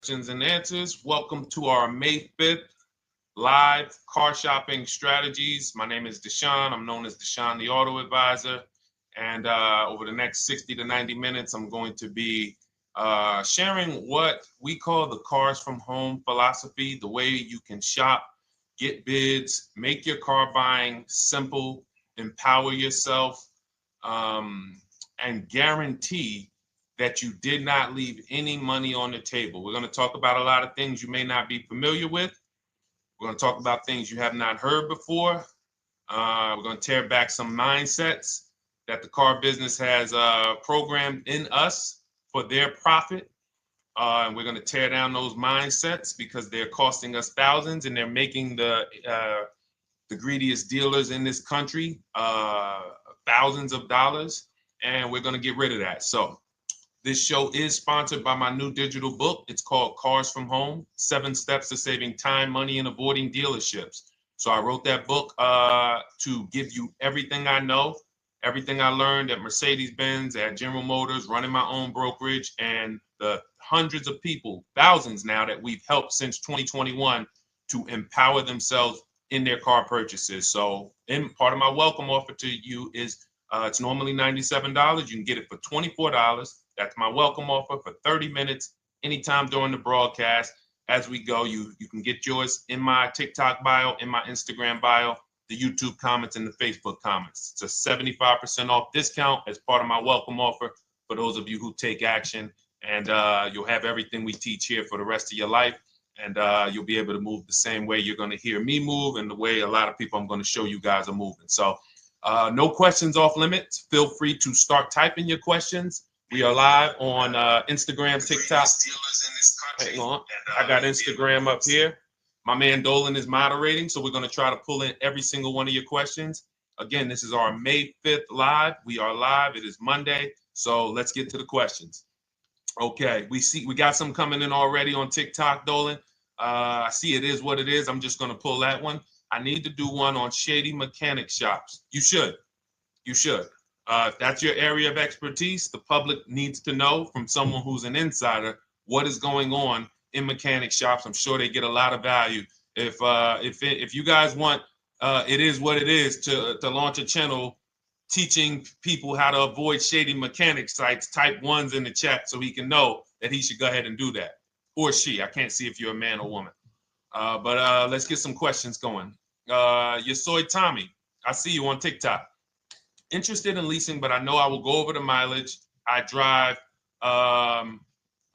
questions and answers. Welcome to our May 5th live car shopping strategies. My name is Deshone. I'm known as Deshone the Auto Advisor. And over the next 60 to 90 minutes, I'm going to be sharing what we call the cars from home philosophy, the way you can shop, get bids, make your car buying simple, empower yourself, and guarantee that you did not leave any money on the table. We're going to talk about a lot of things you may not be familiar with. We're going to talk about things you have not heard before. We're going to tear back some mindsets that the car business has programmed in us for their profit. And we're going to tear down those mindsets because they're costing us thousands and they're making the greediest dealers in this country thousands of dollars. And we're going to get rid of that. So this show is sponsored by my new digital book. It's called Cars from Home, 7 Steps to Saving Time, Money, and Avoiding Dealerships. So I wrote that book to give you everything I know, everything I learned at Mercedes-Benz, at General Motors, running my own brokerage, and the hundreds of people, thousands now, that we've helped since 2021 to empower themselves in their car purchases. So part of my welcome offer to you is it's normally $97. You can get it for $24. That's my welcome offer for 30 minutes, anytime during the broadcast. As we go, you can get yours in my TikTok bio, in my Instagram bio, the YouTube comments, and the Facebook comments. It's a 75% off discount as part of my welcome offer for those of you who take action. And you'll have everything we teach here for the rest of your life. And you'll be able to move the same way you're going to hear me move and the way a lot of people I'm going to show you guys are moving. So no questions off limits. Feel free to start typing your questions. We are live on Instagram, TikTok. Hang on. I got Instagram up here. My man Dolan is moderating, so we're going to try to pull in every single one of your questions. Again, this is our May 5th live. We are live. It is Monday, so let's get to the questions. Okay, we got some coming in already on TikTok, Dolan. I see it is what it is. I'm just going to pull that one. I need to do one on shady mechanic shops. You should. If that's your area of expertise, the public needs to know from someone who's an insider what is going on in mechanic shops. I'm sure they get a lot of value. If you guys want, it is what it is to launch a channel teaching people how to avoid shady mechanic sites, type ones in the chat so he can know that he should go ahead and do that. Or she. I can't see if you're a man or woman. But let's get some questions going. Yasoy Tommy, I see you on TikTok. Interested in leasing, but I know I will go over the mileage. I drive a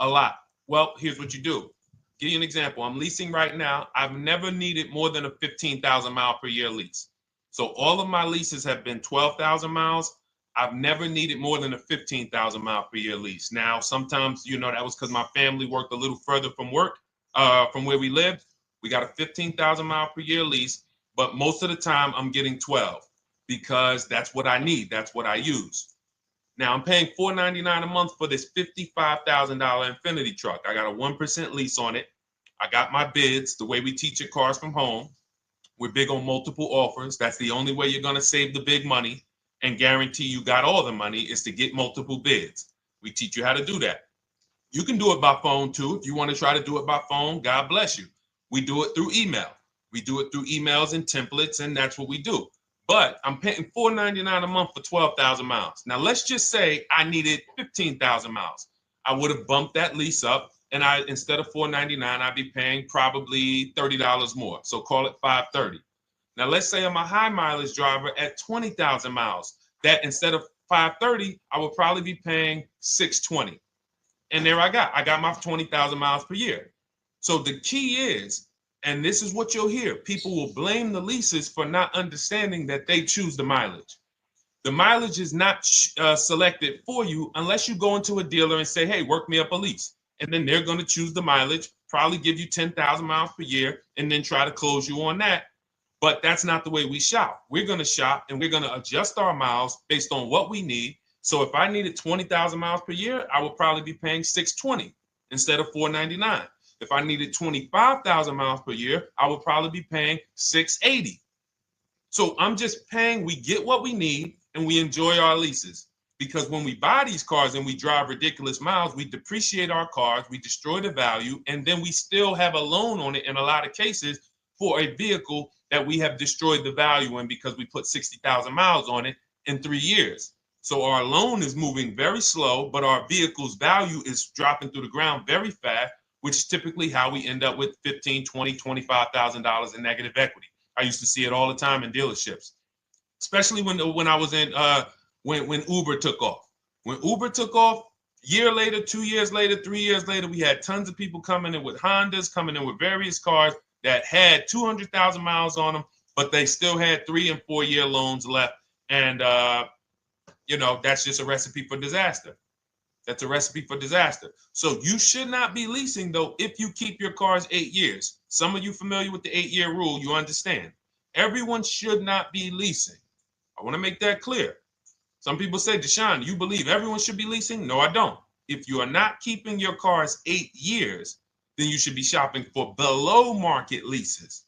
lot. Well, here's what you do. Give you an example. I'm leasing right now. I've never needed more than a 15,000 mile per year lease. So all of my leases have been 12,000 miles. I've never needed more than a 15,000 mile per year lease. Now, sometimes, that was because my family worked a little further from where we lived. We got a 15,000 mile per year lease, but most of the time I'm getting 12 because that's what I need. That's what I use. Now I'm paying $499 a month for this $55,000 Infinity truck. I got a 1% lease on it. I got my bids, the way we teach at Cars from Home. We're big on multiple offers. That's the only way you're going to save the big money and guarantee you got all the money is to get multiple bids. We teach you how to do that. You can do it by phone too. If you want to try to do it by phone, God bless you. We do it through email. We do it through emails and templates, and that's what we do. But I'm paying $499 a month for 12,000 miles. Now, let's just say I needed 15,000 miles. I would have bumped that lease up, and instead of $499, I'd be paying probably $30 more. So call it $530. Now, let's say I'm a high mileage driver at 20,000 miles. That instead of $530, I would probably be paying $620. And there I got my 20,000 miles per year. So the key is, and this is what you'll hear, people will blame the leases for not understanding that they choose the mileage. The mileage is not selected for you unless you go into a dealer and say, hey, work me up a lease. And then they're going to choose the mileage, probably give you 10,000 miles per year, and then try to close you on that. But that's not the way we shop. We're going to shop and we're going to adjust our miles based on what we need. So if I needed 20,000 miles per year, I would probably be paying $620 instead of $499. If I needed 25,000 miles per year, I would probably be paying $680. So I'm just paying, we get what we need and we enjoy our leases. because when we buy these cars and we drive ridiculous miles, we depreciate our cars, we destroy the value, and then we still have a loan on it in a lot of cases for a vehicle that we have destroyed the value in because we put 60,000 miles on it in 3 years. So our loan is moving very slow, but our vehicle's value is dropping through the ground very fast, which is typically how we end up with $15,000, $20,000, $25,000 in negative equity. I used to see it all the time in dealerships, especially when I was in when Uber took off. When Uber took off, year later, 2 years later, 3 years later, we had tons of people coming in with Hondas, coming in with various cars that had 200,000 miles on them, but they still had 3 and 4 year loans left. And, that's just a recipe for disaster. That's a recipe for disaster. So you should not be leasing, though, if you keep your cars 8 years. Some of you familiar with the 8-year rule, you understand. Everyone should not be leasing. I want to make that clear. Some people say, Deshone, you believe everyone should be leasing? No, I don't. If you are not keeping your cars 8 years, then you should be shopping for below market leases.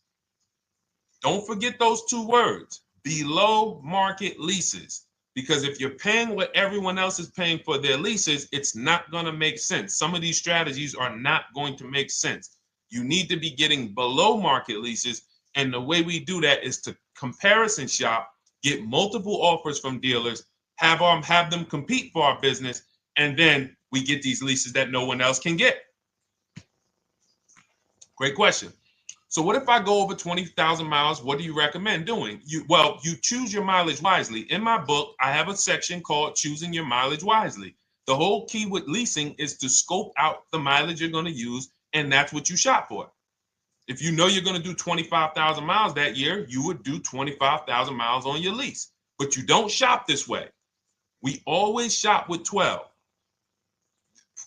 Don't forget those 2 words, below market leases. Because if you're paying what everyone else is paying for their leases, it's not going to make sense. Some of these strategies are not going to make sense. You need to be getting below market leases. And the way we do that is to comparison shop, get multiple offers from dealers, have them compete for our business, and then we get these leases that no one else can get. Great question. So what if I go over 20,000 miles? What do you recommend doing? You choose your mileage wisely. In my book, I have a section called Choosing Your Mileage Wisely. The whole key with leasing is to scope out the mileage you're going to use, and that's what you shop for. If you know you're going to do 25,000 miles that year, you would do 25,000 miles on your lease. But you don't shop this way. We always shop with 12.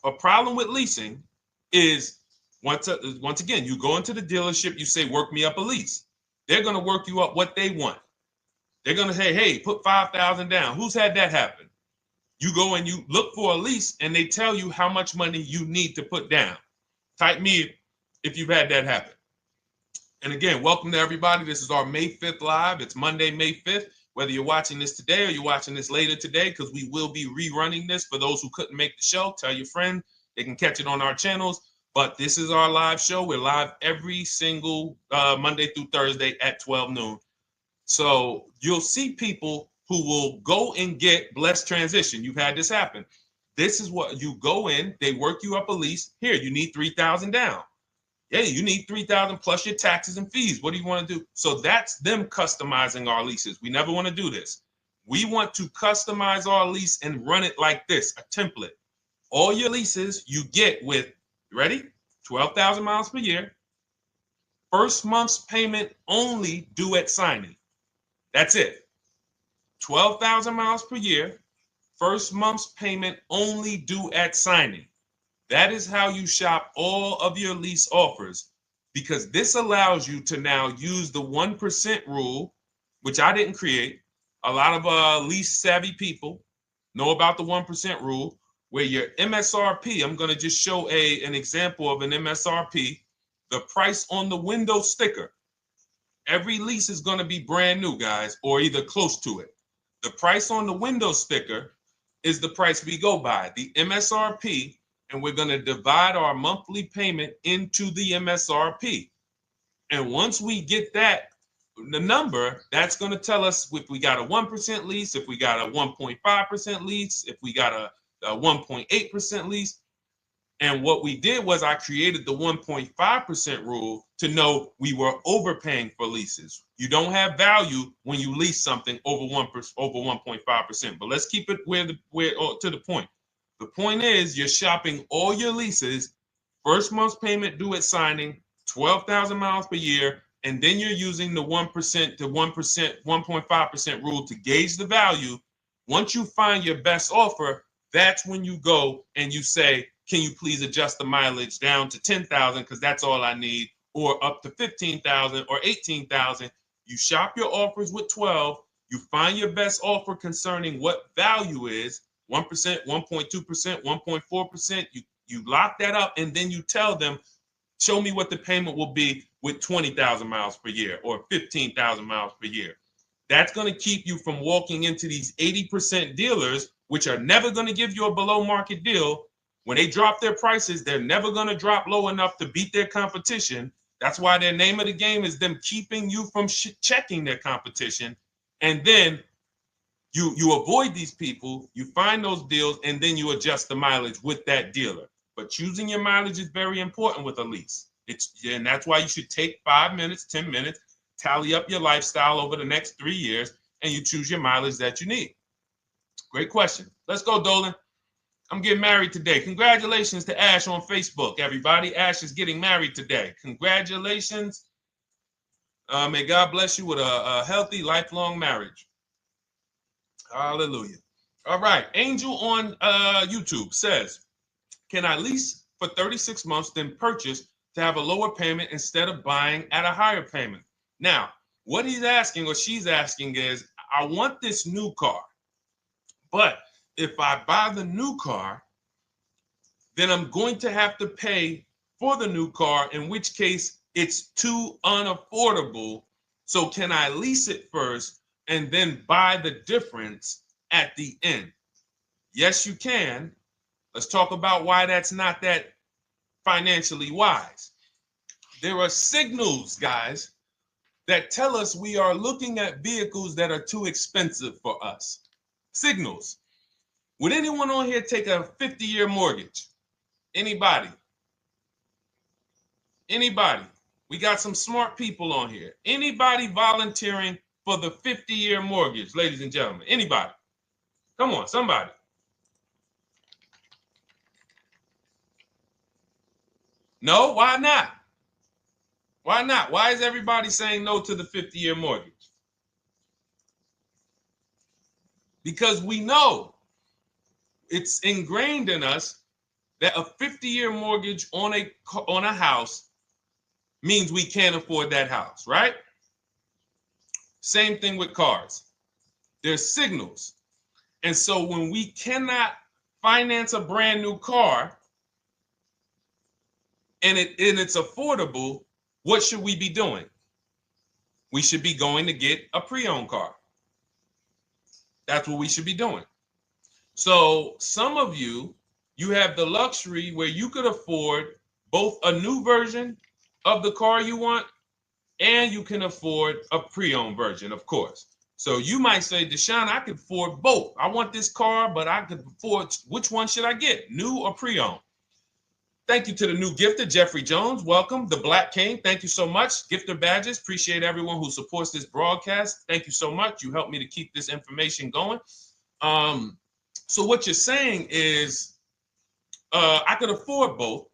A problem with leasing is once again, you go into the dealership, you say, work me up a lease. They're going to work you up what they want. They're going to say, hey, put 5,000 down. Who's had that happen? You go and you look for a lease and they tell you how much money you need to put down. Type me if you've had that happen. And again, welcome to everybody. This is our May 5th live. It's Monday, May 5th. Whether you're watching this today or you're watching this later today, because we will be rerunning this for those who couldn't make the show. Tell your friend they can catch it on our channels. But this is our live show. We're live every single Monday through Thursday at 12 noon. So you'll see people who will go and get blessed transition. You've had this happen. This is what you go in. They work you up a lease. Here, you need 3,000 down. Yeah, you need 3,000 plus your taxes and fees. What do you want to do? So that's them customizing our leases. We never want to do this. We want to customize our lease and run it like this, a template. All your leases you get with, ready? 12,000 miles per year. First month's payment only due at signing. That's it. 12,000 miles per year. First month's payment only due at signing. That is how you shop all of your lease offers, because this allows you to now use the 1% rule, which I didn't create. A lot of lease savvy people know about the 1% rule, where your MSRP, I'm going to just show an example of an MSRP, the price on the window sticker. Every lease is going to be brand new, guys, or either close to it. The price on the window sticker is the price we go by, the MSRP, and we're going to divide our monthly payment into the MSRP. And once we get that, the number, that's going to tell us if we got a 1% lease, if we got a 1.5% lease, if we got a 1.8% lease. And what we did was I created the 1.5% rule to know we were overpaying for leases. You don't have value when you lease something over 1.5%. But let's keep it to the point. The point is you're shopping all your leases, first month's payment due at signing, 12,000 miles per year, and then you're using the 1% to 1.5% rule to gauge the value. Once you find your best offer, that's when you go and you say, can you please adjust the mileage down to 10,000 because that's all I need, or up to 15,000 or 18,000. You shop your offers with 12. You find your best offer concerning what value is, 1%, 1.2%, 1.4%. You lock that up, and then you tell them, show me what the payment will be with 20,000 miles per year or 15,000 miles per year. That's going to keep you from walking into these 80% dealers which are never going to give you a below market deal. When they drop their prices, they're never going to drop low enough to beat their competition. That's why their name of the game is them keeping you from checking their competition. And then you avoid these people, you find those deals, and then you adjust the mileage with that dealer. But choosing your mileage is very important with a lease. And that's why you should take 5 minutes, 10 minutes, tally up your lifestyle over the next 3 years, and you choose your mileage that you need. Great question. Let's go, Dolan. I'm getting married today. Congratulations to Ash on Facebook, everybody. Ash is getting married today. Congratulations. May God bless you with a healthy, lifelong marriage. Hallelujah. All right. Angel on YouTube says, can I lease for 36 months, then purchase to have a lower payment instead of buying at a higher payment? Now, what he's asking or she's asking is, I want this new car, but if I buy the new car, then I'm going to have to pay for the new car, in which case it's too unaffordable. So can I lease it first and then buy the difference at the end? Yes, you can. Let's talk about why that's not that financially wise. There are signals, guys, that tell us we are looking at vehicles that are too expensive for us. Signals. Would anyone on here take a 50-year mortgage? Anybody? Anybody? We got some smart people on here. Anybody volunteering for the 50-year mortgage, ladies and gentlemen? Anybody? Come on, somebody. No, why not? Why not? Why is everybody saying no to the 50-year mortgage? Because we know it's ingrained in us that a 50-year mortgage on a house means we can't afford that house, right? Same thing with cars. There's signals. And so when we cannot finance a brand new car and it's affordable, what should we be doing? We should be going to get a pre-owned car. That's what we should be doing. So some of you have the luxury where you could afford both a new version of the car you want, and you can afford a pre-owned version, of course. So you might say, Deshone, I could afford both. I want this car, but I could afford, which one should I get, new or pre-owned? Thank you to the new gifter, Jeffrey Jones. Welcome. The Black King. Thank you so much. Gifter badges. Appreciate everyone who supports this broadcast. Thank you so much. You helped me to keep this information going. So what you're saying is, I could afford both.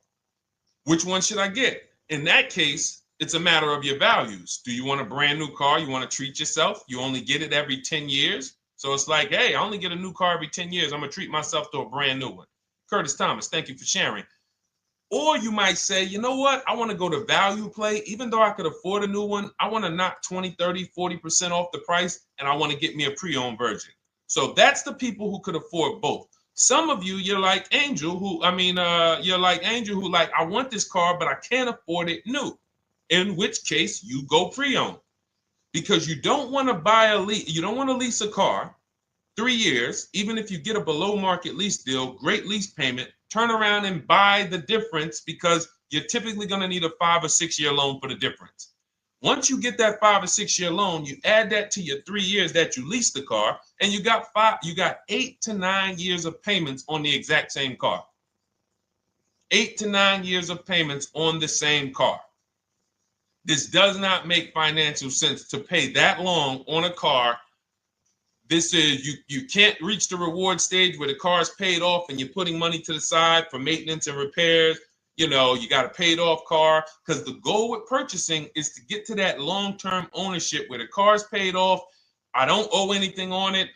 Which one should I get? In that case, it's a matter of your values. Do you want a brand new car? You want to treat yourself? You only get it every 10 years. So it's like, hey, I only get a new car every 10 years. I'm going to treat myself to a brand new one. Curtis Thomas, thank you for sharing. Or you might say, you know what? I want to go to value play. Even though I could afford a new one, I want to knock 20, 30, 40% off the price, and I want to get me a pre-owned version. So that's the people who could afford both. Some of you, you're like Angel, who like, I want this car, but I can't afford it new. In which case you go pre-owned, because you don't want to you don't want to lease a car 3 years, even if you get a below market lease deal, great lease payment, turn around and buy the difference, because you're typically going to need a 5 or 6 year loan for the difference. Once you get that 5 or 6 year loan, you add that to your 3 years that you leased the car, and you got 8 to 9 years of payments on the exact same car. 8 to 9 years of payments on the same car. This does not make financial sense to pay that long on a car. This is, you can't reach the reward stage where the car is paid off and you're putting money to the side for maintenance and repairs. You know, you got a paid off car, because the goal with purchasing is to get to that long-term ownership where the car is paid off. I don't owe anything on it.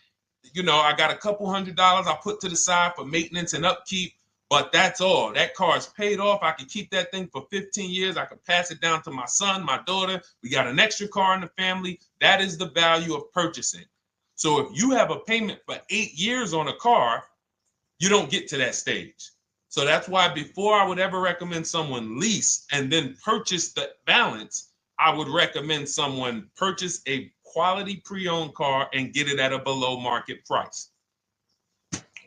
You know, I got a couple $100 I put to the side for maintenance and upkeep, but that's all. That car is paid off. I can keep that thing for 15 years. I can pass it down to my son, my daughter. We got an extra car in the family. That is the value of purchasing. So if you have a payment for 8 years on a car, you don't get to that stage. So that's why before I would ever recommend someone lease and then purchase the balance, I would recommend someone purchase a quality pre-owned car and get it at a below market price.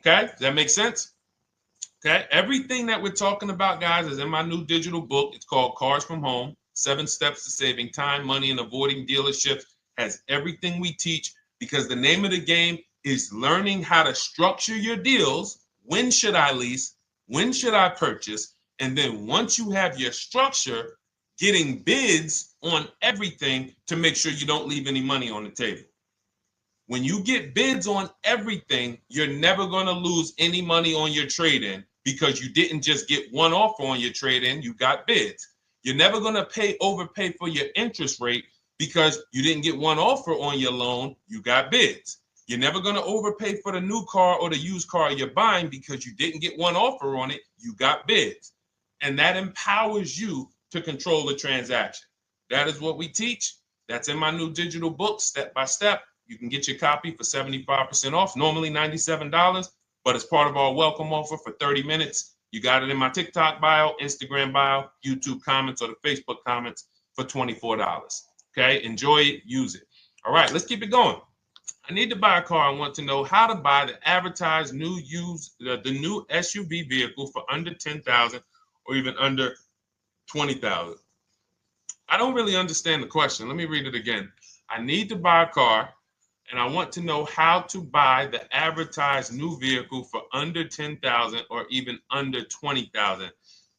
Okay, does that make sense? Okay, everything that we're talking about, guys, is in my new digital book. It's called Cars from Home, 7 Steps to Saving Time, Money, and Avoiding Dealerships. Has everything we teach, because the name of the game is learning how to structure your deals. When should I lease? When should I purchase? And then once you have your structure, getting bids on everything to make sure you don't leave any money on the table. When you get bids on everything, you're never going to lose any money on your trade-in, because you didn't just get one offer on your trade-in, you got bids. You're never going to overpay for your interest rate, because you didn't get one offer on your loan, you got bids. You're never going to overpay for the new car or the used car you're buying, because you didn't get one offer on it, you got bids. And that empowers you to control the transaction. That is what we teach. That's in my new digital book, step by step. You can get your copy for 75% off, normally $97, but it's part of our welcome offer for 30 minutes. You got it in my TikTok bio, Instagram bio, YouTube comments, or the Facebook comments for $24. Okay, enjoy it, use it. All right, let's keep it going. I need to buy a car. I want to know how to buy the advertised new the new SUV vehicle for under $10,000 or even under $20,000. I don't really understand the question. Let me read it again. I need to buy a car, and I want to know how to buy the advertised new vehicle for under $10,000 or even under $20,000.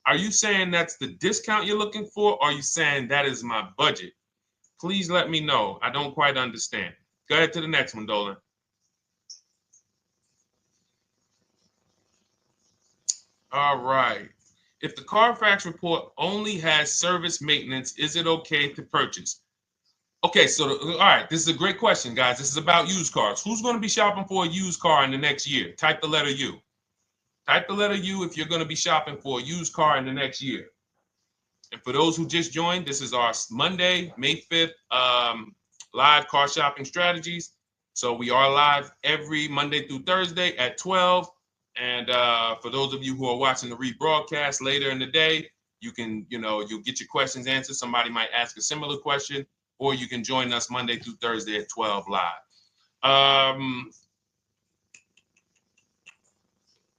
Are you saying that's the discount you're looking for, or are you saying that is my budget? Please let me know. I don't quite understand. Go ahead to the next one, Dolan. All right. If the Carfax report only has service maintenance, is it okay to purchase? Okay, so all right, this is a great question, guys. This is about used cars. Who's going to be shopping for a used car in the next year? Type the letter U. Type the letter U if you're going to be shopping for a used car in the next year. And for those who just joined, this is our Monday, May 5th, live car shopping strategies. So we are live every Monday through Thursday at 12. And for those of you who are watching the rebroadcast later in the day, you can, you'll get your questions answered. Somebody might ask a similar question, or you can join us Monday through Thursday at 12 live.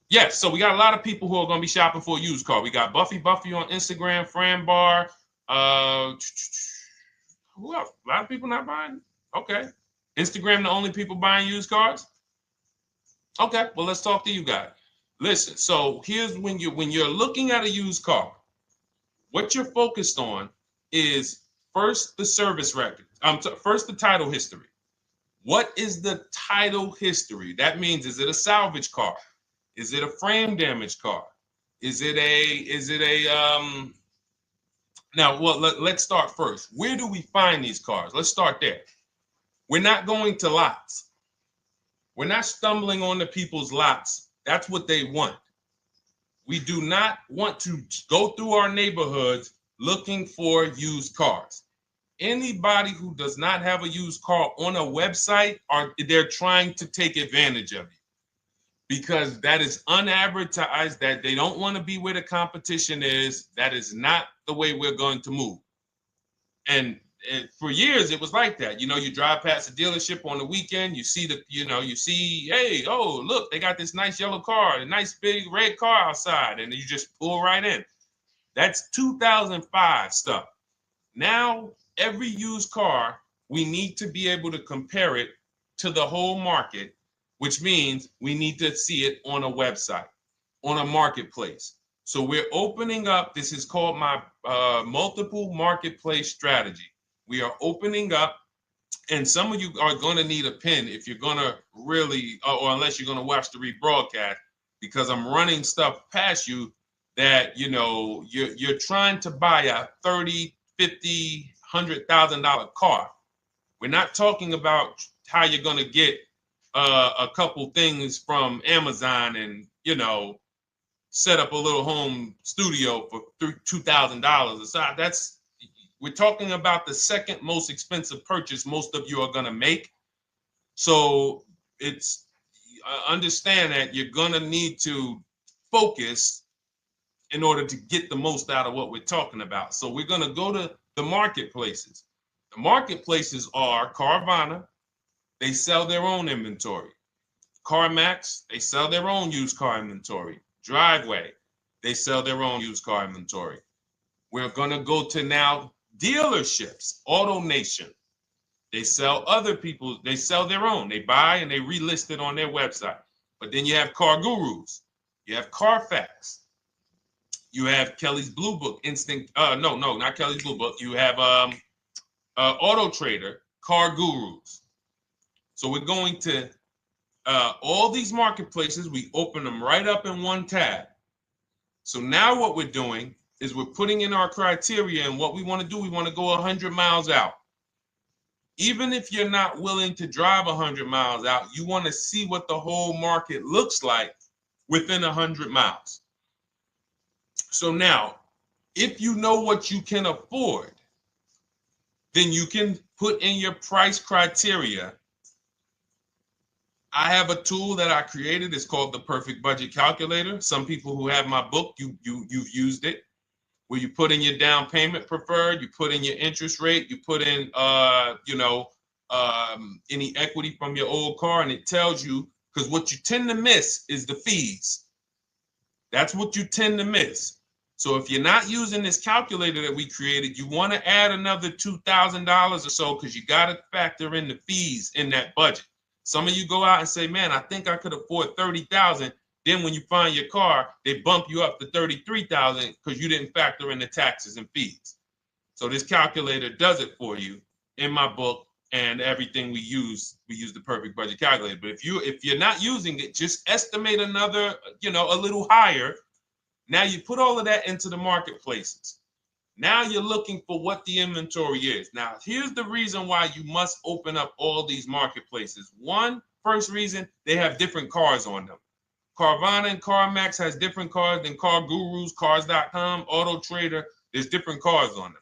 Yes, so we got a lot of people who are going to be shopping for a used car. We got Buffy on Instagram, Fran Bar. Who else? A lot of people not buying? Okay. Instagram, the only people buying used cars? Okay, well, let's talk to you guys. Listen, so here's when you're looking at a used car, what you're focused on is first the service record. First the title history. What is the title history? That means, is it a salvage car? Is it a frame damage car? Is it a now, well, let's start first. Where do we find these cars? Let's start there. We're not going to lots. We're not stumbling onto people's lots. That's what they want. We do not want to go through our neighborhoods looking for used cars. Anybody who does not have a used car on a website, they're trying to take advantage of you, because that is unadvertised, that they don't want to be where the competition is. That is not the way we're going to move. And for years, it was like that. You drive past a dealership on the weekend, you see hey, oh, look, they got this nice yellow car, a nice big red car outside, and you just pull right in. That's 2005 stuff. Now, every used car, we need to be able to compare it to the whole market, which means we need to see it on a website, on a marketplace. So we're opening up, this is called my multiple marketplace strategy. We are opening up, and some of you are going to need a pen if you're going to really, or unless you're going to watch the rebroadcast, because I'm running stuff past you that, you're trying to buy a $30,000, $50,000, $100,000 car. We're not talking about how you're going to get a couple things from Amazon and, set up a little home studio for $2,000. We're talking about the second most expensive purchase most of you are going to make. So it's understand that you're going to need to focus in order to get the most out of what we're talking about. So we're going to go to the marketplaces. The marketplaces are Carvana. They sell their own inventory. CarMax, they sell their own used car inventory. Driveway, they sell their own used car inventory. We're going to go to now dealerships. AutoNation, they sell other people's, they sell their own. They buy and they relist it on their website. But then you have Car Gurus, you have Carfax, you have Kelly's Blue Book, no, not Kelly's Blue Book. You have Auto Trader, Car Gurus. So we're going to all these marketplaces, we open them right up in one tab. So now what we're doing is we're putting in our criteria, and what we want to do, we want to go 100 miles out. Even if you're not willing to drive 100 miles out, you want to see what the whole market looks like within 100 miles. So now, if you know what you can afford, then you can put in your price criteria. I have a tool that I created. It's called the Perfect Budget Calculator. Some people who have my book, you've used it, where you put in your down payment preferred, you put in your interest rate, you put in any equity from your old car, and it tells you, because what you tend to miss is the fees. That's what you tend to miss. So if you're not using this calculator that we created, you want to add another $2,000 or so, because you got to factor in the fees in that budget. Some of you go out and say, man, I think I could afford $30,000. Then when you find your car, they bump you up to $33,000 because you didn't factor in the taxes and fees. So this calculator does it for you in my book, and everything we use the Perfect Budget Calculator. But if you're not using it, just estimate another, a little higher. Now you put all of that into the marketplaces. Now you're looking for what the inventory is. Now, here's the reason why you must open up all these marketplaces. First reason, they have different cars on them. Carvana and CarMax has different cars than Car Gurus, Cars.com, Auto Trader. There's different cars on them.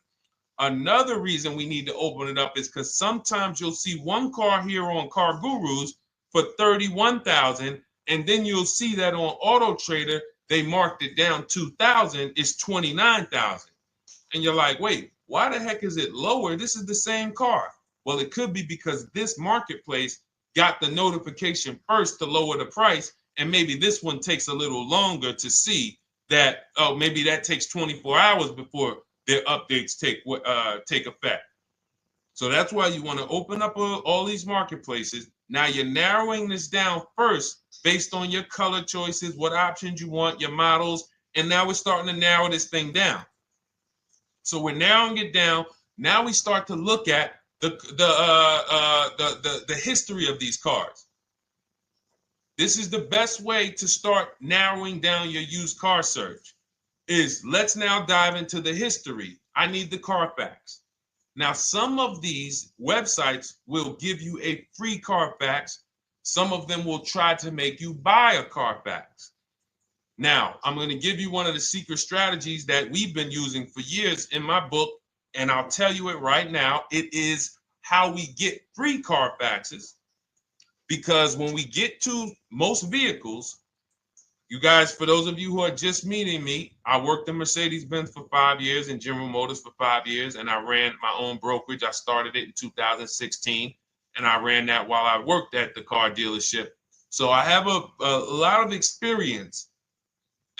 Another reason we need to open it up is because sometimes you'll see one car here on Car Gurus for $31,000, and then you'll see that on Auto Trader they marked it down $2,000. It's $29,000. And you're like, wait, why the heck is it lower? This is the same car. Well, it could be because this marketplace got the notification first to lower the price, and maybe this one takes a little longer to see that, oh, maybe that takes 24 hours before their updates take effect. So that's why you want to open up all these marketplaces. Now you're narrowing this down first based on your color choices, what options you want, your models, and now we're starting to narrow this thing down. So we're narrowing it down. Now we start to look at the history of these cars. This is the best way to start narrowing down your used car search. Let's now dive into the history. I need the Carfax. Now, some of these websites will give you a free Carfax. Some of them will try to make you buy a Carfax. Now, I'm going to give you one of the secret strategies that we've been using for years in my book, and I'll tell you it right now. It is how we get free Carfaxes, because when we get to most vehicles, you guys, for those of you who are just meeting me, I worked in Mercedes-Benz for 5 years and General Motors for 5 years, and I ran my own brokerage. I started it in 2016, and I ran that while I worked at the car dealership. So I have a lot of experience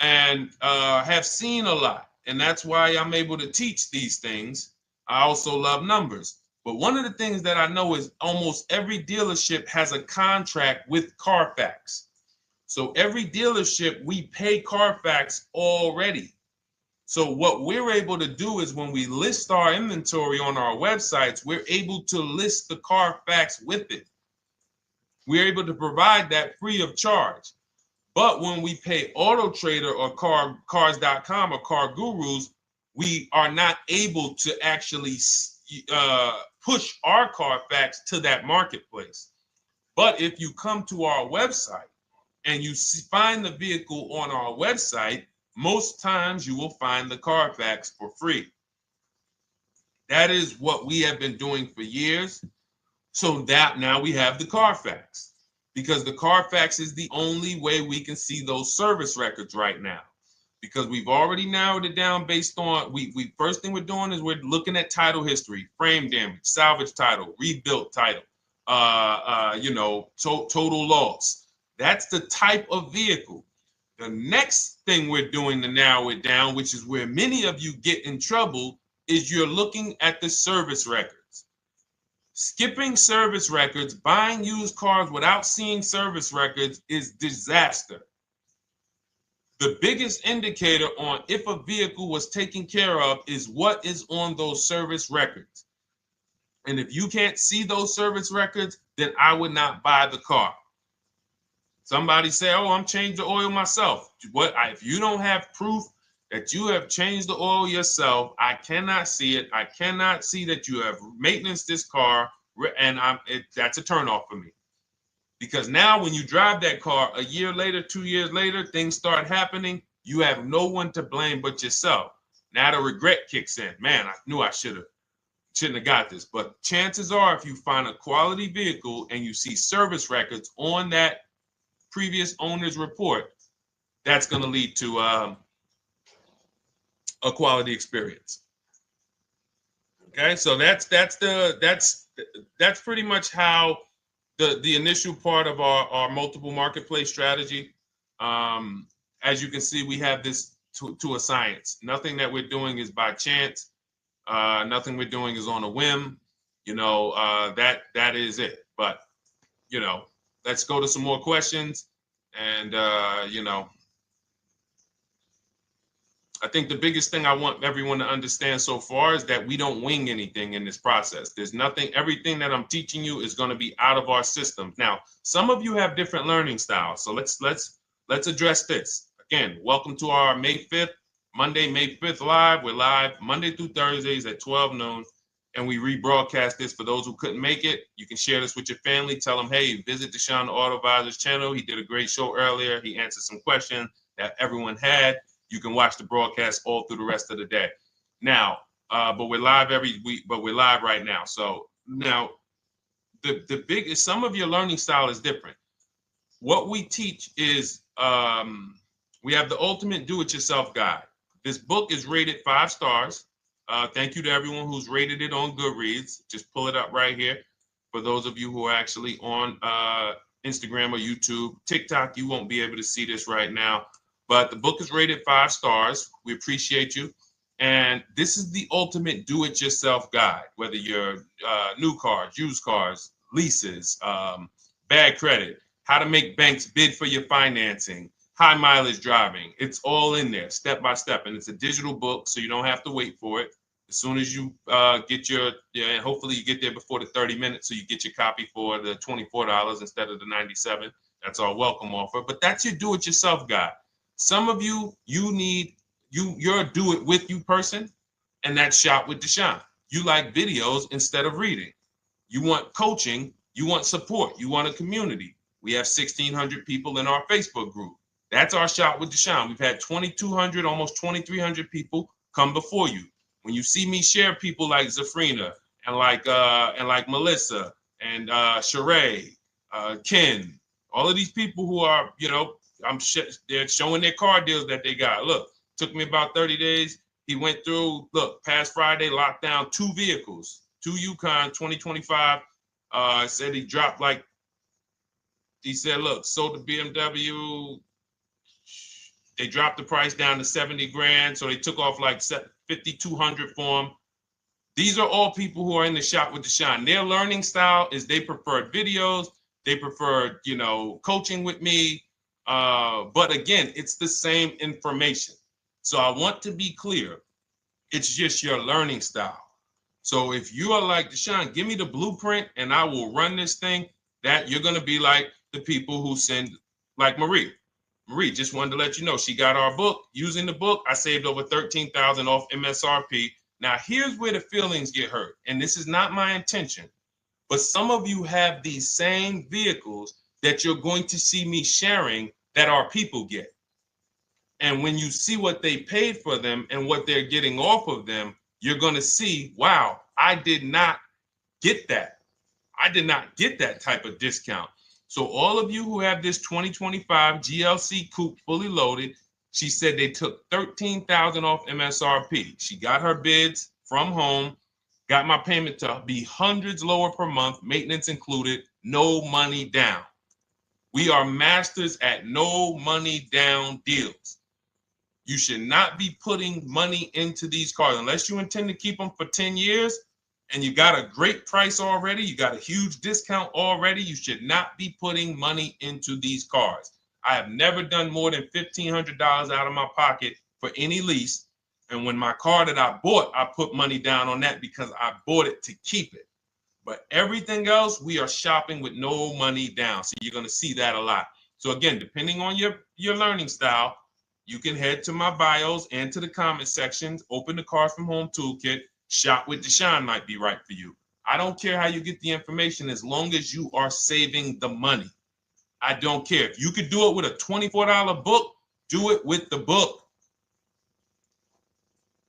and have seen a lot, and that's why I'm able to teach these things. I also love numbers. But one of the things that I know is almost every dealership has a contract with Carfax. So every dealership, we pay Carfax already. So what we're able to do is when we list our inventory on our websites, we're able to list the Carfax with it. We're able to provide that free of charge. But when we pay Auto Trader or Cars.com or Car Gurus, we are not able to actually push our Carfax to that marketplace. But if you come to our website and you find the vehicle on our website, most times you will find the Carfax for free. That is what we have been doing for years. So that now we have the Carfax, because the Carfax is the only way we can see those service records right now, because we've already narrowed it down based on, first thing we're doing is we're looking at title history, frame damage, salvage title, rebuilt title, total loss. That's the type of vehicle. The next thing we're doing to narrow it down, which is where many of you get in trouble, is you're looking at the service records. Skipping service records, buying used cars without seeing service records is disaster. The biggest indicator on if a vehicle was taken care of is what is on those service records. And if you can't see those service records, then I would not buy the car. Somebody say, oh, I'm changing the oil myself. If you don't have proof that you have changed the oil yourself, I cannot see it. I cannot see that you have maintenance this car, and that's a turnoff for me. Because now when you drive that car a year later, 2 years later, things start happening. You have no one to blame but yourself. Now the regret kicks in. Man, I knew I shouldn't have got this. But chances are, if you find a quality vehicle and you see service records on that previous owner's report, that's going to lead to a quality experience. Okay, so that's pretty much how the initial part of our multiple marketplace strategy. As you can see, we have this to a science. Nothing that we're doing is by chance. Nothing we're doing is on a whim. That is it. But let's go to some more questions. And I think the biggest thing I want everyone to understand so far is that we don't wing anything in this process. There's nothing, everything that I'm teaching you is going to be out of our systems. Now, some of you have different learning styles. So let's address this. Again, welcome to our May 5th, Monday, May 5th live. We're live Monday through Thursdays at 12 noon. And we rebroadcast this for those who couldn't make it. You can share this with your family. Tell them, hey, visit Deshone the Auto Advisor's channel. He did a great show earlier. He answered some questions that everyone had. You can watch the broadcast all through the rest of the day. Now, but we're live every week, but we're live right now. So now the biggest, some of your learning style is different. What we teach is we have the ultimate do-it-yourself guide. This book is rated 5 stars. Thank you to everyone who's rated it on Goodreads. Just pull it up right here. For those of you who are actually on Instagram or YouTube, TikTok, you won't be able to see this right now. But the book is rated 5 stars. We appreciate you. And this is the ultimate do-it-yourself guide, whether you're new cars, used cars, leases, bad credit, how to make banks bid for your financing, high mileage driving. It's all in there, step by step. And it's a digital book, so you don't have to wait for it. As soon as you get and hopefully you get there before the 30 minutes, so you get your copy for the $24 instead of the $97. That's our welcome offer. But that's your do-it-yourself guide. Some of you, you're a do-it-with-you person, and that's Shop with Deshone. You like videos instead of reading. You want coaching. You want support. You want a community. We have 1,600 people in our Facebook group. That's our Shop with Deshone. We've had 2,200, almost 2,300 people come before you. When you see me share people like Zafrina and like Melissa and Sheree, Ken, all of these people who are, they're showing their car deals that they got. Look, took me about 30 days. He went through, past Friday, locked down 2 vehicles, 2 Yukon 2025. Said he dropped sold the BMW. They dropped the price down to 70 grand. So they took off like 5,200 for him. These are all people who are in the Shop with Deshone. Their learning style is they prefer videos. They prefer, coaching with me. But again, it's the same information. So I want to be clear. It's just your learning style. So if you are like Deshone, give me the blueprint and I will run this thing. That you're going to be like the people who send, like Marie. Marie just wanted to let you know she got our book. Using the book, I saved over $13,000 off MSRP. Now, here's where the feelings get hurt. And this is not my intention. But some of you have these same vehicles that you're going to see me sharing that our people get. And when you see what they paid for them and what they're getting off of them, you're going to see, wow, I did not get that. I did not get that type of discount. So all of you who have this 2025 GLC coupe fully loaded, she said they took $13,000 off MSRP. She got her bids from home, got my payment to be hundreds lower per month, maintenance included, no money down. We are masters at no money down deals. You should not be putting money into these cars unless you intend to keep them for 10 years and you got a great price already. You got a huge discount already. You should not be putting money into these cars. I have never done more than $1,500 out of my pocket for any lease. And when my car that I bought, I put money down on that because I bought it to keep it. But everything else, we are shopping with no money down. So you're going to see that a lot. So again, depending on your learning style, you can head to my bios and to the comment sections, open the Cars from Home Toolkit, Shop with Deshone might be right for you. I don't care how you get the information as long as you are saving the money. I don't care. If you could do it with a $24 book, do it with the book.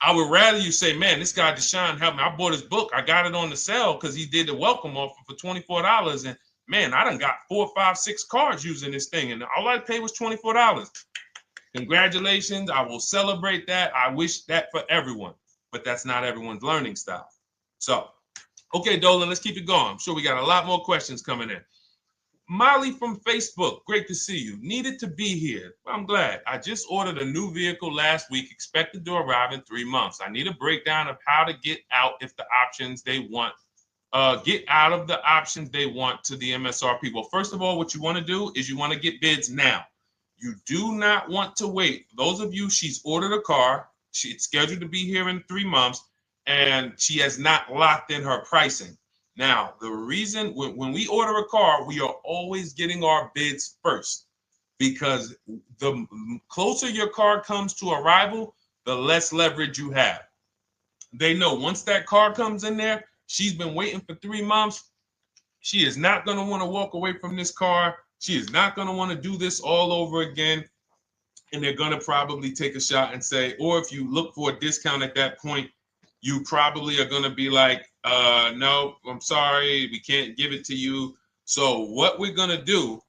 I would rather you say, man, this guy Deshone helped me. I bought his book. I got it on the sale because he did the welcome offer for $24. And man, I done got 4, 5, 6 cars using this thing. And all I paid was $24. Congratulations. I will celebrate that. I wish that for everyone, but that's not everyone's learning style. So, okay, Dolan, let's keep it going. I'm sure we got a lot more questions coming in. Molly from Facebook, great to see you. Needed to be here. Well, I'm glad. I just ordered a new vehicle last week, expected to arrive in 3 months. I need a breakdown of how to get out if the options they want, get out of the options they want to the MSRP. Well, first of all, what you want to do is you want to get bids now. You do not want to wait. Those of you, she's ordered a car. She's scheduled to be here in 3 months, and she has not locked in her pricing. Now, the reason when we order a car, we are always getting our bids first because the closer your car comes to arrival, the less leverage you have. They know once that car comes in there, she's been waiting for 3 months. She is not going to want to walk away from this car. She is not going to want to do this all over again. And they're going to probably take a shot and say, or if you look for a discount at that point, you probably are going to be like, no, I'm sorry, we can't give it to you. So what we're going to do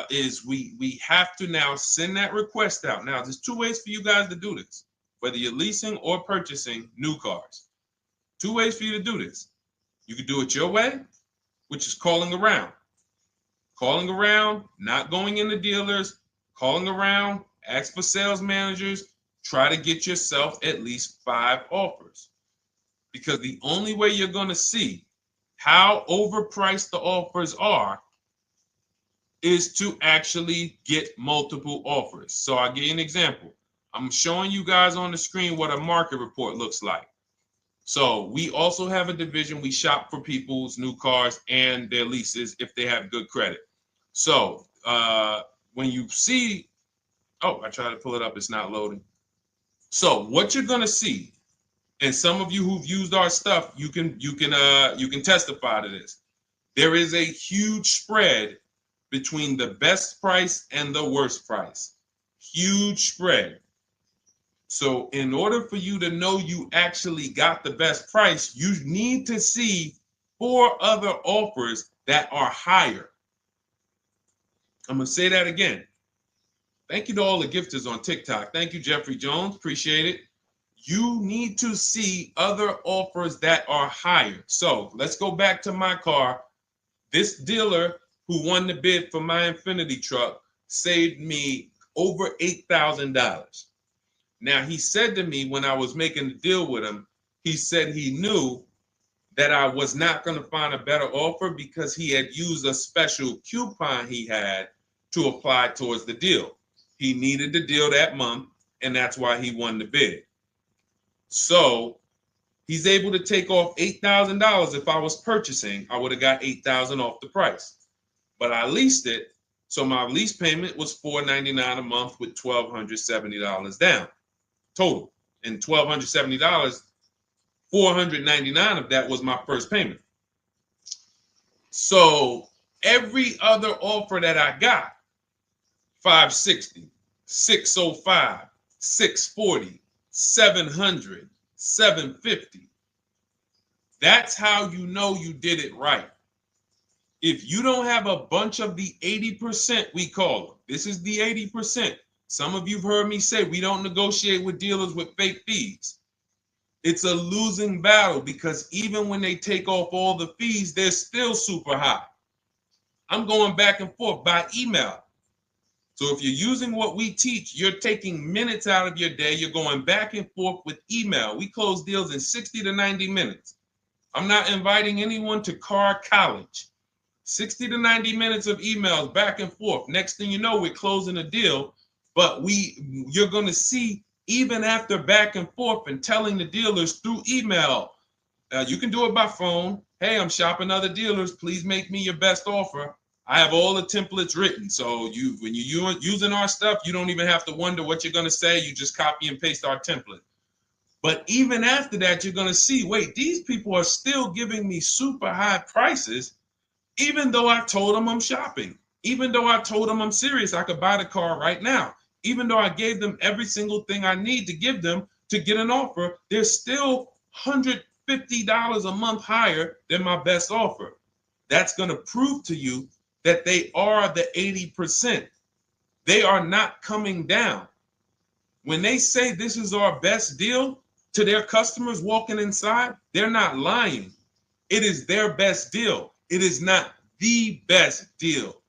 is we have to now send that request out. Now, there's 2 ways for you guys to do this, whether you're leasing or purchasing new cars. 2 ways for you to do this. You can do it your way, which is calling around. Calling around, not going into dealers, calling around, ask for sales managers, try to get yourself at least 5 offers. Because the only way you're going to see how overpriced the offers are is to actually get multiple offers. So I'll give you an example. I'm showing you guys on the screen what a market report looks like. So we also have a division. We shop for people's new cars and their leases if they have good credit. So when you see, oh, I tried to pull it up. It's not loading. So what you're going to see, and some of you who've used our stuff, you can testify to this. There is a huge spread between the best price and the worst price. Huge spread. So in order for you to know you actually got the best price, you need to see 4 other offers that are higher. I'm going to say that again. Thank you to all the gifters on TikTok. Thank you, Jeffrey Jones. Appreciate it. You need to see other offers that are higher. So let's go back to my car. This dealer who won the bid for my Infinity truck saved me over $8,000. Now, he said to me when I was making the deal with him, he said he knew that I was not going to find a better offer because he had used a special coupon he had to apply towards the deal. He needed the deal that month, and that's why he won the bid. So he's able to take off $8,000. If I was purchasing, I would have got $8,000 off the price. But I leased it, so my lease payment was $499 a month with $1,270 down total. And $1,270, $499 of that was my first payment. So every other offer that I got, $560, $605, $640, $700, $750. That's how you know you did it right. If you don't have a bunch of the 80%, we call them. This is the 80%. Some of you have heard me say we don't negotiate with dealers with fake fees. It's a losing battle because even when they take off all the fees, they're still super high. I'm going back and forth by email. So if you're using what we teach, you're taking minutes out of your day. You're going back and forth with email. We close deals in 60 to 90 minutes. I'm not inviting anyone to car college. 60 to 90 minutes of emails back and forth. Next thing you know, we're closing a deal. But you're going to see, even after back and forth and telling the dealers through email, you can do it by phone. Hey, I'm shopping other dealers. Please make me your best offer. I have all the templates written. So when you're using our stuff, you don't even have to wonder what you're going to say. You just copy and paste our template. But even after that, you're going to see, wait, these people are still giving me super high prices, even though I told them I'm shopping, even though I told them I'm serious, I could buy the car right now, even though I gave them every single thing I need to give them to get an offer, they're still $150 a month higher than my best offer. That's going to prove to you that they are the 80%. They are not coming down. When they say this is our best deal to their customers walking inside, they're not lying. It is their best deal. It is not the best deal.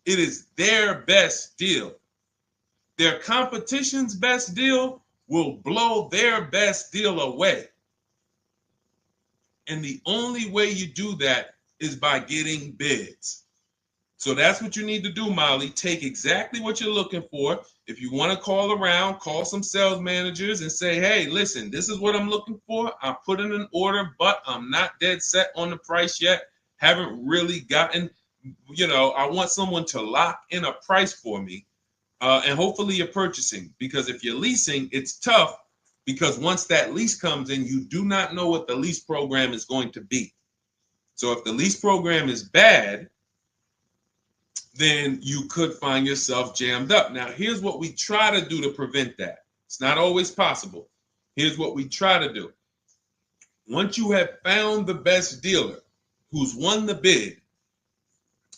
It is their best deal. Their competition's best deal will blow their best deal away. And the only way you do that is by getting bids. So that's what you need to do, Molly. Take exactly what you're looking for. If you want to call around, call some sales managers and say, hey, listen, this is what I'm looking for. I put in an order, but I'm not dead set on the price yet. Haven't really gotten, I want someone to lock in a price for me. And hopefully you're purchasing, because if you're leasing, it's tough, because once that lease comes in, you do not know what the lease program is going to be. So if the lease program is bad, then you could find yourself jammed up. Now, here's what we try to do to prevent that. It's not always possible. Here's what we try to do. Once you have found the best dealer who's won the bid,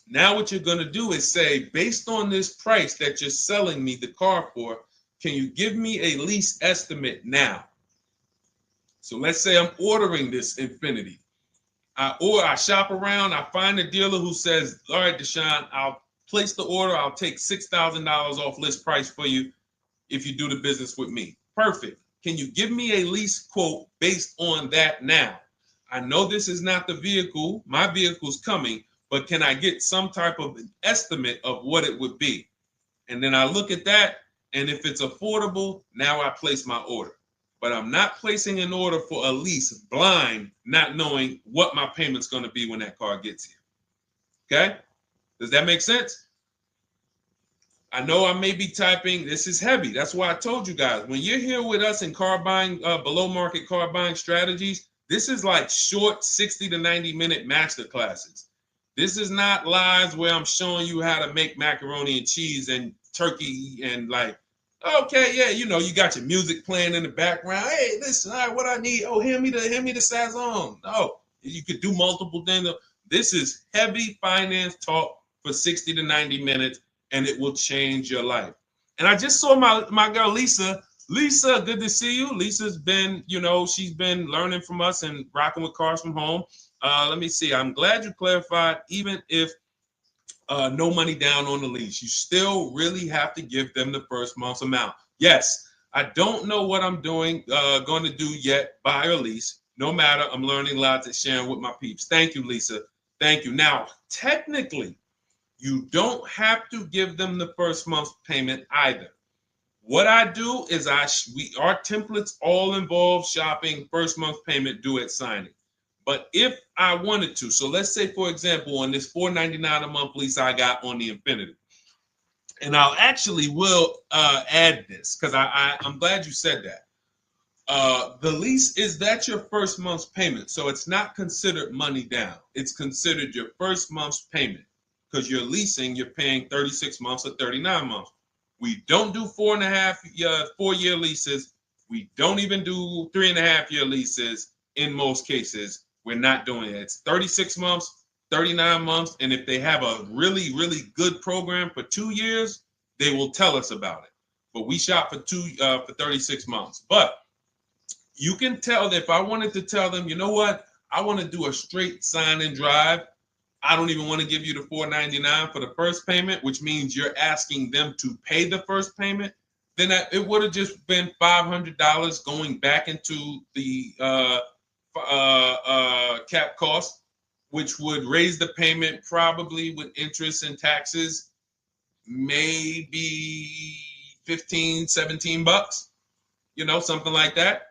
now what you're going to do is say, based on this price that you're selling me the car for, can you give me a lease estimate now? So let's say I'm ordering this Infiniti. I shop around, I find a dealer who says, all right, Deshone, I'll place the order. I'll take $6,000 off list price for you if you do the business with me. Perfect. Can you give me a lease quote based on that now? I know this is not the vehicle. My vehicle's coming, but can I get some type of an estimate of what it would be? And then I look at that, and if it's affordable, now I place my order. But I'm not placing an order for a lease blind, not knowing what my payment's going to be when that car gets here. Okay? Does that make sense? I know I may be typing, this is heavy. That's why I told you guys, when you're here with us in car buying, below market car buying strategies, this is like short 60 to 90 minute master classes. This is not lives where I'm showing you how to make macaroni and cheese and turkey and like, okay, yeah, you got your music playing in the background. Hey, listen, all right, what I need? Oh, hand me the Sazon. No, you could do multiple things. This is heavy finance talk for 60 to 90 minutes, and it will change your life. And I just saw my girl, Lisa. Lisa, good to see you. Lisa's been, she's been learning from us and rocking with Cars from Home. Let me see. I'm glad you clarified, even if no money down on the lease, you still really have to give them the first month's amount. Yes, I don't know what I'm going to do yet, buy or lease. No matter, I'm learning lots and sharing with my peeps. Thank you, Lisa. Thank you. Now, technically, you don't have to give them the first month's payment either. What I do is our templates all involve shopping, first month payment due at signing. But if I wanted to, so let's say, for example, on this $499 a month lease I got on the Infiniti, and I'll actually will add this because I'm glad you said that. The lease that's your first month's payment, so it's not considered money down. It's considered your first month's payment because you're leasing, you're paying 36 months or 39 months. We don't do 4-year leases. We don't even do 3.5-year leases in most cases. We're not doing it. It's 36 months, 39 months. And if they have a really, really good program for 2 years, they will tell us about it. But we shop for 36 months. But you can tell that if I wanted to tell them, you know what, I want to do a straight sign and drive. I don't even want to give you the $499 for the first payment, which means you're asking them to pay the first payment, then it would have just been $500 going back into the cap cost, which would raise the payment probably with interest and taxes, maybe 15, 17 bucks, something like that.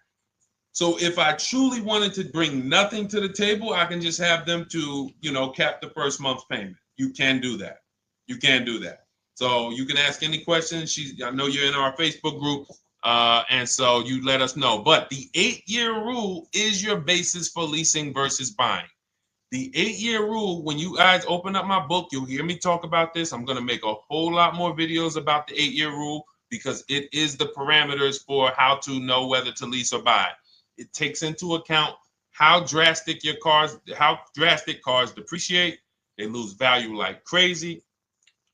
So if I truly wanted to bring nothing to the table, I can just have them to, cap the first month's payment. You can do that. You can do that. So you can ask any questions. I know you're in our Facebook group, and so you let us know. But the 8-year rule is your basis for leasing versus buying. The 8-year rule, when you guys open up my book, you'll hear me talk about this. I'm going to make a whole lot more videos about the 8-year rule because it is the parameters for how to know whether to lease or buy. It takes into account how drastic cars depreciate. They lose value like crazy.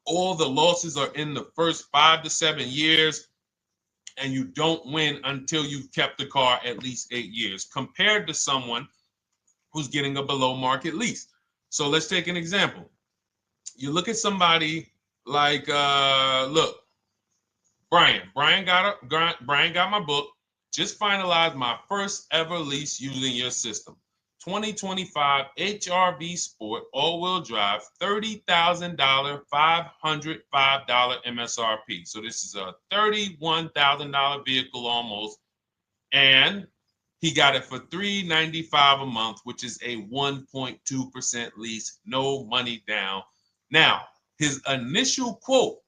All the losses are in the first 5 to 7 years, and you don't win until you've kept the car at least 8 years, compared to someone who's getting a below market lease. So let's take an example. You look at somebody like, Brian. Brian got my book. Just finalized my first ever lease using your system. 2025 HRV Sport all-wheel drive, $30,000, $505 MSRP. So this is a $31,000 vehicle almost, and he got it for $395 a month, which is a 1.2% lease, no money down. Now, his initial quote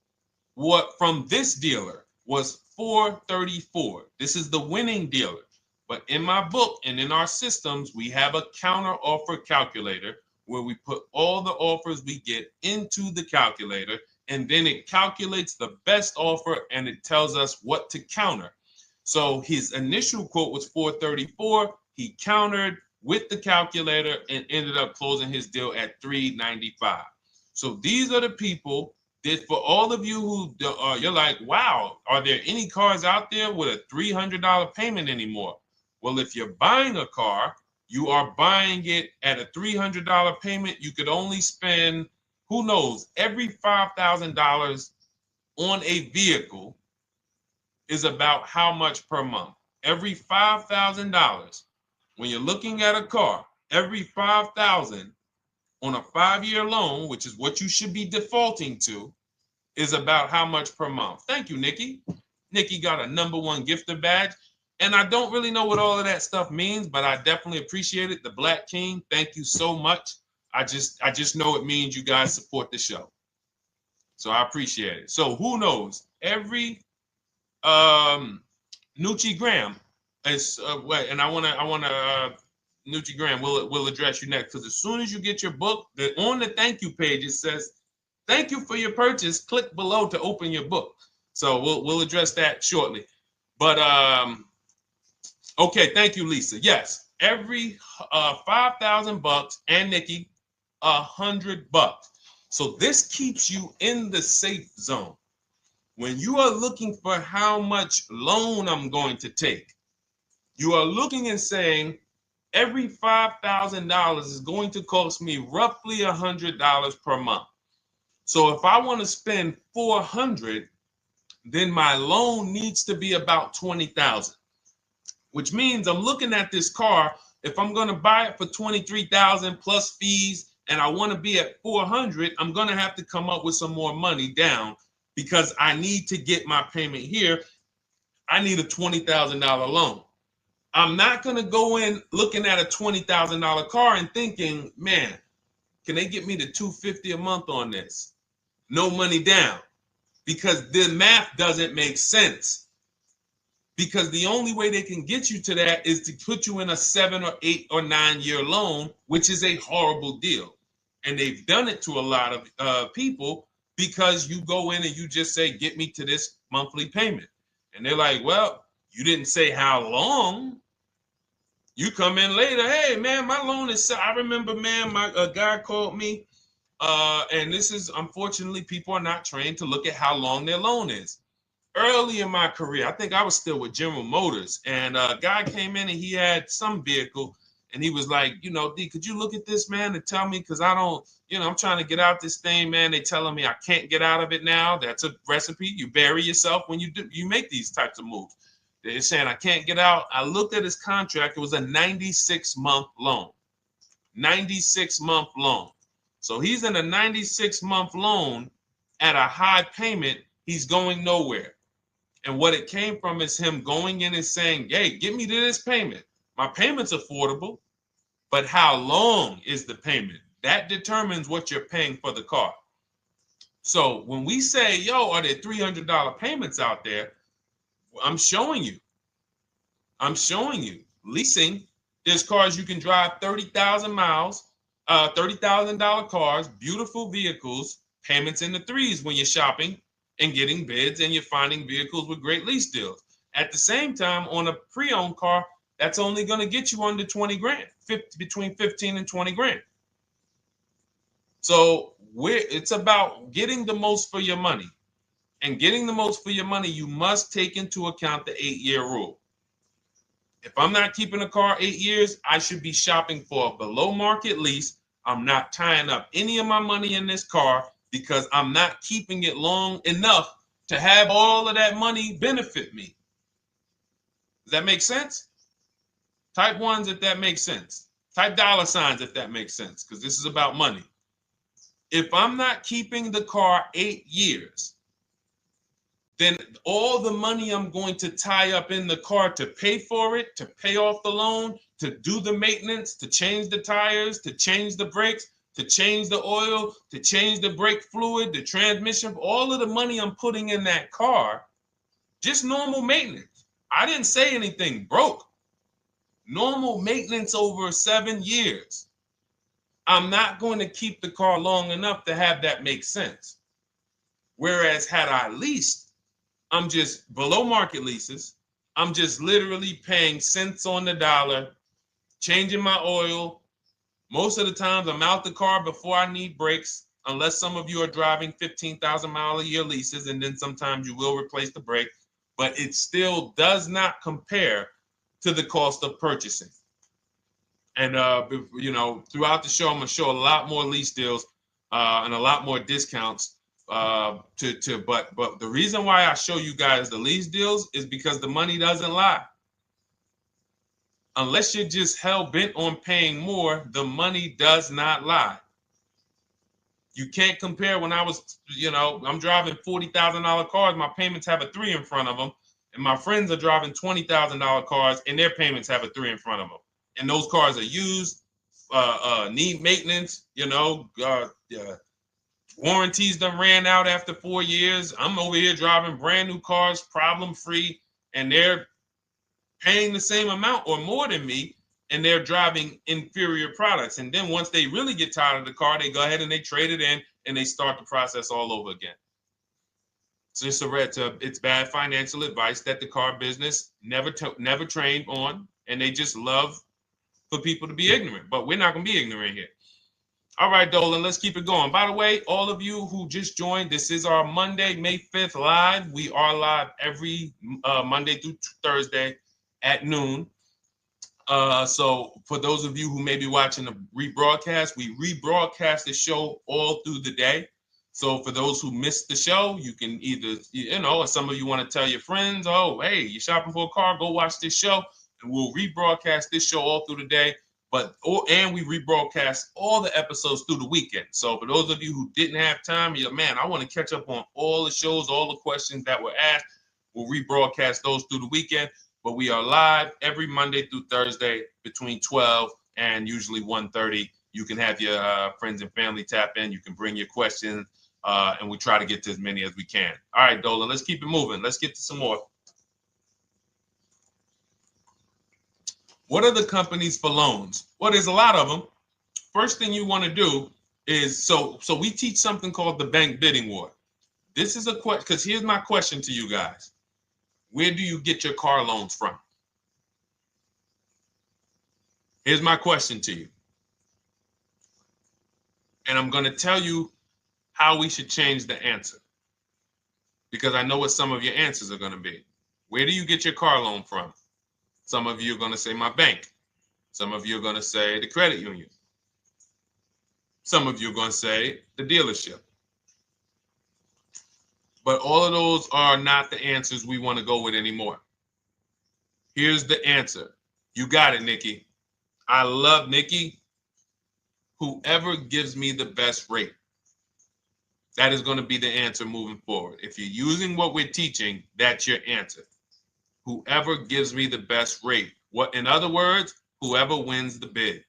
from this dealer was $434. This is the winning dealer. But in my book and in our systems, we have a counter offer calculator where we put all the offers we get into the calculator, and then it calculates the best offer and it tells us what to counter. So his initial quote was $434. He countered with the calculator and ended up closing his deal at $395. So these are the people that, for all of you who you're like, wow, are there any cars out there with a $300 payment anymore? Well, if you're buying a car, you are buying it at a $300 payment. You could only spend, who knows, every $5,000 on a vehicle is about how much per month. Every $5,000, when you're looking at a car, every $5,000 on a 5-year loan, which is what you should be defaulting to, is about how much per month. Thank you, Nikki. Nikki got a #1 gifter badge. And I don't really know what all of that stuff means, but I definitely appreciate it. The Black King, thank you so much. I just know it means you guys support the show. So I appreciate it. So who knows? Every Nucci Graham is and I wanna Nucci Graham will address you next, because as soon as you get your book, on the thank you page it says, "Thank you for your purchase. Click below to open your book." So we'll address that shortly. But okay, thank you, Lisa. Yes, every $5,000, and Nikki, $100. So this keeps you in the safe zone. When you are looking for how much loan I'm going to take, you are looking and saying, every $5,000 is going to cost me roughly $100 per month. So if I want to spend $400, then my loan needs to be about $20,000, which means I'm looking at this car. If I'm going to buy it for $23,000 plus fees, and I want to be at $400, I'm going to have to come up with some more money down, because I need to get my payment here. I need a $20,000 loan. I'm not going to go in looking at a $20,000 car and thinking, man, can they get me to $250 a month on this? No money down, because the math doesn't make sense. Because the only way they can get you to that is to put you in a 7 or 8 or 9 year loan, which is a horrible deal. And they've done it to a lot of people, because you go in and you just say, get me to this monthly payment. And they're like, well, you didn't say how long. You come in later, hey, man, my loan is, I remember, man, a guy called me, and this is, unfortunately, people are not trained to look at how long their loan is. Early in my career, I think I was still with General Motors, and a guy came in and he had some vehicle, And he was like, you know, D, could you look at this, man, and tell me, because I don't, you know, I'm trying to get out this thing, man. They telling me I can't get out of it now. That's a recipe. You bury yourself when you make these types of moves. They're saying I can't get out. I looked at his contract. It was a 96-month loan. 96-month loan. So he's in a 96-month loan at a high payment. He's going nowhere. And what it came from is him going in and saying, hey, get me to this payment. My payment's affordable, but how long is the payment? That determines what you're paying for the car. So when we say, yo, are there $300 payments out there? I'm showing you. Leasing, there's cars you can drive 30,000 miles, $30,000 cars, beautiful vehicles, payments in the threes when you're shopping and getting bids, and you're finding vehicles with great lease deals. At the same time, on a pre-owned car, that's only going to get you under 20 grand, between 15 and 20 grand. So it's about getting the most for your money. And getting the most for your money, you must take into account the 8-year rule. If I'm not keeping a car 8 years, I should be shopping for a below market lease. I'm not tying up any of my money in this car because I'm not keeping it long enough to have all of that money benefit me. Does that make sense? Type ones if that makes sense. Type dollar signs if that makes sense, because this is about money. If I'm not keeping the car 8 years, then all the money I'm going to tie up in the car to pay for it, to pay off the loan, to do the maintenance, to change the tires, to change the brakes, to change the oil, to change the brake fluid, the transmission, all of the money I'm putting in that car, just normal maintenance. I didn't say anything broke. Normal maintenance over 7 years. I'm not going to keep the car long enough to have that make sense. Whereas had I leased, I'm just below market leases. I'm just literally paying cents on the dollar, changing my oil. Most of the times I'm out the car before I need brakes, unless some of you are driving 15,000 mile a year leases, and then sometimes you will replace the brake, but it still does not compare to the cost of purchasing. And you know, throughout the show, I'm gonna show a lot more lease deals and a lot more discounts. But the reason why I show you guys the lease deals is because the money doesn't lie. Unless you're just hell bent on paying more, the money does not lie. You can't compare when I was, you know, I'm driving $40,000 cars, my payments have a 3 in front of them, and my friends are driving $20,000 cars and their payments have a 3 in front of them. And those cars are used, need maintenance, you know, warranties done ran out after 4 years. I'm over here driving brand new cars, problem free, and they're paying the same amount or more than me, and they're driving inferior products. And then once they really get tired of the car, they go ahead and they trade it in and they start the process all over again. So it's bad financial advice that the car business never trained on, and they just love for people to be ignorant. But we're not going to be ignorant here. All right, Dolan, let's keep it going. By the way, all of you who just joined, this is our Monday, May 5th live. We are live every Monday through Thursday at noon. So for those of you who may be watching the rebroadcast, we rebroadcast the show all through the day. So for those who missed the show, you can either, you know, or some of you want to tell your friends, oh, hey, you're shopping for a car, go watch this show. And we'll rebroadcast this show all through the day. And we rebroadcast all the episodes through the weekend. So for those of you who didn't have time, you're like, man, I want to catch up on all the shows, all the questions that were asked. We'll rebroadcast those through the weekend. But we are live every Monday through Thursday between 12 and usually 1:30. You can have your friends and family tap in. You can bring your questions, and we try to get to as many as we can. All right, Dolan, let's keep it moving. Let's get to some more. What are the companies for loans? Well, there's a lot of them. First thing you want to do is, so we teach something called the bank bidding war. This is a question, because here's my question to you guys. Where do you get your car loans from? Here's my question to you. And I'm going to tell you how we should change the answer, because I know what some of your answers are going to be. Where do you get your car loan from? Some of you are going to say my bank. Some of you are going to say the credit union. Some of you are going to say the dealership. But all of those are not the answers we want to go with anymore. Here's the answer. You got it, Nikki. I love Nikki. Whoever gives me the best rate. That is going to be the answer moving forward. If you're using what we're teaching, that's your answer. Whoever gives me the best rate. What, in other words, whoever wins the bid.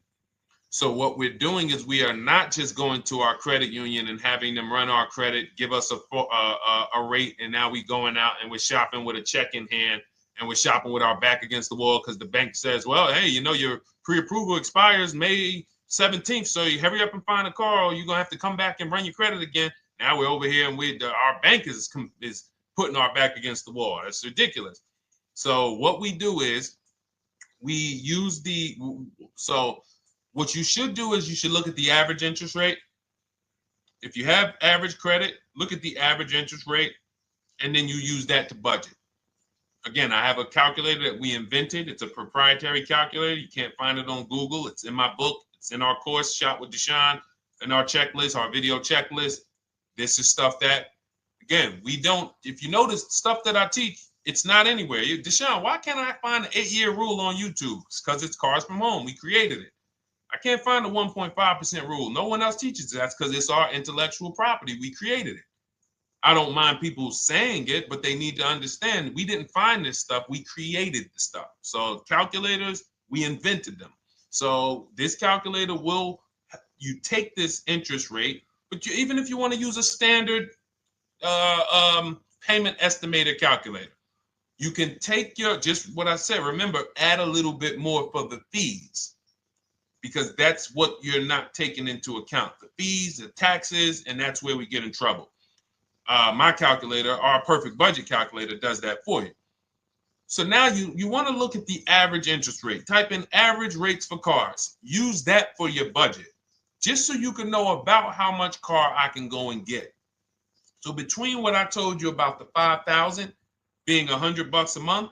So what we're doing is we are not just going to our credit union and having them run our credit, give us a rate, and now we going out and we're shopping with a check in hand and we're shopping with our back against the wall because the bank says, well, hey, you know, your pre-approval expires May 17th, so you hurry up and find a car or you're going to have to come back and run your credit again. Now we're over here and our bank is putting our back against the wall. That's ridiculous. So what we do is we use what you should do is you should look at the average interest rate. If you have average credit, look at the average interest rate, and then you use that to budget. Again, I have a calculator that we invented. It's a proprietary calculator. You can't find it on Google. It's in my book. It's in our course, Shop with Deshone, in our checklist, our video checklist. This is stuff that, again, we don't, if you notice stuff that I teach, it's not anywhere. Deshone, why can't I find an 8-year rule on YouTube? It's because it's Cars from Home. We created it. I can't find the 1.5% rule. No one else teaches that because it's our intellectual property. We created it. I don't mind people saying it, but they need to understand we didn't find this stuff. We created the stuff. So calculators, we invented them. So this calculator you take this interest rate, but even if you want to use a standard payment estimator calculator, you can take just what I said. Remember, add a little bit more for the fees, because that's what you're not taking into account. The fees, the taxes, and that's where we get in trouble. My calculator, our perfect budget calculator, does that for you. So now you want to look at the average interest rate. Type in average rates for cars. Use that for your budget, just so you can know about how much car I can go and get. So between what I told you about the 5,000 being $100 a month,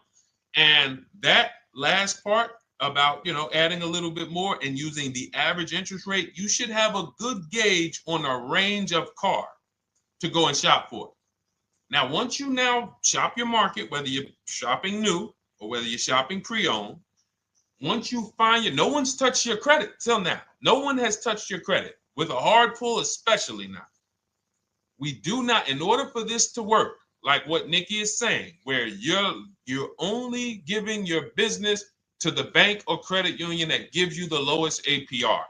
and that last part about, adding a little bit more and using the average interest rate, you should have a good gauge on a range of car to go and shop for. Now, once you now shop your market, whether you're shopping new or whether you're shopping pre-owned, once you find no one's touched your credit till now. No one has touched your credit with a hard pull, especially not. We do not, in order for this to work, like what Nikki is saying, where you're only giving your business to the bank or credit union that gives you the lowest APR.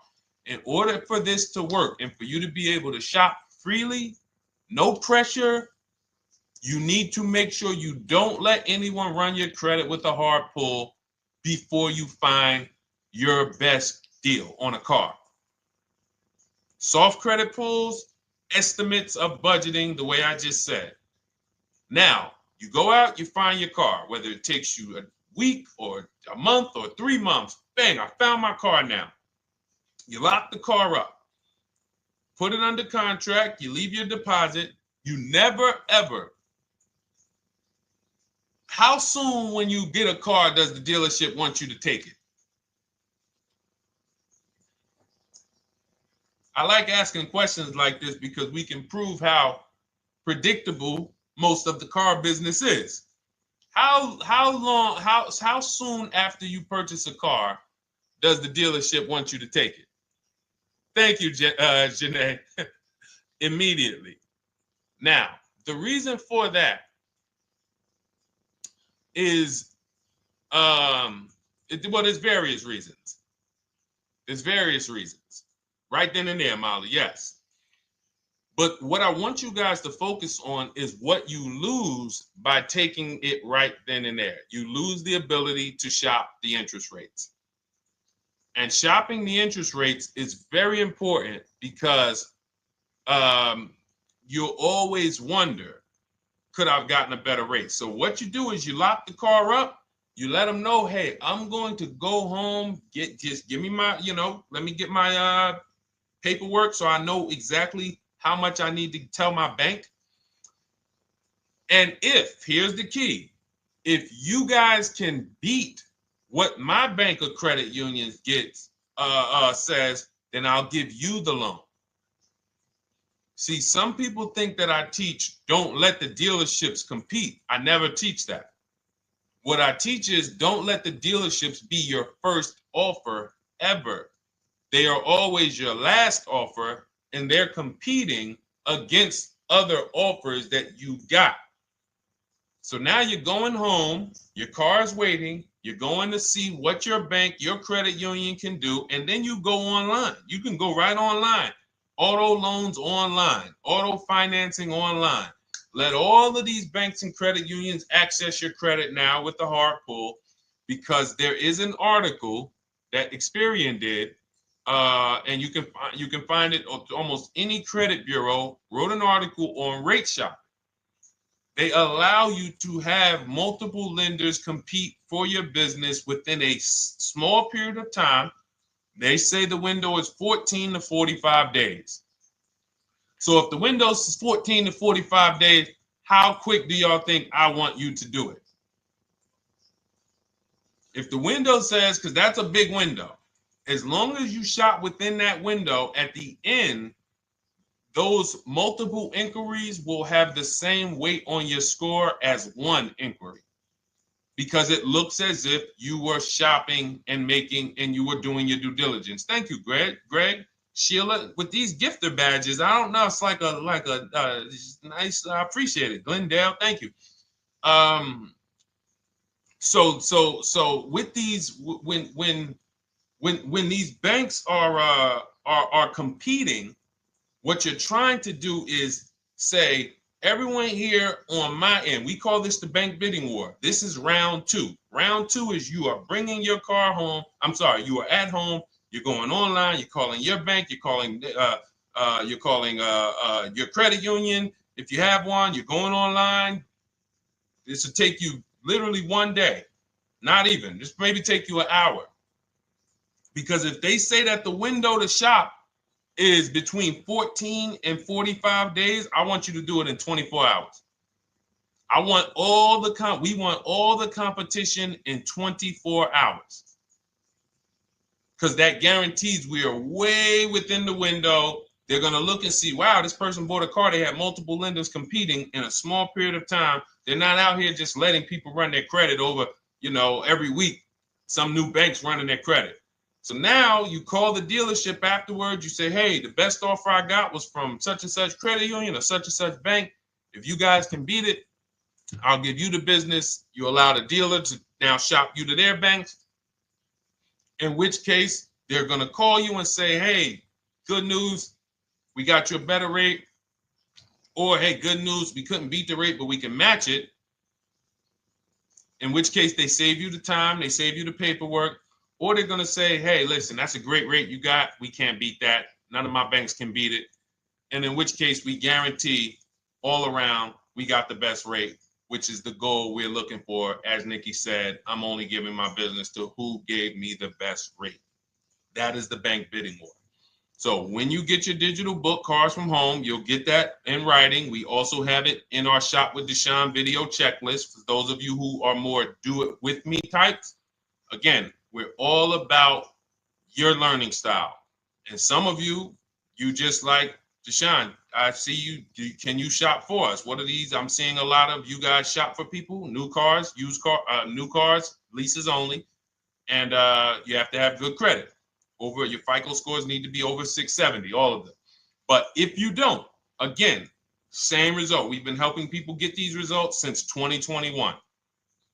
In order for this to work and for you to be able to shop freely, no pressure, you need to make sure you don't let anyone run your credit with a hard pull before you find your best deal on a car. Soft credit pulls, estimates of budgeting, the way I just said. Now, you go out, you find your car, whether it takes you a week or a month or 3 months. Bang, I found my car now. You lock the car up, put it under contract, you leave your deposit. You never, ever. How soon when you get a car does the dealership want you to take it? I like asking questions like this because we can prove how predictable most of the car business is. How soon after you purchase a car does the dealership want you to take it? Thank you, Janae. Immediately. Now, the reason for that is, there's various reasons. There's various reasons. Right then and there, Molly, yes. But what I want you guys to focus on is what you lose by taking it right then and there. You lose the ability to shop the interest rates. And shopping the interest rates is very important because you'll always wonder, could I have gotten a better rate? So what you do is you lock the car up, you let them know, hey, I'm going to go home, just give me my, let me get my paperwork so I know exactly how much I need to tell my bank. And here's the key, if you guys can beat what my bank or credit union gets says, then I'll give you the loan. See, some people think that I teach don't let the dealerships compete. I never teach that. What I teach is don't let the dealerships be your first offer ever. They are always your last offer, and they're competing against other offers that you got. So now you're going home, your car's waiting, you're going to see what your bank, your credit union can do, and then you go online. You can go right online. Auto loans online, auto financing online. Let all of these banks and credit unions access your credit now with the hard pull, because there is an article that Experian did, and you can find it on almost any credit bureau, wrote an article on rate shopping. They allow you to have multiple lenders compete for your business within a small period of time. They say the window is 14 to 45 days. So if the window is 14 to 45 days, how quick do y'all think I want you to do it? If the window says, because that's a big window, as long as you shop within that window, at the end, those multiple inquiries will have the same weight on your score as one inquiry, because it looks as if you were shopping and you were doing your due diligence. Thank you, Greg, Sheila, with these gifter badges. I don't know. It's like a nice. I appreciate it, Glendale. Thank you. So with these, when these banks are competing, what you're trying to do is say, everyone here on my end, we call this the bank bidding war. This is round two. Round two is you are bringing your car home. I'm sorry, you are at home. You're going online. You're calling your bank. You're calling your credit union. If you have one, you're going online. This will take you literally one day, not even. This maybe take you an hour. Because if they say that the window to shop is between 14 and 45 days, I want you to do it in 24 hours. We want all the competition in 24 hours. Because that guarantees we are way within the window. They're going to look and see, wow, this person bought a car. They had multiple lenders competing in a small period of time. They're not out here just letting people run their credit over, every week. Some new banks running their credit. So now you call the dealership afterwards. You say, hey, the best offer I got was from such and such credit union or such and such bank. If you guys can beat it, I'll give you the business. You allow the dealer to now shop you to their banks. In which case, they're going to call you and say, hey, good news, we got you a better rate. Or, hey, good news, we couldn't beat the rate, but we can match it. In which case, they save you the time, they save you the paperwork. Or they're going to say, hey, listen, that's a great rate you got. We can't beat that. None of my banks can beat it. And in which case, we guarantee all around we got the best rate, which is the goal we're looking for. As Nikki said, I'm only giving my business to who gave me the best rate. That is the bank bidding war. So when you get your digital book, Cars from Home, you'll get that in writing. We also have it in our Shop with Deshone video checklist for those of you who are more do-it-with-me types. Again, we're all about your learning style. And some of you just like, Deshone, I see you. Can you shop for us? What are these? I'm seeing a lot of you guys shop for people, new cars, new cars, leases only. And you have to have good credit. Your FICO scores need to be over 670, all of them. But if you don't, again, same result. We've been helping people get these results since 2021.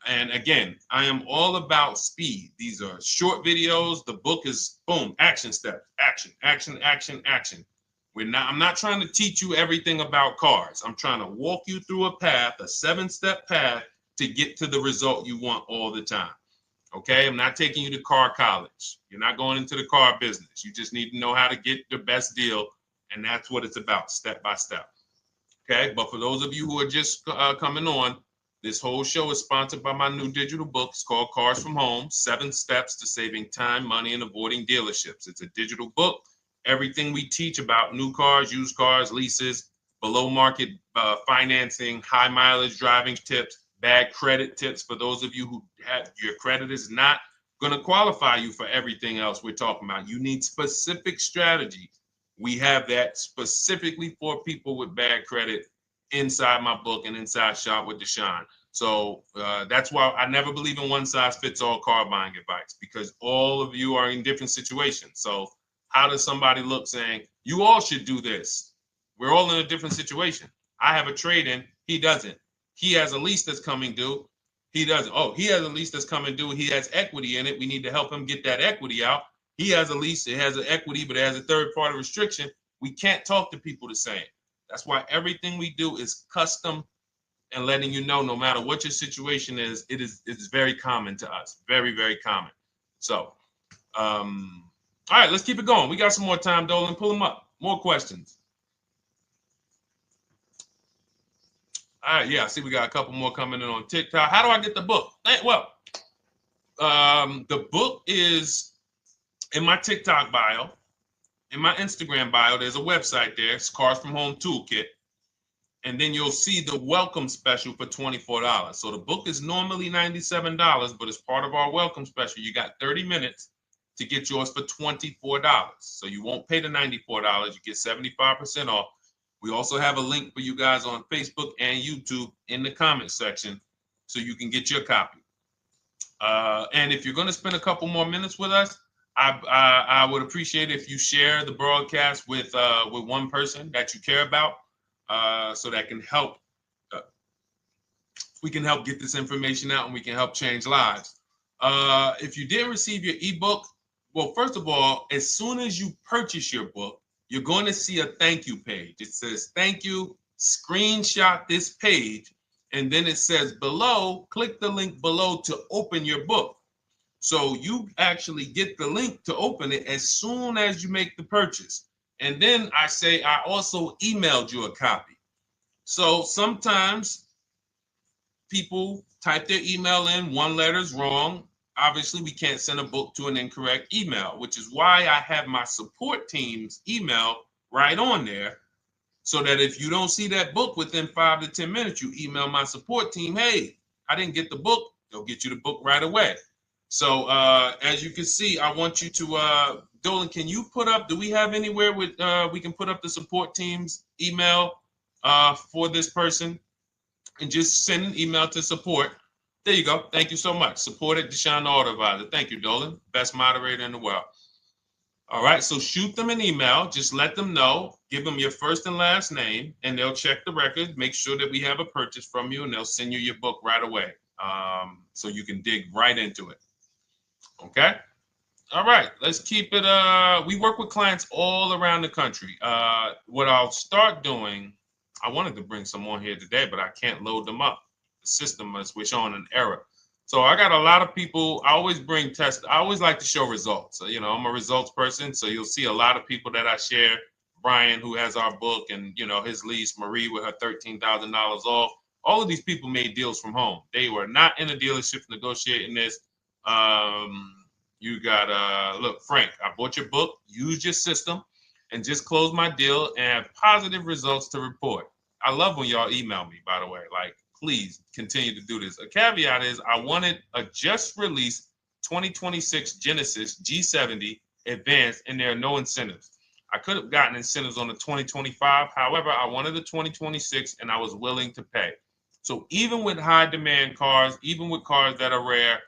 And again, I am all about speed. These are short videos. The book is boom, action steps, action, action, action, action. I'm not trying to teach you everything about cars. I'm trying to walk you through a path, a 7-step path to get to the result you want all the time. Okay, I'm not taking you to car college. You're not going into the car business. You just need to know how to get the best deal. And that's what it's about, step by step. Okay, but for those of you who are just coming on, this whole show is sponsored by my new digital book. It's called Cars from Home, 7 Steps to Saving Time, Money, and Avoiding Dealerships. It's a digital book. Everything we teach about new cars, used cars, leases, below market financing, high mileage driving tips, bad credit tips for those of you who have your credit is not going to qualify you for everything else we're talking about. You need specific strategy. We have that specifically for people with bad credit inside my book and inside Shop with Deshone. So that's why I never believe in one size fits all car buying advice, because all of you are in different situations. So how does somebody look saying, you all should do this? We're all in a different situation. I have a trade-in, he doesn't. He has a lease that's coming due, he doesn't. Oh, he has a lease that's coming due, he has equity in it, we need to help him get that equity out. He has a lease, it has an equity, but it has a third-party restriction. We can't talk to people the same. That's why everything we do is custom and letting you know, no matter what your situation is, it's very common to us. Very, very common. So, all right, let's keep it going. We got some more time, Dolan. Pull them up. More questions. All right, yeah, I see we got a couple more coming in on TikTok. How do I get the book? Well, the book is in my TikTok bio. In my Instagram bio, there's a website there. It's Cars from Home Toolkit. And then you'll see the welcome special for $24. So the book is normally $97, but as part of our welcome special, you got 30 minutes to get yours for $24. So you won't pay the $94. You get 75% off. We also have a link for you guys on Facebook and YouTube in the comment section so you can get your copy. And if you're going to spend a couple more minutes with us, I would appreciate if you share the broadcast with one person that you care about. So that can help, we can help get this information out and we can help change lives. If you didn't receive your ebook, well, first of all, as soon as you purchase your book, you're going to see a thank you page. It says, thank you, screenshot this page. And then it says below, click the link below to open your book. So you actually get the link to open it as soon as you make the purchase. And then I say, I also emailed you a copy. So sometimes people type their email in, one letter's wrong. Obviously, we can't send a book to an incorrect email, which is why I have my support team's email right on there. So that if you don't see that book within 5 to 10 minutes, you email my support team, hey, I didn't get the book. They'll get you the book right away. So as you can see, I want you to, Dolan, can you put up, do we have anywhere with, we can put up the support team's email for this person? And just send an email to support. There you go. Thank you so much. Support at Deshone the Auto Advisor. Thank you, Dolan. Best moderator in the world. All right, so shoot them an email. Just let them know. Give them your first and last name, and they'll check the record, make sure that we have a purchase from you, and they'll send you your book right away so you can dig right into it. Okay? All right, let's keep it. We work with clients all around the country. What I'll start doing, I wanted to bring some on here today, but I can't load them up. The system is showing an error. So I got a lot of people. I always bring tests. I always like to show results. So, you know, I'm a results person. So you'll see a lot of people that I share. Brian, who has our book, and, you know, his lease, Marie with her $13,000 off. All of these people made deals from home. They were not in a dealership negotiating this. You got, look, Frank, I bought your book, used your system, and just closed my deal and have positive results to report. I love when y'all email me, by the way. Like, please continue to do this. A caveat is I wanted a just released 2026 Genesis G70 Advanced, and there are no incentives. I could have gotten incentives on the 2025. However, I wanted the 2026, and I was willing to pay. So even with high demand cars, even with cars that are rare,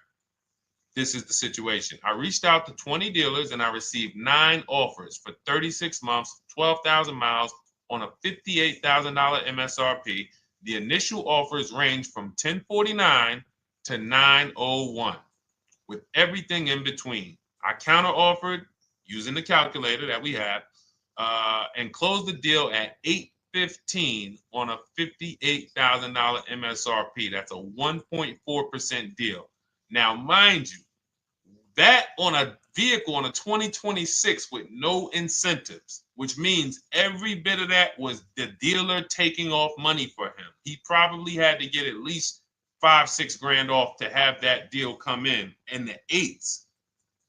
this is the situation. I reached out to 20 dealers and I received 9 offers for 36 months, 12,000 miles on a $58,000 MSRP. The initial offers range from $1049 to $901 with everything in between. I counter offered using the calculator that we have and closed the deal at $815 on a $58,000 MSRP. That's a 1.4% deal. Now, mind you, that on a vehicle on a 2026 with no incentives, which means every bit of that was the dealer taking off money for him. He probably had to get at least $5-6 grand off to have that deal come in the 8s,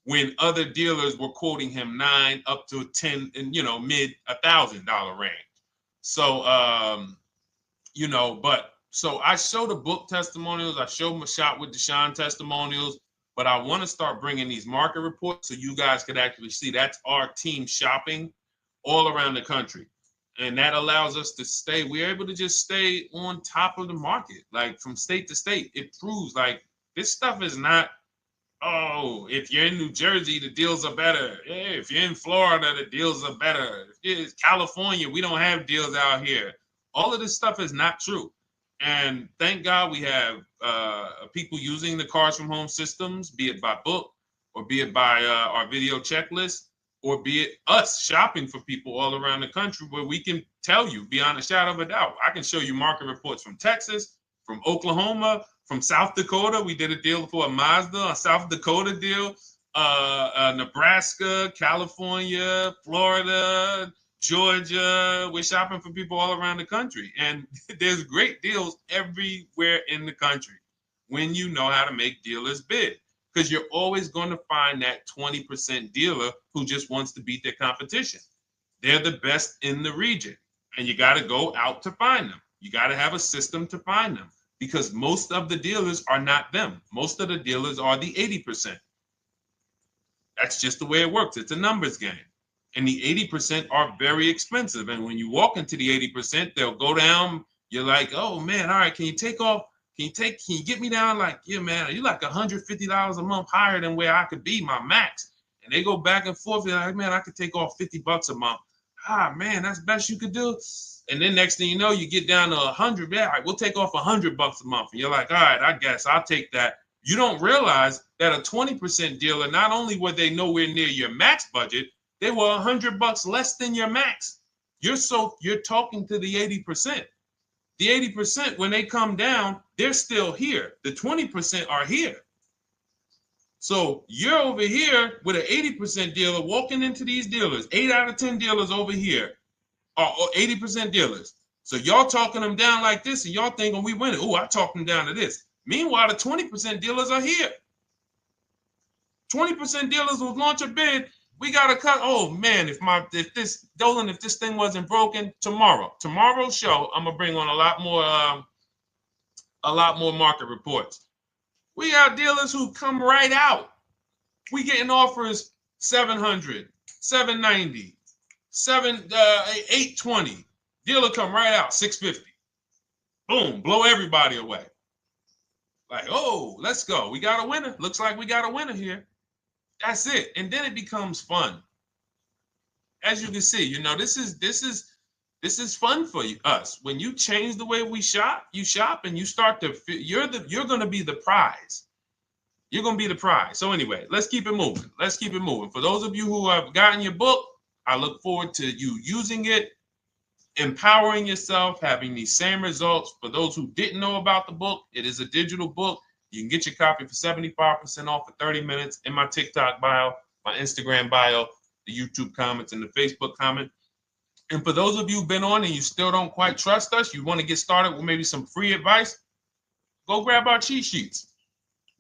when other dealers were quoting him 9 up to 10 and, you know, mid $1,000 range. So, you know, but so I show the book testimonials. I show my Shop with Deshone testimonials. But I want to start bringing these market reports so you guys could actually see that's our team shopping all around the country. And that allows us to stay, we're able to just stay on top of the market, like from state to state. It proves like this stuff is not, oh, if you're in New Jersey, the deals are better. Hey, if you're in Florida, the deals are better. If it's California, we don't have deals out here. All of this stuff is not true. And thank God we have people using the Cars from Home systems, be it by book or be it by our video checklist, or be it us shopping for people all around the country where we can tell you beyond a shadow of a doubt. I can show you market reports from Texas, from Oklahoma, from South Dakota. We did a deal for a Mazda, a South Dakota deal, Nebraska, California, Florida, Georgia. We're shopping for people all around the country. And there's great deals everywhere in the country when you know how to make dealers bid. Because you're always going to find that 20% dealer who just wants to beat their competition. They're the best in the region. And you got to go out to find them. You got to have a system to find them. Because most of the dealers are not them. Most of the dealers are the 80%. That's just the way it works. It's a numbers game. And the 80% are very expensive. And when you walk into the 80%, they'll go down. You're like, oh man, all right, can you take off? Can you get me down? Like, yeah, man, you're like $150 a month higher than where I could be, my max. And they go back and forth. They're like, man, I could take off $50 a month. Ah, man, that's the best you could do. And then next thing you know, you get down to 100. Yeah, all right, we'll take off $100 a month. And you're like, all right, I guess I'll take that. You don't realize that a 20% dealer, not only were they nowhere near your max budget, they were $100 less than your max. You're talking to the 80%. The 80%, when they come down, they're still here. The 20% are here. So you're over here with an 80% dealer walking into these dealers. 8 out of 10 dealers over here are 80% dealers. So y'all talking them down like this, and y'all thinking we winning. Oh, I talked them down to this. Meanwhile, the 20% dealers are here. 20% dealers will launch a bid. We gotta cut. Oh man, if this thing wasn't broken, tomorrow's show, I'm gonna bring on a lot more market reports. We got dealers who come right out. We getting offers 700, 790, 820. Dealer come right out 650. Boom, blow everybody away. Like, oh, let's go. We got a winner. Looks like we got a winner here. That's it. And then it becomes fun. As you can see, this is fun for us. When you change the way we shop, you shop and you start to you're going to be the prize. You're going to be the prize. So anyway, let's keep it moving. For those of you who have gotten your book, I look forward to you using it, empowering yourself, having these same results. For those who didn't know about the book, it is a digital book. You can get your copy for 75% off for 30 minutes in my TikTok bio, my Instagram bio, the YouTube comments, and the Facebook comment. And for those of you who've been on and you still don't quite trust us, you want to get started with maybe some free advice, go grab our cheat sheets.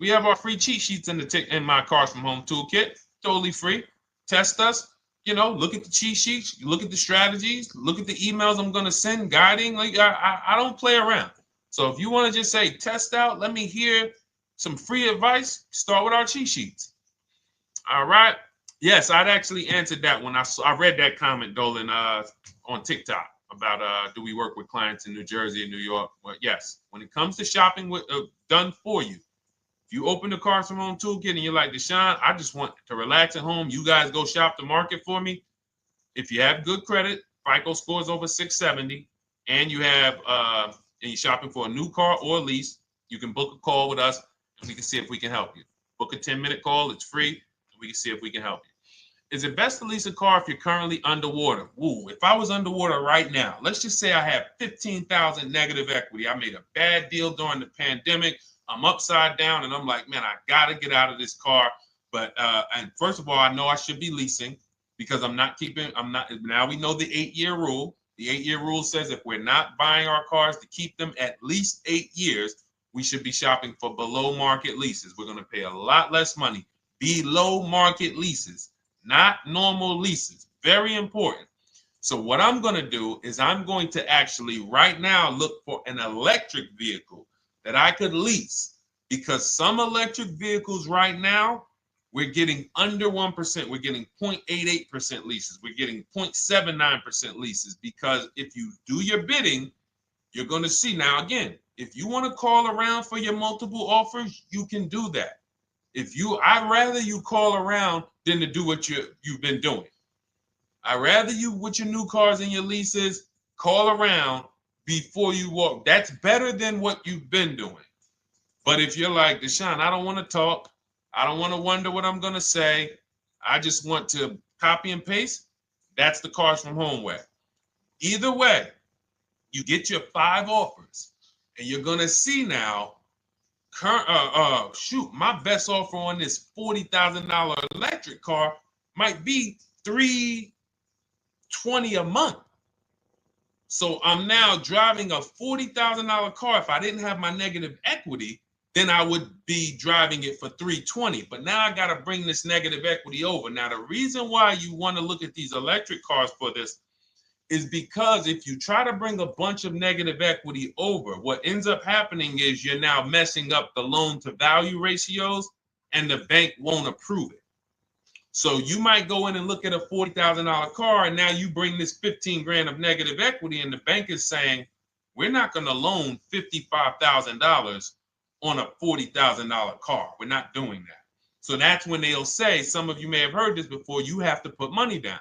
We have our free cheat sheets in my Cars from Home toolkit, totally free. Test us. Look at the cheat sheets, look at the strategies, look at the emails I'm going to send, guiding. Like I don't play around. So if you want to just say, test out, let me hear some free advice, start with our cheat sheets. All right. Yes, I'd actually answered that when I read that comment, Dolan, on TikTok about do we work with clients in New Jersey and New York? Well, yes. When it comes to shopping done for you, if you open the Cars from Home toolkit and you're like, Deshone, I just want to relax at home. You guys go shop the market for me. If you have good credit, FICO scores over 670, and you have and you're shopping for a new car or a lease, you can book a call with us and we can see if we can help you. Book a 10-minute call. It's free. And we can see if we can help you. Is it best to lease a car if you're currently underwater? Ooh, if I was underwater right now, let's just say I have 15,000 negative equity. I made a bad deal during the pandemic. I'm upside down and I'm like, man, I got to get out of this car. But and first of all, I know I should be leasing because now we know the 8-year rule. The 8-year rule says if we're not buying our cars to keep them at least 8 years, we should be shopping for below market leases. We're going to pay a lot less money. Below market leases, not normal leases. Very important. So what I'm going to do is I'm going to actually right now look for an electric vehicle that I could lease because some electric vehicles right now, we're getting under 1%. We're getting 0.88% leases. We're getting 0.79% leases, because if you do your bidding, you're going to see. Now, again, if you want to call around for your multiple offers, you can do that. I'd rather you call around than to do what you've been doing. I'd rather you, with your new cars and your leases, call around before you walk. That's better than what you've been doing. But if you're like, Deshone, I don't want to talk. I don't want to wonder what I'm going to say. I just want to copy and paste. That's the Cars from Home way. Either way, you get your 5 offers, and you're going to see now, my best offer on this $40,000 electric car might be $320 a month. So I'm now driving a $40,000 car. If I didn't have my negative equity, then I would be driving it for $320. But now I got to bring this negative equity over. Now, the reason why you want to look at these electric cars for this is because if you try to bring a bunch of negative equity over, what ends up happening is you're now messing up the loan to value ratios, and the bank won't approve it. So you might go in and look at a $40,000 car, and now you bring this 15 grand of negative equity, and the bank is saying, we're not going to loan $55,000 on a $40,000 car. We're not doing that. So that's when they'll say, some of you may have heard this before, you have to put money down.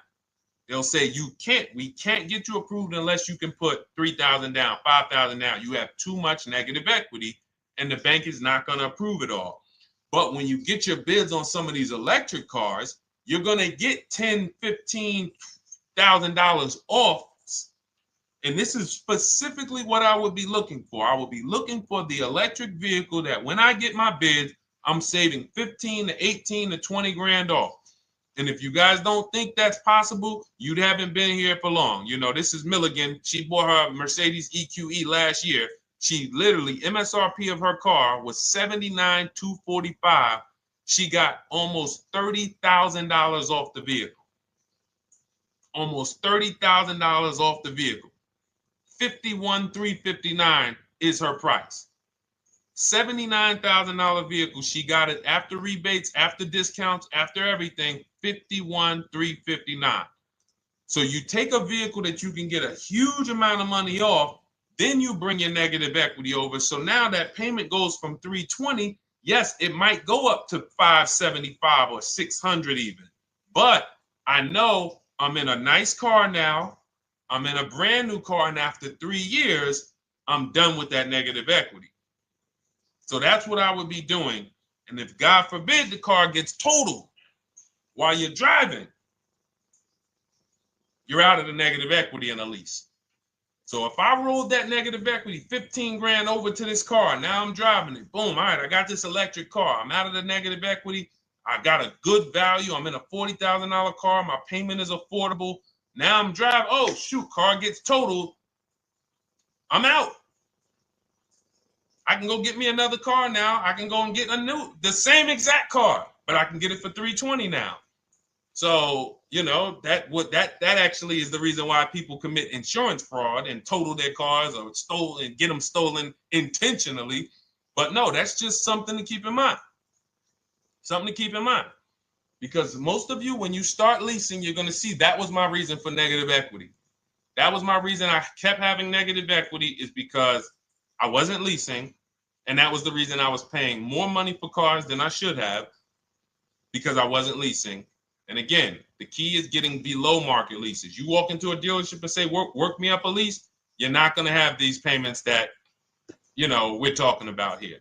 They'll say, we can't get you approved unless you can put $3,000 down, $5,000 down. You have too much negative equity, and the bank is not going to approve it all. But when you get your bids on some of these electric cars, you're going to get $10,000, $15,000 off. And this is specifically what I would be looking for. I would be looking for the electric vehicle that when I get my bids, I'm saving 15 to 18 to 20 grand off. And if you guys don't think that's possible, you haven't been here for long. You know, this is Milligan. She bought her Mercedes EQE last year. She literally, MSRP of her car was $79,245. She got almost $30,000 off the vehicle. Almost $30,000 off the vehicle. $51,359 is her price. $79,000 vehicle. She got it after rebates, after discounts, after everything. $51,359. So you take a vehicle that you can get a huge amount of money off, then you bring your negative equity over. So now that payment goes from $320. Yes, it might go up to $575 or $600 even. But I know I'm in a nice car now. I'm in a brand new car, and after 3 years, I'm done with that negative equity. So that's what I would be doing. And if God forbid the car gets totaled while you're driving, you're out of the negative equity in a lease. So if I rolled that negative equity, 15 grand over to this car, now I'm driving it. Boom. All right, I got this electric car. I'm out of the negative equity. I got a good value. I'm in a $40,000 car. My payment is affordable. Now I'm driving. Oh, shoot, car gets totaled. I'm out. I can go get me another car now. I can go and get the same exact car, but I can get it for $320 now. So, you know, that actually is the reason why people commit insurance fraud and total their cars or get them stolen intentionally. But no, that's just something to keep in mind. Something to keep in mind. Because most of you, when you start leasing, you're going to see that was my reason for negative equity. That was my reason I kept having negative equity, is because I wasn't leasing. And that was the reason I was paying more money for cars than I should have, because I wasn't leasing. And again, the key is getting below market leases. You walk into a dealership and say, work me up a lease, you're not going to have these payments that, you know, we're talking about here.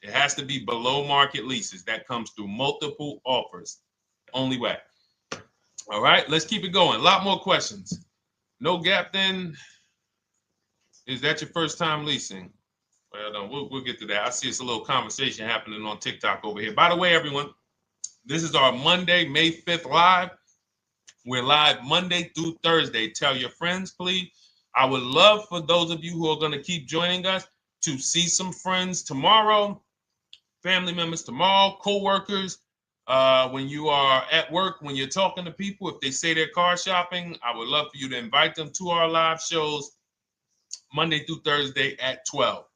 It has to be below market leases. That comes through multiple offers. Only way. All right, let's keep it going. A lot more questions. No gap then. Is that your first time leasing? Well, no, we'll get to that. I see it's a little conversation happening on TikTok over here. By the way, everyone, this is our Monday, May 5th live. We're live Monday through Thursday. Tell your friends, please. I would love for those of you who are going to keep joining us to see some friends tomorrow, family members tomorrow, co-workers. When you are at work, when you're talking to people, if they say they're car shopping, I would love for you to invite them to our live shows Monday through Thursday at 12.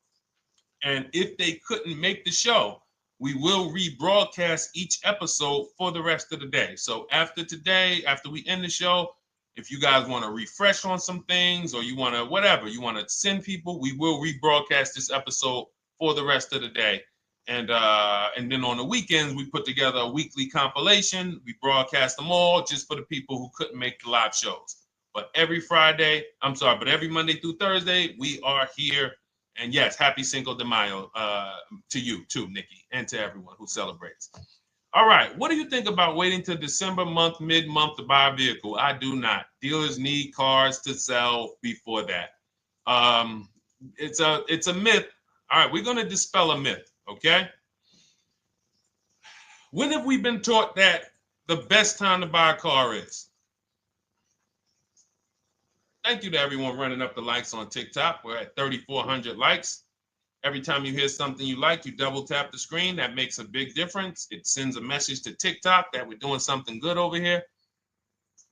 And if they couldn't make the show, we will rebroadcast each episode for the rest of the day. So after today, after we end the show, if you guys want to refresh on some things or you want to whatever, you want to send people, we will rebroadcast this episode for the rest of the day. And then on the weekends, we put together a weekly compilation. We broadcast them all just for the people who couldn't make the live shows. But every Monday through Thursday, we are here. And yes, happy Cinco de Mayo to you too, Nikki, and to everyone who celebrates. All right, what do you think about waiting till December month, mid-month to buy a vehicle? I do not. Dealers need cars to sell before that. It's a myth. All right, we're going to dispel a myth, okay? When have we been taught that the best time to buy a car is? Thank you to everyone running up the likes on TikTok. We're at 3,400 likes. Every time you hear something you like, you double tap the screen. That makes a big difference. It sends a message to TikTok that we're doing something good over here.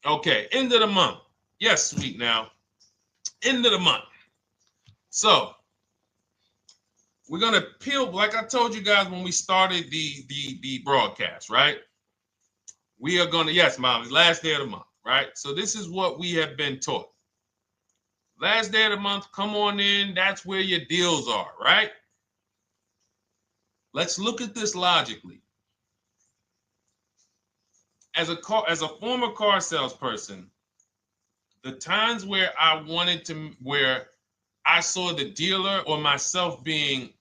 Okay, end of the month. Yes, sweet now. End of the month. So we're gonna peel, like I told you guys when we started the broadcast, right? We are gonna, yes, Molly, last day of the month, right? So this is what we have been taught. Last day of the month, come on in. That's where your deals are, right? Let's look at this logically. As a former car salesperson, the times where where I saw the dealer or myself being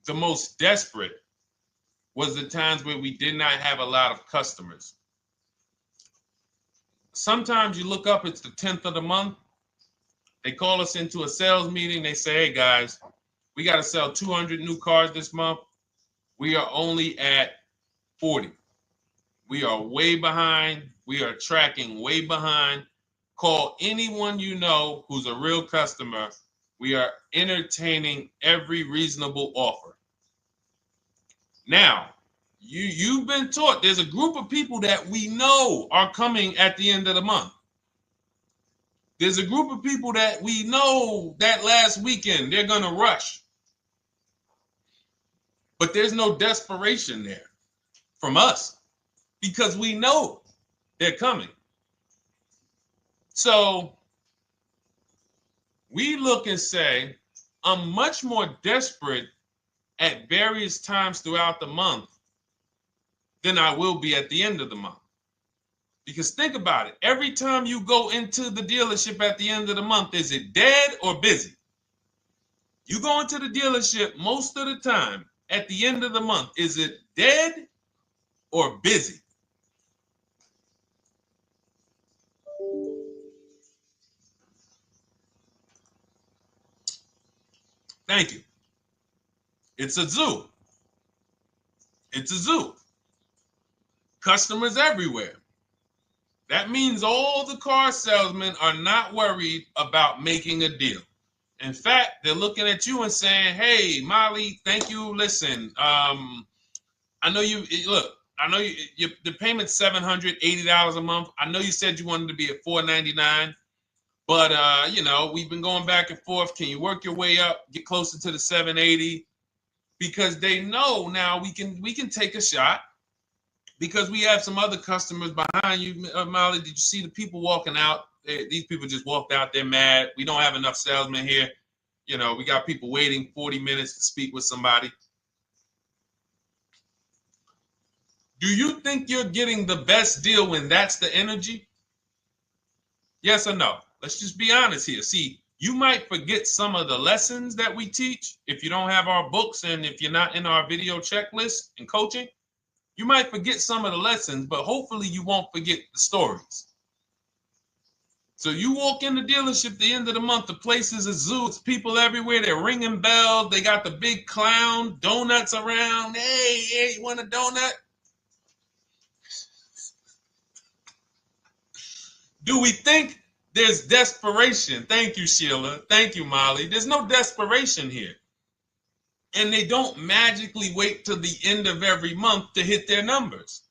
the most desperate was the times where we did not have a lot of customers. Sometimes you look up, it's the 10th of the month. They call us into a sales meeting. They say, hey, guys, we got to sell 200 new cars this month. We are only at 40. We are way behind. We are tracking way behind. Call anyone you know who's a real customer. We are entertaining every reasonable offer. Now, you've been taught there's a group of people that we know are coming at the end of the month. There's a group of people that we know that last weekend they're going to rush. But there's no desperation there from us because we know they're coming. So we look and say, I'm much more desperate at various times throughout the month than I will be at the end of the month. Because think about it. Every time you go into the dealership at the end of the month, is it dead or busy? You go into the dealership most of the time at the end of the month, is it dead or busy? Thank you. It's a zoo. It's a zoo. Customers everywhere. That means all the car salesmen are not worried about making a deal. In fact, they're looking at you and saying, hey, Molly, thank you. Listen, I know you, look, I know the payment's $780 a month. I know you said you wanted to be at $499, but, we've been going back and forth. Can you work your way up, get closer to the $780? Because they know now we can take a shot. Because we have some other customers behind you, Molly. Did you see the people walking out? These people just walked out. They're mad. We don't have enough salesmen here. We got people waiting 40 minutes to speak with somebody. Do you think you're getting the best deal when that's the energy? Yes or no? Let's just be honest here. See, you might forget some of the lessons that we teach if you don't have our books and if you're not in our video checklist and coaching. You might forget some of the lessons, but hopefully you won't forget the stories. So you walk in the dealership at the end of the month, the place is a zoo. It's people everywhere. They're ringing bells. They got the big clown, donuts around. Hey, you want a donut? Do we think there's desperation? Thank you, Sheila. Thank you, Molly. There's no desperation here. And they don't magically wait till the end of every month to hit their numbers.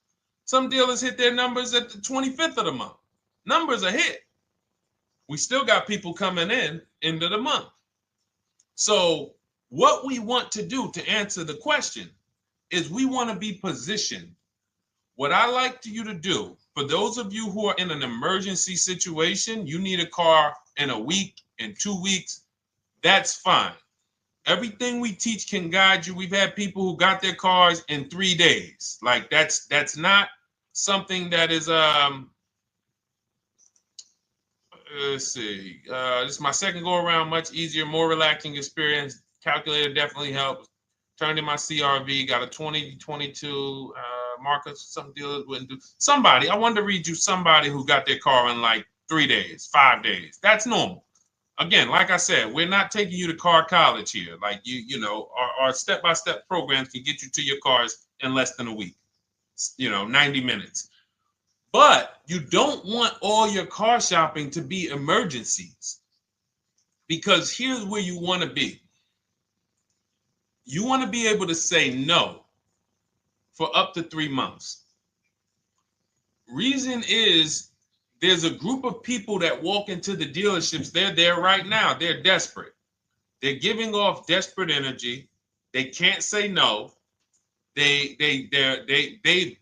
Some dealers hit their numbers at the 25th of the month. Numbers are hit. We still got people coming in end of the month. So What we want to do to answer the question is we want to be positioned. What I like you to do, for those of you who are in an emergency situation, you need a car in a week, in 2 weeks, that's fine. Everything we teach can guide you. We've had people who got their cars in 3 days. Like that's not something that is let's see. This is my second go around, much easier, more relaxing experience. Calculator definitely helps. Turned in my CRV, got a 2022 Marcus, some dealers wouldn't do. Somebody, I wanted to read you somebody who got their car in like 3 days, 5 days. That's normal. Again, like I said, we're not taking you to car college here. Like you know, our step-by-step programs can get you to your cars in less than a week, 90 minutes. But you don't want all your car shopping to be emergencies, because here's where you want to be. You want to be able to say no for up to 3 months. Reason is, there's a group of people that walk into the dealerships. They're there right now. They're desperate. They're giving off desperate energy. They can't say no. They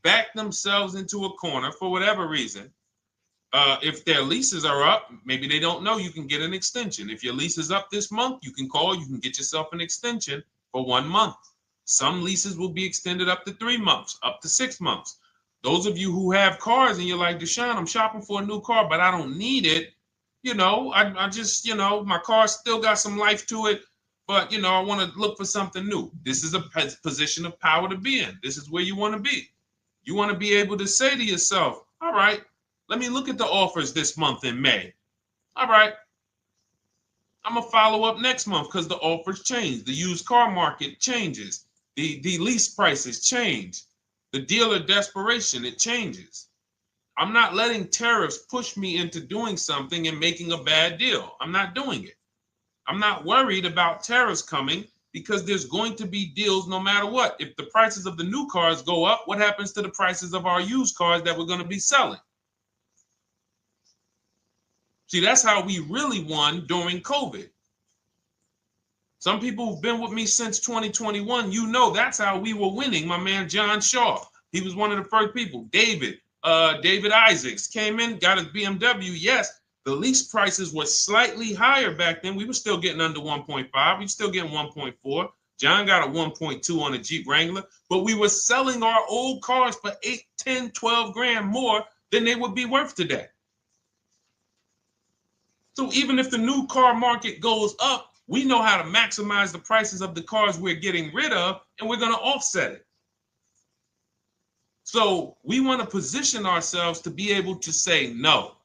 back themselves into a corner for whatever reason. If their leases are up, maybe they don't know you can get an extension. If your lease is up this month, you can call. You can get yourself an extension for 1 month. Some leases will be extended up to 3 months, up to 6 months. Those of you who have cars and you're like, Deshone, I'm shopping for a new car, but I don't need it. I just, my car still got some life to it, but, I want to look for something new. This is a position of power to be in. This is where you want to be. You want to be able to say to yourself, all right, let me look at the offers this month in May. All right, I'm going to follow up next month because the offers change. The used car market changes. The lease prices change. The dealer desperation, it changes. I'm not letting tariffs push me into doing something and making a bad deal. I'm not doing it. I'm not worried about tariffs coming, because there's going to be deals no matter what. If the prices of the new cars go up, what happens to the prices of our used cars that we're going to be selling? See, that's how we really won during COVID. Some people who've been with me since 2021, that's how we were winning. My man John Shaw, he was one of the first people. David Isaacs came in, got his BMW. Yes, the lease prices were slightly higher back then. We were still getting under 1.5. We were still getting 1.4. John got a 1.2 on a Jeep Wrangler, but we were selling our old cars for 8, 10, 12 grand more than they would be worth today. So even if the new car market goes up, we know how to maximize the prices of the cars we're getting rid of, and we're going to offset it. So we want to position ourselves to be able to say no.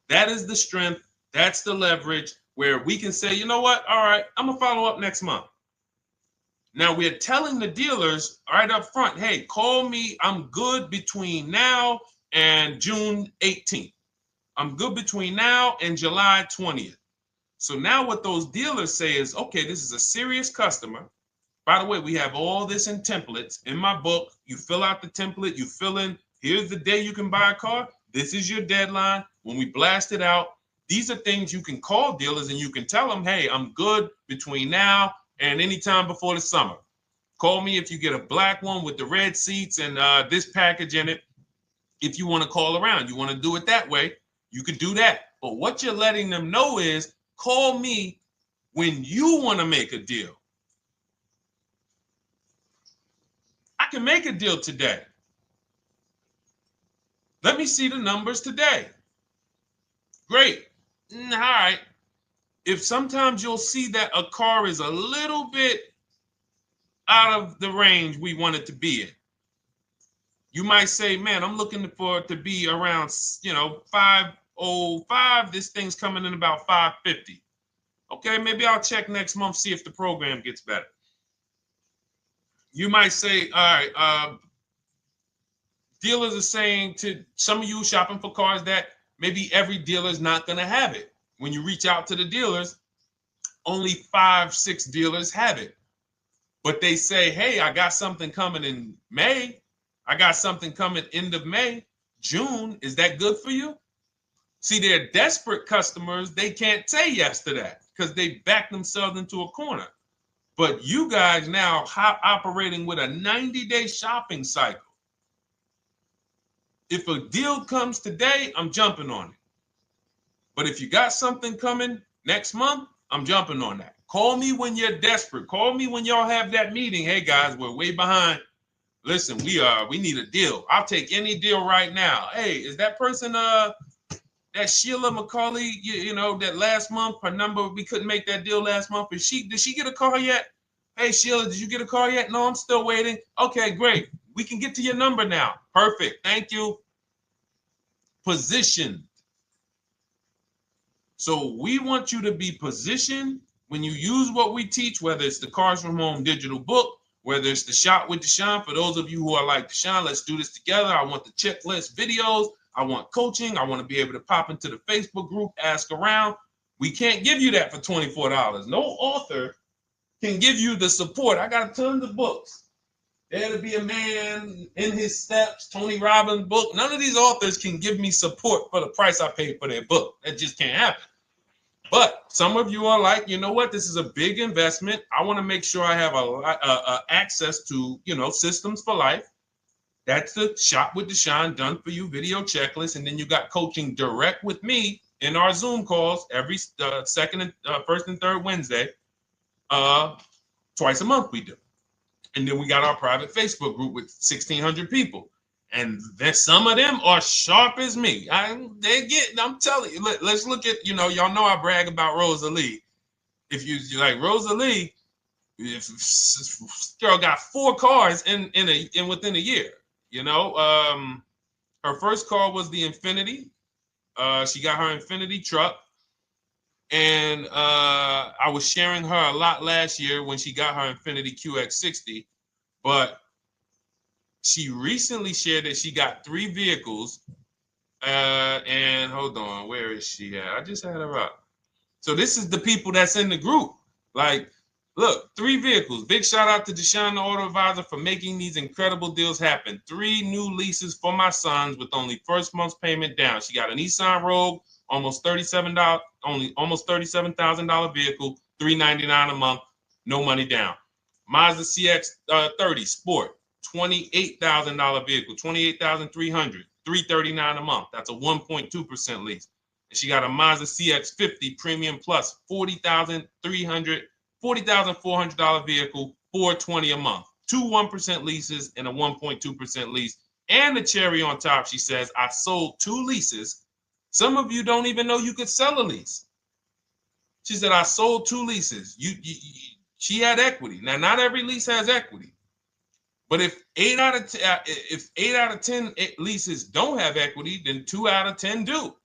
That is the strength. That's the leverage where we can say, you know what? All right, I'm going to follow up next month. Now we're telling the dealers right up front, hey, call me. I'm good between now and June 18th. I'm good between now and July 20th. So now what those dealers say is, okay, this is a serious customer. By the way, we have all this in templates in my book. You fill out the template, you fill in, here's the day you can buy a car. This is your deadline. When we blast it out, these are things you can call dealers and you can tell them, hey, I'm good between now and anytime before the summer. Call me if you get a black one with the red seats and this package in it. If you want to call around, you want to do it that way, you could do that. But what you're letting them know is, call me when you want to make a deal. I can make a deal today. Let me see the numbers today. Great. All right. If sometimes you'll see that a car is a little bit out of the range we want it to be in, you might say, man, I'm looking for it to be around, 505. This thing's coming in about 550. Okay, maybe I'll check next month, see if the program gets better. You might say, all right, dealers are saying to some of you shopping for cars that maybe every dealer is not going to have it. When you reach out to the dealers, only 5, 6 dealers have it. But they say, hey, I got something coming in May. I got something coming end of May, June. Is that good for you? See, they're desperate customers. They can't say yes to that because they back themselves into a corner. But you guys now operating with a 90-day shopping cycle. If a deal comes today, I'm jumping on it. But if you got something coming next month, I'm jumping on that. Call me when you're desperate. Call me when y'all have that meeting. Hey guys, we're way behind. Listen, we need a deal. I'll take any deal right now. Hey, is that person that Sheila McCauley, you know, that last month, her number, we couldn't make that deal last month. Did she get a call yet? Hey Sheila, did you get a call yet? No, I'm still waiting. Okay, great. We can get to your number now. Perfect. Thank you. Positioned. So we want you to be positioned when you use what we teach, whether it's the Cars from Home digital book, whether it's the Shop with Deshone. For those of you who are like, Deshone, let's do this together. I want the checklist videos. I want coaching. I want to be able to pop into the Facebook group, ask around. We can't give you that for $24. No author can give you the support. I got tons of books. There to Be a Man, In His Steps, Tony Robbins' book. None of these authors can give me support for the price I paid for their book. That just can't happen. But some of you are like, you know what? This is a big investment. I want to make sure I have access to, you know, systems for life. That's the Shop with Deshone done for you video checklist. And then you got coaching direct with me in our Zoom calls every first and third Wednesday. Twice a month we do. And then we got our private Facebook group with 1,600 people. And then some of them are sharp as me. I'm telling you, let's look at, you know, y'all know I brag about Rosalie. If you like Rosalie, if girl got 4 cars in within a year, you know. Her first car was the Infinity. She got her Infinity truck. And I was sharing her a lot last year when she got her Infinity QX60, but she recently shared that she got 3 vehicles. And hold on, where is she at? I just had her up. So this is the people that's in the group. Like, look, 3 vehicles. Big shout out to Deshone the Auto Advisor for making these incredible deals happen. 3 new leases for my sons with only first month's payment down. She got a Nissan Rogue, almost $37,000 vehicle, $399 a month, no money down. Mazda CX-30 Sport, $28,000 vehicle, $28,300, $339 a month. That's a 1.2% lease. And she got a Mazda CX-50 Premium Plus, $40,400 vehicle, $420 a month. 2 1% leases and a 1.2% lease. And the cherry on top, she says, I sold 2 leases. Some of you don't even know you could sell a lease. She said, I sold 2 leases. She had equity. Now, not every lease has equity. But if 8 out of 10 leases don't have equity, then 2 out of 10 do.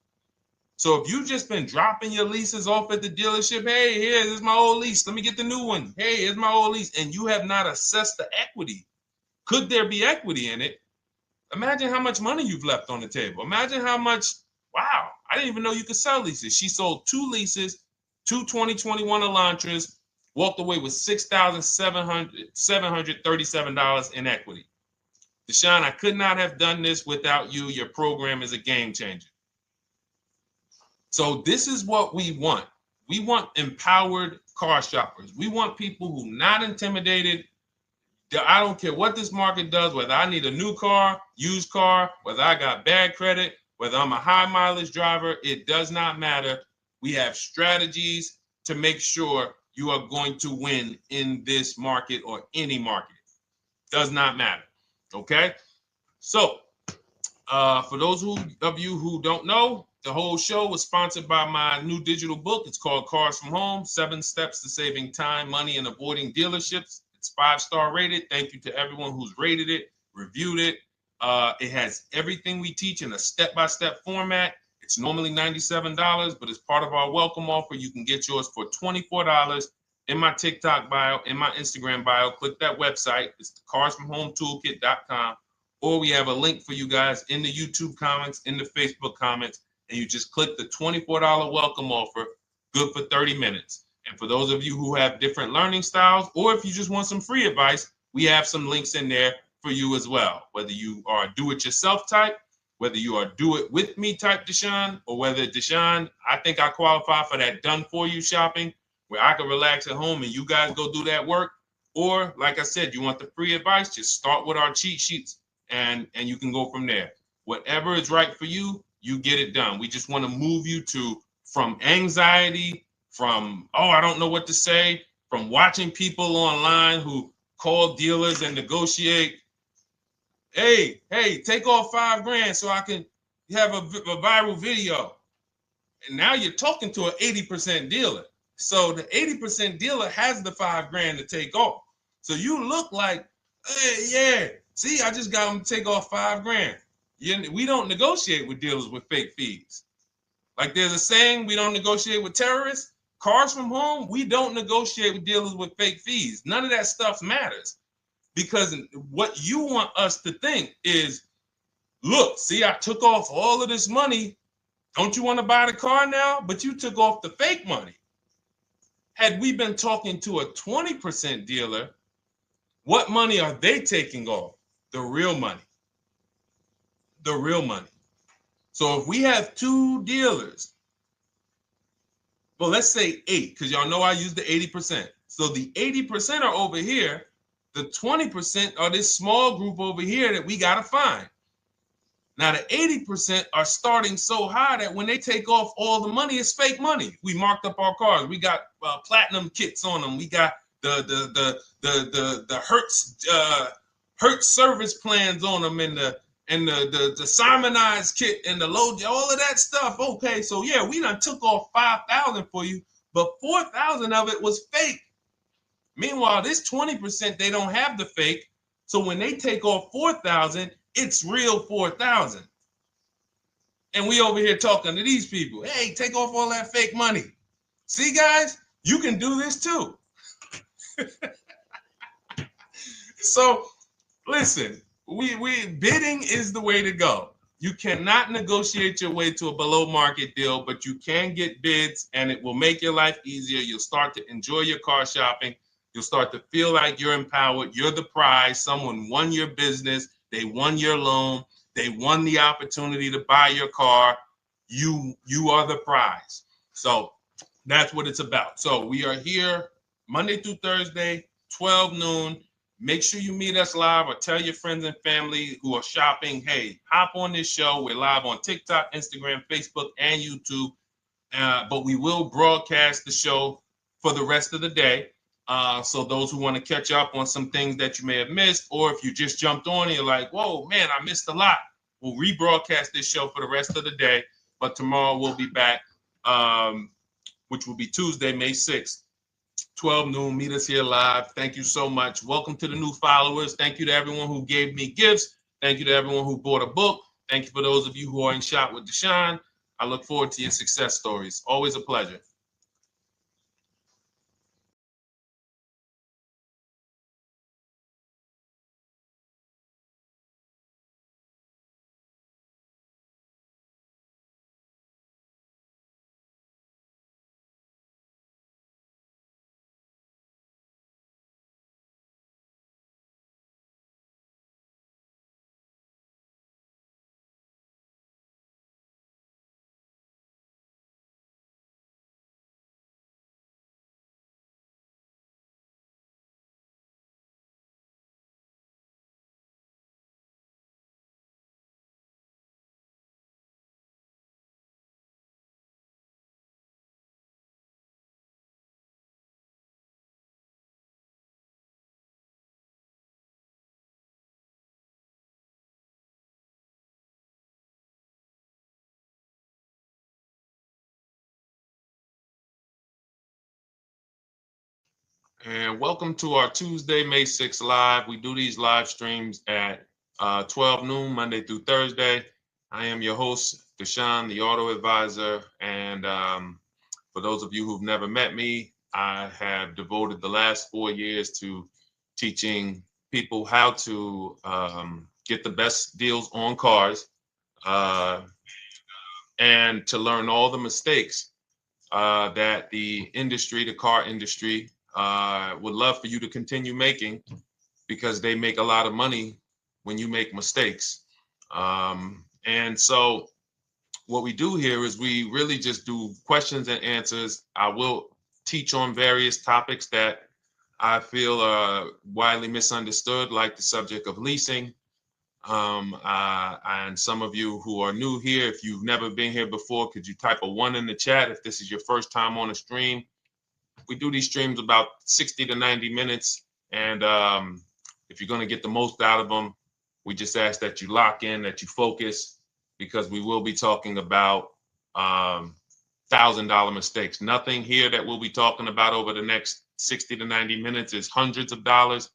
So if you've just been dropping your leases off at the dealership, hey, here's my old lease. Let me get the new one. Hey, here's my old lease. And you have not assessed the equity. Could there be equity in it? Imagine how much money you've left on the table. Imagine how much, wow, I didn't even know you could sell leases. She sold 2 leases, 2 2021 Elantras, walked away with $6,737 in equity. Deshone, I could not have done this without you. Your program is a game changer. So this is what we want. We want empowered car shoppers. We want people who are not intimidated. I don't care what this market does, whether I need a new car, used car, whether I got bad credit, whether I'm a high mileage driver, it does not matter. We have strategies to make sure you are going to win in this market or any market. Does not matter. Okay? So, for those of you who don't know, the whole show was sponsored by my new digital book. It's called Cars from Home, 7 Steps to Saving Time, Money, and Avoiding Dealerships. It's 5-star rated. Thank you to everyone who's rated it, reviewed it. It has everything we teach in a step-by-step format. It's normally $97, but as part of our welcome offer, you can get yours for $24 in my TikTok bio, in my Instagram bio. Click that website. It's the carsfromhometoolkit.com. Or we have a link for you guys in the YouTube comments, in the Facebook comments, and you just click the $24 welcome offer, good for 30 minutes. And for those of you who have different learning styles, or if you just want some free advice, we have some links in there for you as well. Whether you are a do-it-yourself type, whether you are do-it-with-me type Deshone, or whether Deshone, I think I qualify for that done-for-you shopping, where I can relax at home and you guys go do that work. Or like I said, you want the free advice, just start with our cheat sheets and you can go from there. Whatever is right for you, you get it done. We just want to move you from anxiety, from, oh, I don't know what to say, from watching people online who call dealers and negotiate. Hey, take off $5,000 so I can have a viral video. And now you're talking to an 80% dealer. So the 80% dealer has the $5,000 to take off. So you look like, hey, yeah, see, I just got them to take off $5,000. We don't negotiate with dealers with fake fees. Like there's a saying, we don't negotiate with terrorists. Cars from home, we don't negotiate with dealers with fake fees. None of that stuff matters. Because what you want us to think is, look, see, I took off all of this money. Don't you want to buy the car now? But you took off the fake money. Had we been talking to a 20% dealer, what money are they taking off? The real money. The real money. So if we have two dealers, well, let's say 8, because y'all know I use the 80%. So the 80% are over here. The 20% are this small group over here that we got to find. Now, the 80% are starting so high that when they take off all the money, it's fake money. We marked up our cars. We got platinum kits on them. We got the Hertz service plans on them, and the Simonized kit and the low, all of that stuff. Okay, so yeah, we done took off 5,000 for you, but 4,000 of it was fake. Meanwhile, this 20%, they don't have the fake. So when they take off 4,000, it's real 4,000. And we over here talking to these people. Hey, take off all that fake money. See, guys, you can do this too. So listen, we bidding is the way to go. You cannot negotiate your way to a below market deal, but you can get bids and it will make your life easier. You'll start to enjoy your car shopping. You'll start to feel like you're empowered. You're the prize. Someone won your business. They won your loan. They won the opportunity to buy your car. You are the prize. So that's what it's about. So we are here Monday through Thursday, 12 noon. Make sure you meet us live or tell your friends and family who are shopping, hey, hop on this show. We're live on TikTok, Instagram, Facebook, and YouTube. But we will broadcast the show for the rest of the day. So those who want to catch up on some things that you may have missed, or if you just jumped on and you're like, whoa, man, I missed a lot. We'll rebroadcast this show for the rest of the day. But tomorrow we'll be back, which will be Tuesday, May 6th, 12 noon. Meet us here live. Thank you so much. Welcome to the new followers. Thank you to everyone who gave me gifts. Thank you to everyone who bought a book. Thank you for those of you who are in Shop with Deshone. I look forward to your success stories. Always a pleasure. And welcome to our Tuesday, May 6th live. We do these live streams at 12 noon, Monday through Thursday. I am your host, Deshone the Auto Advisor. And for those of you who've never met me, I have devoted the last 4 years to teaching people how to get the best deals on cars and to learn all the mistakes that the industry, the car industry, would love for you to continue making, because they make a lot of money when you make mistakes. And so what we do here is we really just do questions and answers. I will teach on various topics that I feel are widely misunderstood, like the subject of leasing. And some of you who are new here, if you've never been here before, could you type a 1 in the chat if this is your first time on a stream? We do these streams about 60 to 90 minutes. And if you're going to get the most out of them, we just ask that you lock in, that you focus, because we will be talking about $1,000 mistakes. Nothing here that we'll be talking about over the next 60 to 90 minutes is hundreds of dollars.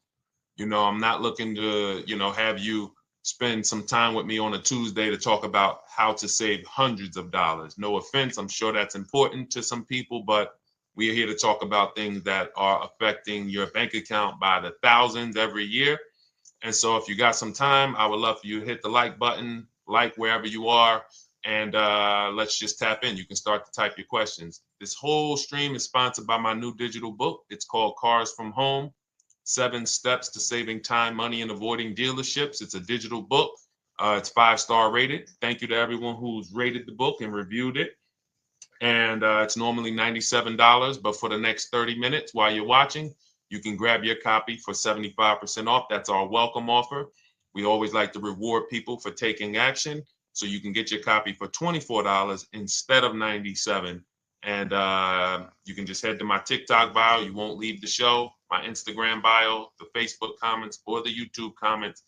You know, I'm not looking to, have you spend some time with me on a Tuesday to talk about how to save hundreds of dollars. No offense, I'm sure that's important to some people, but we are here to talk about things that are affecting your bank account by the thousands every year. And so if you got some time, I would love for you to hit the like button, like wherever you are, and let's just tap in. You can start to type your questions. This whole stream is sponsored by my new digital book. It's called Cars from Home, 7 Steps to Saving Time, Money, and Avoiding Dealerships. It's a digital book. It's 5-star rated. Thank you to everyone who's rated the book and reviewed it. And it's normally $97, but for the next 30 minutes while you're watching, you can grab your copy for 75% off. That's our welcome offer. We always like to reward people for taking action. So you can get your copy for $24 instead of $97. And you can just head to my TikTok bio. You won't leave the show, my Instagram bio, the Facebook comments, or the YouTube comments,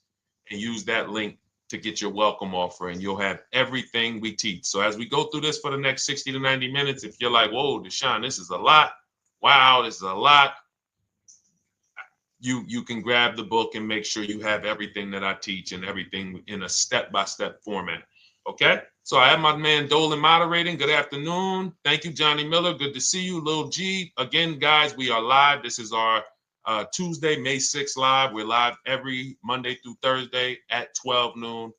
and use that link to get your welcome offer, and you'll have everything we teach. So as we go through this for the next 60 to 90 minutes, if you're like, whoa, Deshone, this is a lot. Wow, this is a lot. You can grab the book and make sure you have everything that I teach and everything in a step-by-step format. Okay? So I have my man Dolan moderating. Good afternoon. Thank you, Johnny Miller. Good to see you, Lil G. Again, guys, we are live. This is our Tuesday, May 6th live. We're live every Monday through Thursday at 12 noon.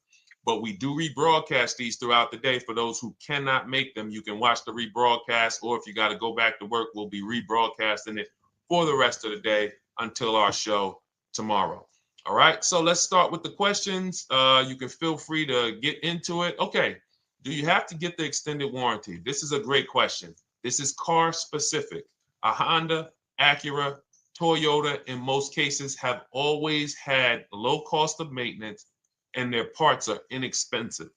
But we do rebroadcast these throughout the day. For those who cannot make them, you can watch the rebroadcast, or if you got to go back to work, we'll be rebroadcasting it for the rest of the day until our show tomorrow. All right, so let's start with the questions. You can feel free to get into it. Okay, do you have to get the extended warranty? This is a great question. This is car specific. A Honda, Acura, Toyota, in most cases, have always had low cost of maintenance and their parts are inexpensive.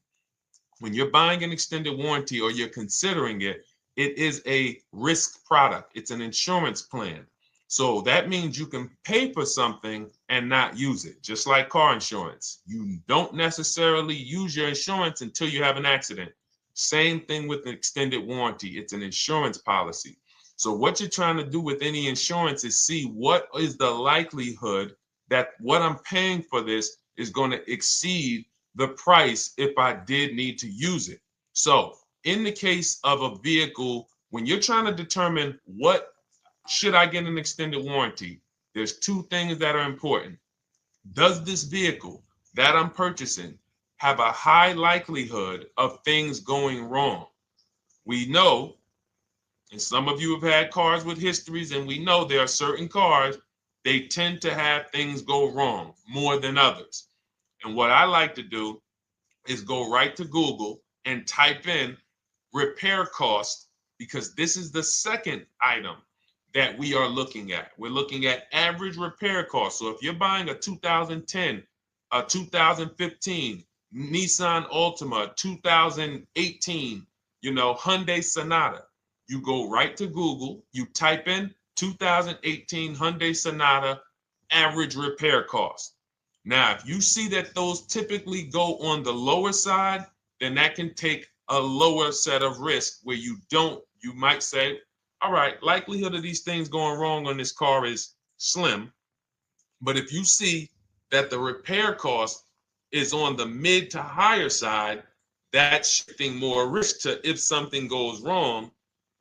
When you're buying an extended warranty or you're considering it, it is a risk product. It's an insurance plan. So that means you can pay for something and not use it, just like car insurance. You don't necessarily use your insurance until you have an accident. Same thing with an extended warranty. It's an insurance policy. So what you're trying to do with any insurance is see what is the likelihood that what I'm paying for this is going to exceed the price if I did need to use it. So in the case of a vehicle, when you're trying to determine what should I get an extended warranty, there's 2 things that are important. Does this vehicle that I'm purchasing have a high likelihood of things going wrong? We know, and some of you have had cars with histories, and we know there are certain cars, they tend to have things go wrong more than others. And what I like to do is go right to Google and type in repair cost, because this is the second item that we are looking at. We're looking at average repair cost. So if you're buying a 2010, a 2015 Nissan Altima, 2018, Hyundai Sonata, you go right to Google, you type in 2018 Hyundai Sonata average repair cost. Now, if you see that those typically go on the lower side, then that can take a lower set of risk where you might say, all right, likelihood of these things going wrong on this car is slim. But if you see that the repair cost is on the mid to higher side, that's shifting more risk to if something goes wrong,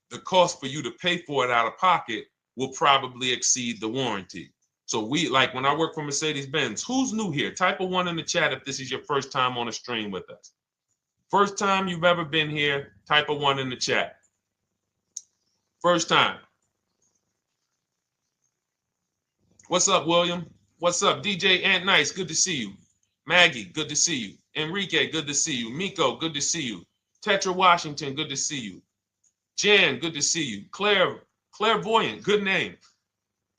the cost for you to pay for it out of pocket will probably exceed the warranty. So when I work for Mercedes-Benz, who's new here? Type a 1 in the chat if this is your first time on a stream with us. First time you've ever been here, type a 1 in the chat. First time. What's up, William? What's up, DJ Ant Nice? Good to see you. Maggie, good to see you. Enrique, good to see you. Miko, good to see you. Tetra Washington, good to see you. Jan, good to see you. Claire Clairvoyant, good name.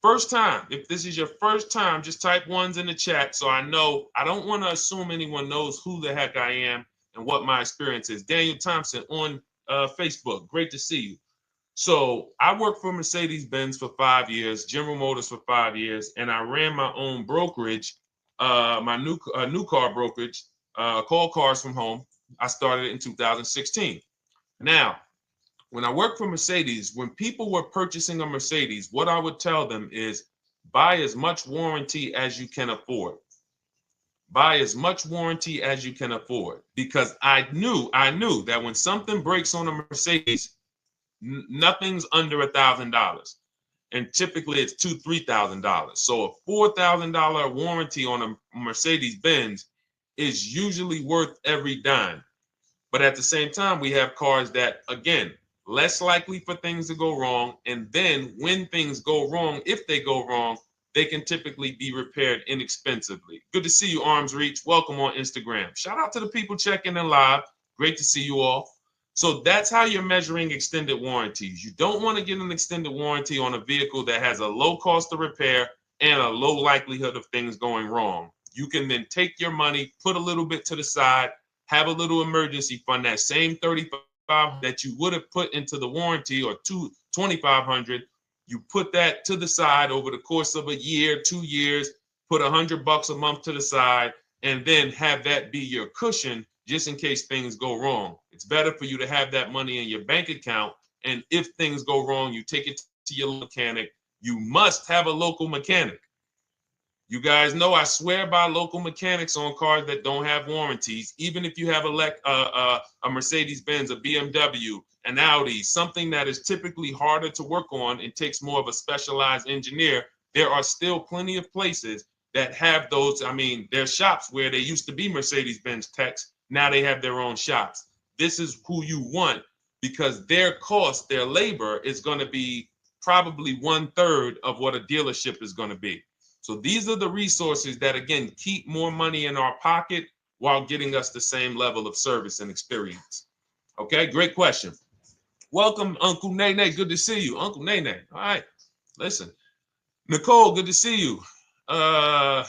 First time, if this is your first time, just type ones in the chat so I know. I don't want to assume anyone knows who the heck I am and what my experience is. Daniel Thompson on Facebook, great to see you. So I worked for Mercedes-Benz for 5 years, General Motors for 5 years, and I ran my own brokerage, my new car brokerage, called Cars from Home. I started it in 2016. Now, when I worked for Mercedes, when people were purchasing a Mercedes, what I would tell them is buy as much warranty as you can afford. Buy as much warranty as you can afford, because I knew that when something breaks on a Mercedes, nothing's under $1,000, and typically it's $2,000-$3,000. So a $4,000 warranty on a Mercedes Benz is usually worth every dime. But at the same time, we have cars that, again, less likely for things to go wrong. And then when things go wrong, if they go wrong, they can typically be repaired inexpensively. Good to see you, Arms Reach. Welcome on Instagram. Shout out to the people checking in live. Great to see you all. So that's how you're measuring extended warranties. You don't want to get an extended warranty on a vehicle that has a low cost of repair and a low likelihood of things going wrong. You can then take your money, put a little bit to the side, have a little emergency fund, that same $3,500 that you would have put into the warranty, or $2,500, you put that to the side over the course of a year, 2 years, put $100 a month to the side, and then have that be your cushion just in case things go wrong. It's better for you to have that money in your bank account, and if things go wrong, you take it to your mechanic. You must have a local mechanic. You guys know I swear by local mechanics on cars that don't have warranties. Even if you have a Mercedes-Benz, a BMW, an Audi, something that is typically harder to work on and takes more of a specialized engineer, there are still plenty of places that have those. I mean, there's shops where they used to be Mercedes-Benz techs. Now they have their own shops. This is who you want, because their cost, their labor is going to be probably 1/3 of what a dealership is going to be. So these are the resources that, again, keep more money in our pocket while getting us the same level of service and experience. Okay, great question. Welcome, Uncle Nene. Good to see you. Uncle Nene. All right, listen. Nicole, good to see you. All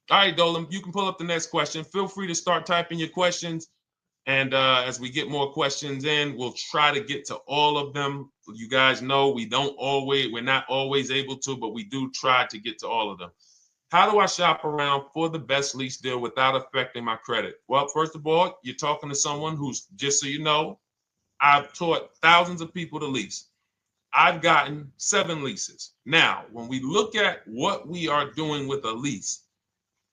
right, Dolan, you can pull up the next question. Feel free to start typing your questions. And as we get more questions in, we'll try to get to all of them. You guys know we're not always able to, but we do try to get to all of them. How do I shop around for the best lease deal without affecting my credit? Well, first of all, you're talking to someone who's, just so you know, I've taught thousands of people to lease. I've gotten 7 leases. Now, when we look at what we are doing with a lease,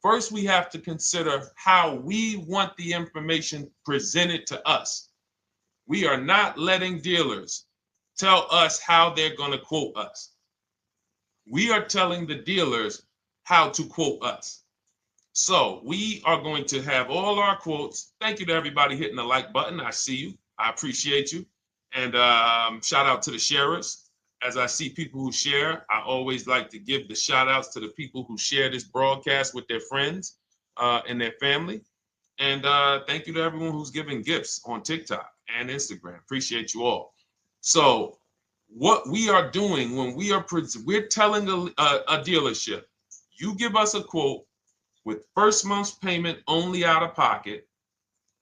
first, we have to consider how we want the information presented to us. We are not letting dealers tell us how they're going to quote us. We are telling the dealers how to quote us. So we are going to have all our quotes. Thank you to everybody hitting the like button. I see you. I appreciate you. And shout out to the sharers. As I see people who share, I always like to give the shout outs to the people who share this broadcast with their friends and their family. And thank you to everyone who's giving gifts on TikTok and Instagram. Appreciate you all. So what we are doing when we're telling a dealership, you give us a quote with first month's payment only out of pocket,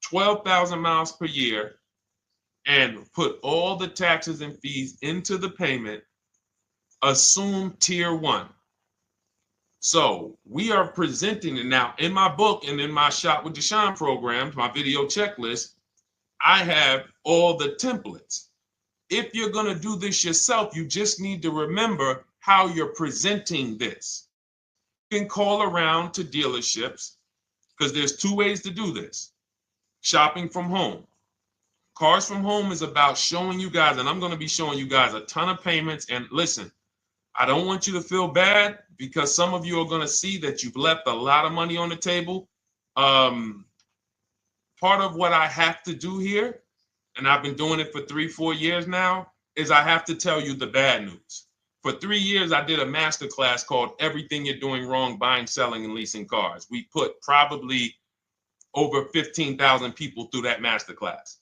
12,000 miles per year, and put all the taxes and fees into the payment, assume tier 1. So we are presenting it now in my book and in my Shop with Deshone programs, my video checklist. I have all the templates. If you're going to do this yourself, you just need to remember how you're presenting this. You can call around to dealerships, because there's 2 ways to do this. Shopping from home. Cars from Home is about showing you guys, and I'm going to be showing you guys a ton of payments. And listen, I don't want you to feel bad, because some of you are going to see that you've left a lot of money on the table. Part of what I have to do here, and I've been doing it for 3-4 years now, is I have to tell you the bad news. For 3 years, I did a masterclass called Everything You're Doing Wrong Buying, Selling, and Leasing Cars. We put probably over 15,000 people through that masterclass.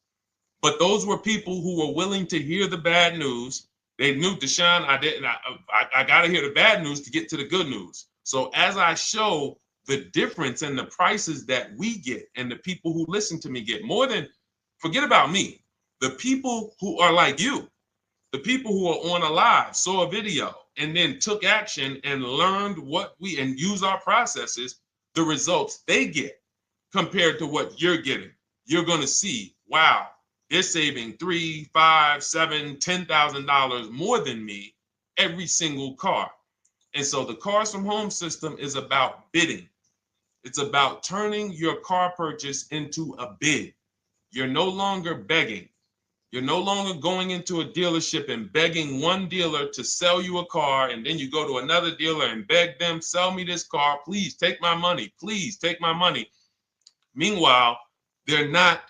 But those were people who were willing to hear the bad news They knew, Deshone, I got to hear the bad news to get to the good news. So as I show the difference in the prices that we get and the people who listen to me get, more than, forget about me, the people who are like you, the people who are on a live, saw a video, and then took action and learned and use our processes, the results they get compared to what you're getting. You're going to see, wow, they're saving $3, $5, $7, $10,000 more than me every single car. And so the Cars from Home system is about bidding. It's about turning your car purchase into a bid. You're no longer begging. You're no longer going into a dealership and begging one dealer to sell you a car, and then you go to another dealer and beg them, sell me this car, please take my money, please take my money. Meanwhile, you're not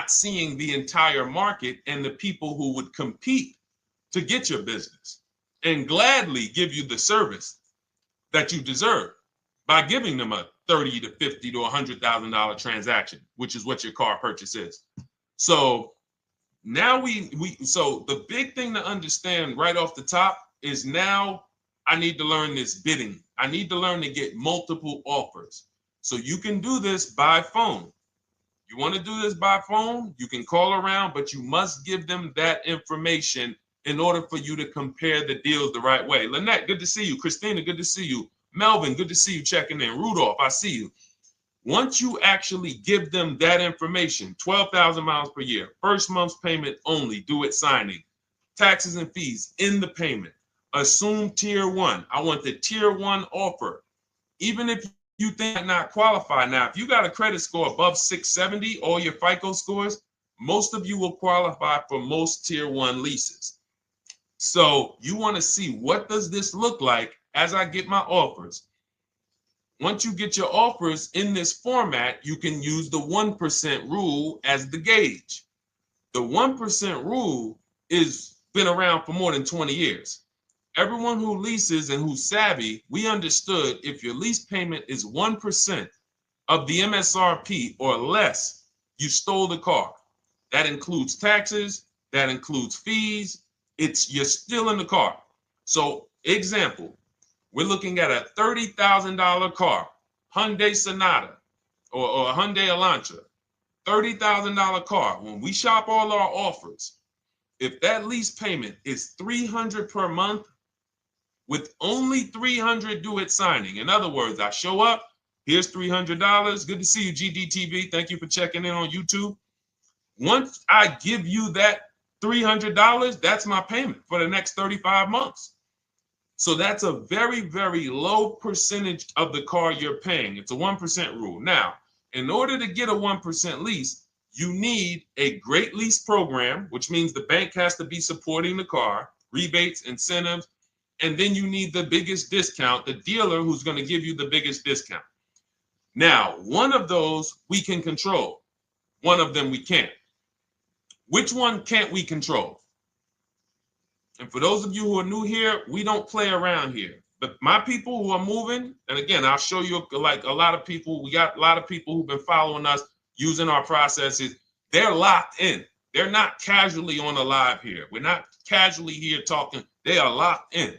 seeing the entire market and the people who would compete to get your business and gladly give you the service that you deserve by giving them a $30 to $50 to $100,000 transaction, which is what your car purchase is. So now so the big thing to understand right off the top is, now I need to learn this bidding. I need to learn to get multiple offers. So you can do this by phone. You want to do this by phone, you can call around, but you must give them that information in order for you to compare the deals the right way. Lynette, good to see you. Christina, good to see you. Melvin, good to see you checking in. Rudolph, I see you. Once you actually give them that information, 12,000 miles per year, first month's payment only, due at signing, taxes and fees in the payment, assume tier one. I want the tier one offer. Even if you think I not qualify. Now, if you got a credit score above 670, all your FICO scores, most of you will qualify for most tier one leases. So you want to see, what does this look like as I get my offers? Once you get your offers in this format, you can use the 1% rule as the gauge. The 1% rule is been around for more than 20 years. Everyone who leases and who's savvy, we understood if your lease payment is 1% of the MSRP or less, you stole the car. That includes taxes, that includes fees. You're still in the car. So example, we're looking at a $30,000 car, Hyundai Sonata or a Hyundai Elantra, $30,000 car. When we shop all our offers, if that lease payment is $300 per month, with only $300 due at signing. In other words, I show up, here's $300. Good to see you, GDTV. Thank you for checking in on YouTube. Once I give you that $300, that's my payment for the next 35 months. So that's a very, very low percentage of the car you're paying. It's a 1% rule. Now, in order to get a 1% lease, you need a great lease program, which means the bank has to be supporting the car, rebates, incentives, and then you need the biggest discount, the dealer who's going to give you the biggest discount. Now, one of those we can control. One of them we can't. Which one can't we control? And for those of you who are new here, we don't play around here. But my people who are moving, and again, I'll show you, like a lot of people, we got a lot of people who've been following us, using our processes. They're locked in. They're not casually on a live here. We're not casually here talking. They are locked in.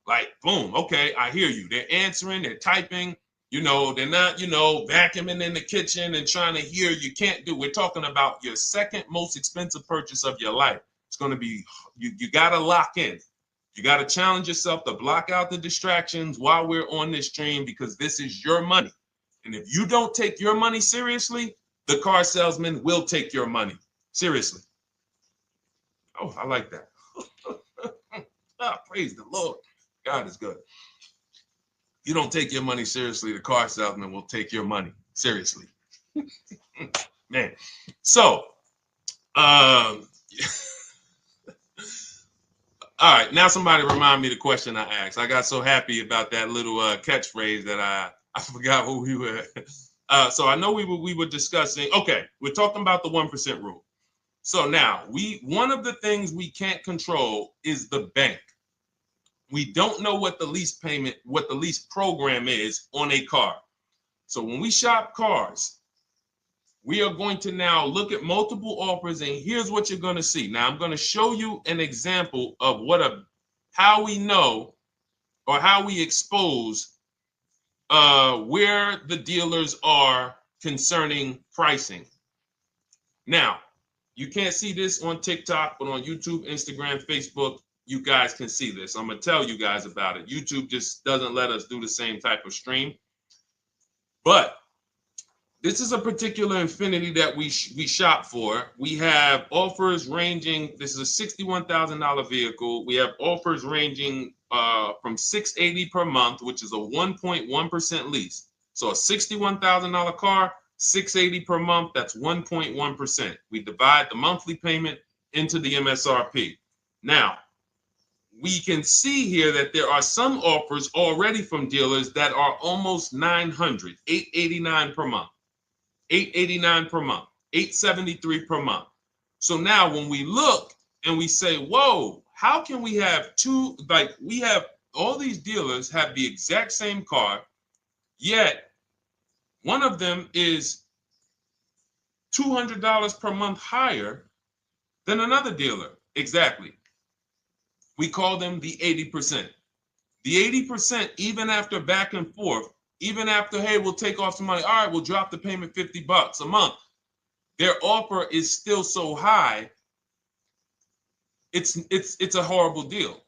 Like, boom, okay, I hear you. They're answering, they're typing, they're not, vacuuming in the kitchen and trying to hear. You can't do. We're talking about your second most expensive purchase of your life. It's going to be, you got to lock in. You got to challenge yourself to block out the distractions while we're on this stream, because this is your money. And if you don't take your money seriously, the car salesman will take your money seriously. Oh, I like that. Praise the Lord. God is good. You don't take your money seriously, the car salesman will take your money seriously. Man. So, all right, now somebody remind me the question I asked. I got so happy about that little catchphrase that I forgot who we were. So I know we were discussing, okay, we're talking about the 1% rule. So now, one of the things we can't control is the bank. We don't know what the lease payment, what the lease program is on a car. So when we shop cars, we are going to now look at multiple offers, and here's what you're going to see. Now, I'm going to show you an example of how we know or how we expose where the dealers are concerning pricing. Now, you can't see this on TikTok, but on YouTube, Instagram, Facebook, you guys can see this. I'm going to tell you guys about it. YouTube just doesn't let us do the same type of stream. But this is a particular Infiniti that we shop for. We have offers ranging, this is a $61,000 vehicle. We have offers ranging from $680 per month, which is a 1.1% lease. So a $61,000 car, $680 per month, that's 1.1%. We divide the monthly payment into the MSRP. Now, we can see here that there are some offers already from dealers that are almost $900, $889 per month. $889 per month, $873 per month. So now when we look and we say, whoa, how can we have two, like we have all these dealers have the exact same car, yet one of them is $200 per month higher than another dealer. Exactly. We call them the 80%. The 80%, even after back and forth, even after, hey, we'll take off some money. All right, we'll drop the payment $50 a month. Their offer is still so high. It's a horrible deal.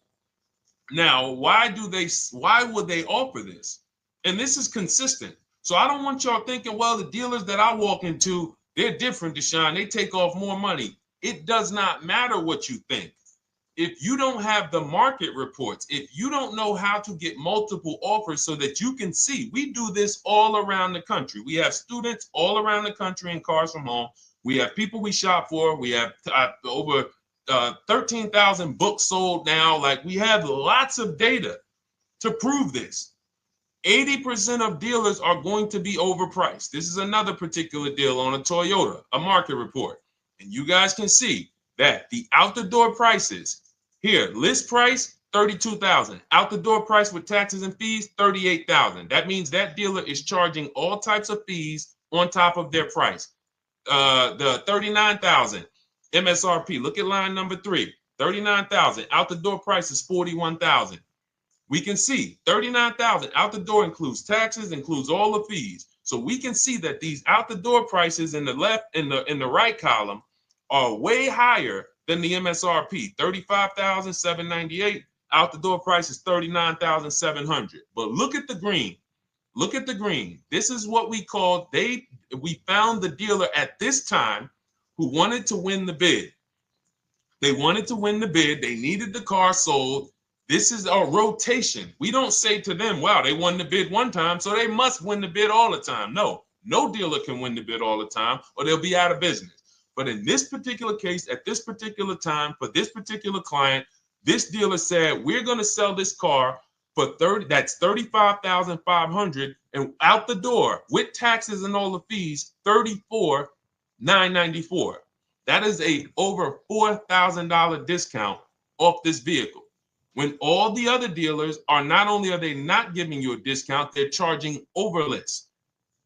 Now, why would they offer this? And this is consistent. So I don't want y'all thinking, well, the dealers that I walk into, they're different, Deshone. They take off more money. It does not matter what you think. If you don't have the market reports, if you don't know how to get multiple offers so that you can see, we do this all around the country. We have students all around the country in Cars from Home. We have people we shop for. We have over 13,000 books sold now. Like, we have lots of data to prove this. 80% of dealers are going to be overpriced. This is another particular deal on a Toyota, a market report. And you guys can see that the out-the-door prices here, list price, $32,000. Out the door price with taxes and fees, $38,000. That means that dealer is charging all types of fees on top of their price. The $39,000 MSRP. Look at line number 3. $39,000. Out the door price is $41,000. We can see $39,000 out the door includes taxes, includes all the fees. So we can see that these out the door prices in the left, in the right column, are way higher than the MSRP, $35,798. Out the door price is $39,700. But look at the green. Look at the green. This is what we call, we found the dealer at this time who wanted to win the bid. They wanted to win the bid. They needed the car sold. This is a rotation. We don't say to them, wow, they won the bid one time, so they must win the bid all the time. No dealer can win the bid all the time, or they'll be out of business. But in this particular case, at this particular time, for this particular client, this dealer said, we're going to sell this car for that's $35,500, and out the door with taxes and all the fees, $34,994. That is a over $4,000 discount off this vehicle. When all the other dealers are, not only are they not giving you a discount, they're charging over list.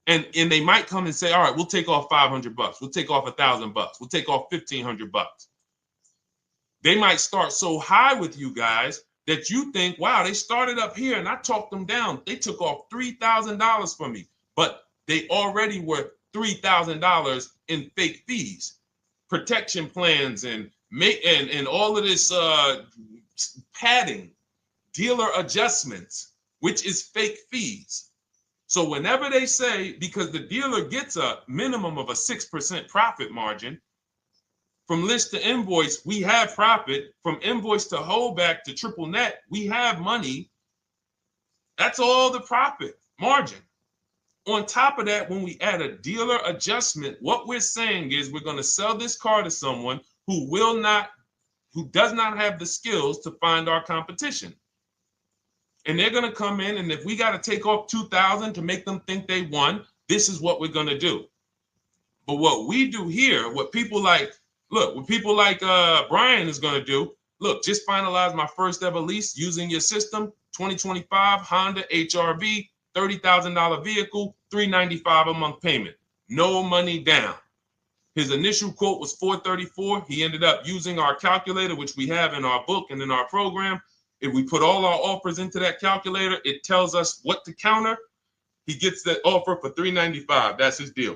And they might come and say, all right, we'll take off $500. We'll take off $1,000. We'll take off $1,500. They might start so high with you guys that you think, wow, they started up here and I talked them down. They took off $3,000 from me, but they already were $3,000 in fake fees, protection plans, and all of this padding, dealer adjustments, which is fake fees. So whenever they say, because the dealer gets a minimum of a 6% profit margin, from list to invoice, we have profit. From invoice to holdback to triple net, we have money. That's all the profit margin. On top of that, when we add a dealer adjustment, what we're saying is we're going to sell this car to someone who does not have the skills to find our competition. And they're going to come in, and if we got to take off $2,000 to make them think they won, this is what we're going to do. But what we do here, what people like Brian is going to do, look, just finalize my first ever lease using your system, 2025 Honda HRV, $30,000 vehicle, $395 a month payment. no money down. His initial quote was $434. He ended up using our calculator, which we have in our book and in our program. If we put all our offers into that calculator, it tells us what to counter. He gets that offer for $395. That's his deal.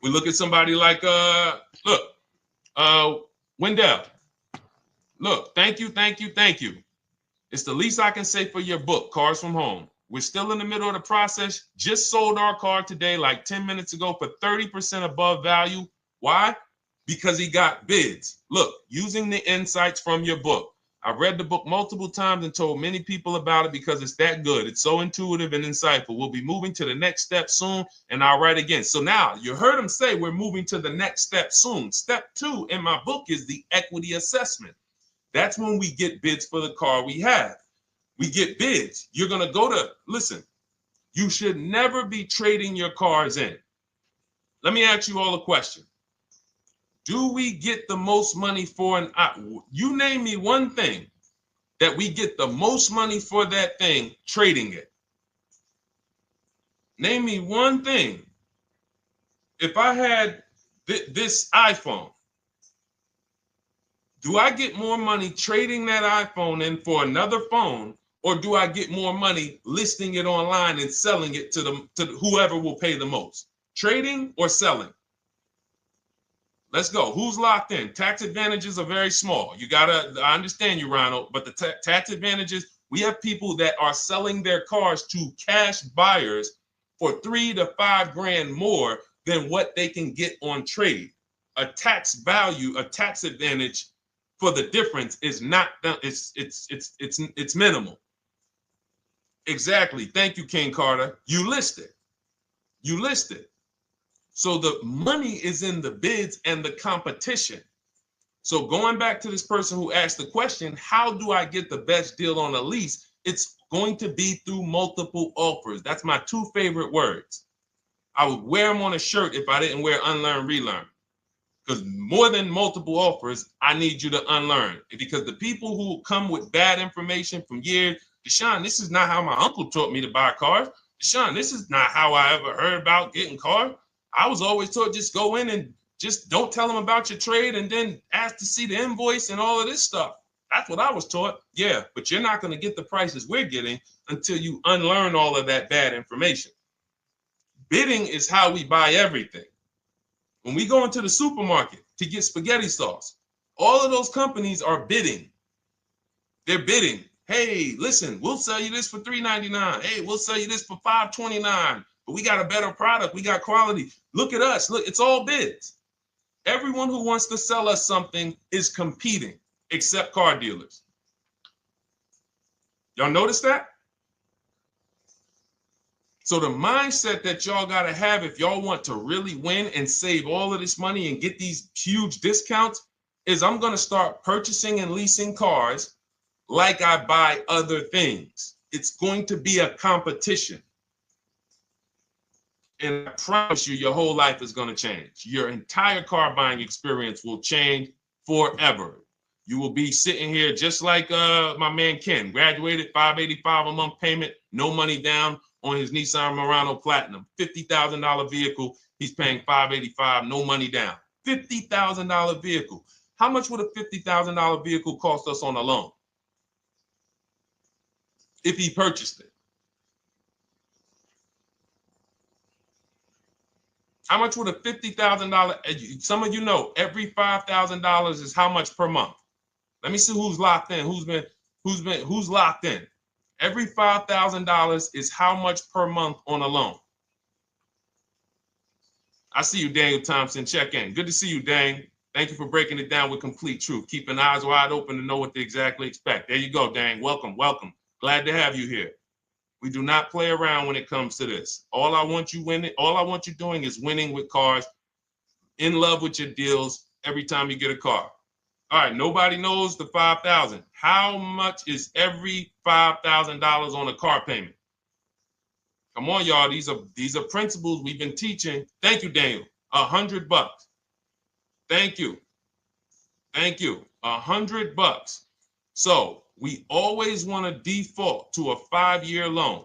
We look at somebody like Wendell. Look, thank you. It's the least I can say for your book, Cars from Home. We're still in the middle of the process. Just sold our car today, like 10 minutes ago, for 30% above value. Why? Because he got bids. Look, using the insights from your book. I've read the book multiple times and told many people about it because it's that good. It's so intuitive and insightful. We'll be moving to the next step soon, and I'll write again. So now you heard him say we're moving to the next step soon. Step 2 in my book is the equity assessment. That's when we get bids for the car we have. We get bids. You're going to go to, listen, you should never be trading your cars in. Let me ask you all a question. Do we get the most money for you name me one thing that we get the most money for that thing trading it. Name me one thing. If I had this iPhone, do I get more money trading that iPhone in for another phone, or do I get more money listing it online and selling it to whoever will pay the most? Trading or selling? Let's go. Who's locked in? Tax advantages are very small. I understand you, Ronald, but the tax advantages, we have people that are selling their cars to cash buyers for $3 to $5 grand more than what they can get on trade. A tax value, a tax advantage for the difference is not, it's minimal. Exactly. Thank you, King Carter. You listed. So the money is in the bids and the competition. So going back to this person who asked the question, how do I get the best deal on a lease? It's going to be through multiple offers. That's my 2 favorite words. I would wear them on a shirt if I didn't wear unlearn, relearn. Because more than multiple offers, I need you to unlearn. Because the people who come with bad information from years, Deshone, this is not how my uncle taught me to buy cars. Deshone, this is not how I ever heard about getting cars. I was always taught just go in and just don't tell them about your trade and then ask to see the invoice and all of this stuff. That's what I was taught. Yeah, but you're not going to get the prices we're getting until you unlearn all of that bad information. Bidding is how we buy everything. When we go into the supermarket to get spaghetti sauce, all of those companies are bidding. They're bidding. Hey, listen, we'll sell you this for $3.99. Hey, we'll sell you this for $5.29. But we got a better product. We got quality. Look at us. Look, it's all bids. Everyone who wants to sell us something is competing, except car dealers. Y'all notice that? So the mindset that y'all got to have if y'all want to really win and save all of this money and get these huge discounts is I'm going to start purchasing and leasing cars like I buy other things. It's going to be a competition. And I promise you, your whole life is going to change. Your entire car buying experience will change forever. You will be sitting here just like my man Ken, graduated, $585 a month payment, no money down on his Nissan Murano Platinum, $50,000 vehicle. He's paying $585, no money down. $50,000 vehicle. How much would a $50,000 vehicle cost us on a loan if he purchased it? How much would a $50,000? Some of you know every $5,000 is how much per month. Let me see who's locked in. Who's locked in? Every $5,000 is how much per month on a loan. I see you, Daniel Thompson. Check in. Good to see you, Dane. Thank you for breaking it down with complete truth. Keeping eyes wide open to know what to exactly expect. There you go, Dane. Welcome. Glad to have you here. We do not play around when it comes to this. All I want you doing is winning with cars, in love with your deals every time you get a car. All right, nobody knows the 5,000. How much is every $5,000 on a car payment? Come on, y'all. These are principles we've been teaching. Thank you, Daniel. $100. Thank you. $100. So we always want to default to a 5-year loan.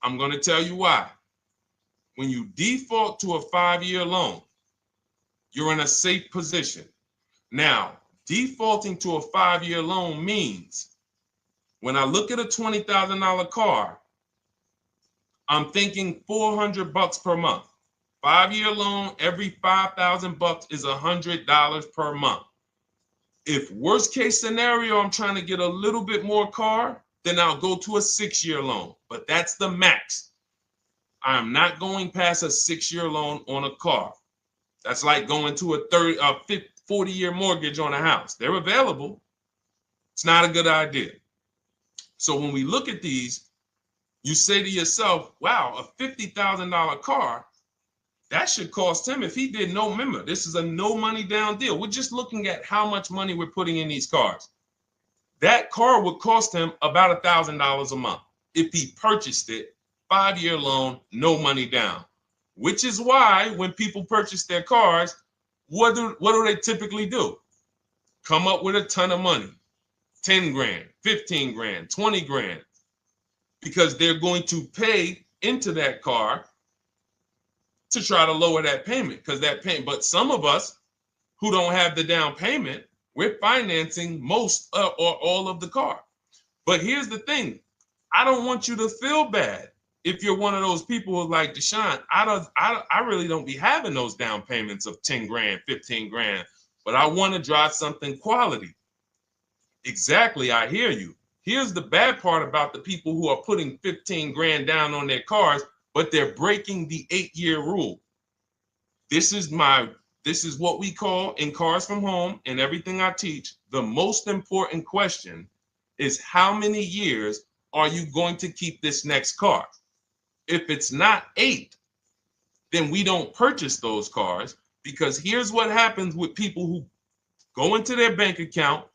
I'm going to tell you why. when you default to a 5-year loan, you're in a safe position. Now, defaulting to a 5-year loan means when I look at a $20,000 car, I'm thinking $400 per month. 5-year loan, every $5,000 is $100 per month. If worst case scenario, I'm trying to get a little bit more car, then I'll go to a 6-year loan, but that's the max. I'm not going past a 6-year loan on a car. That's like going to a 40-year mortgage on a house. They're available. It's not a good idea. So when we look at these, you say to yourself, wow, a $50,000 car, that should cost him, if he did no, remember, this is a no money down deal. We're just looking at how much money we're putting in these cars. That car would cost him about $1,000 a month if he purchased it, 5-year loan, no money down. Which is why when people purchase their cars, what do they typically do? Come up with a ton of money, 10 grand, 15 grand, 20 grand, because they're going to pay into that car to try to lower that payment, because that payment. But some of us who don't have the down payment, we're financing most or all of the car. But here's the thing. I don't want you to feel bad if you're one of those people who's like, Deshone, I really don't be having those down payments of 10 grand, 15 grand, but I want to drive something quality. Exactly, I hear you. Here's the bad part about the people who are putting 15 grand down on their cars, but they're breaking the 8-year rule. This is what we call in Cars from Home and everything I teach, the most important question is how many years are you going to keep this next car? If it's not 8, then we don't purchase those cars, because here's what happens with people who go into their bank account,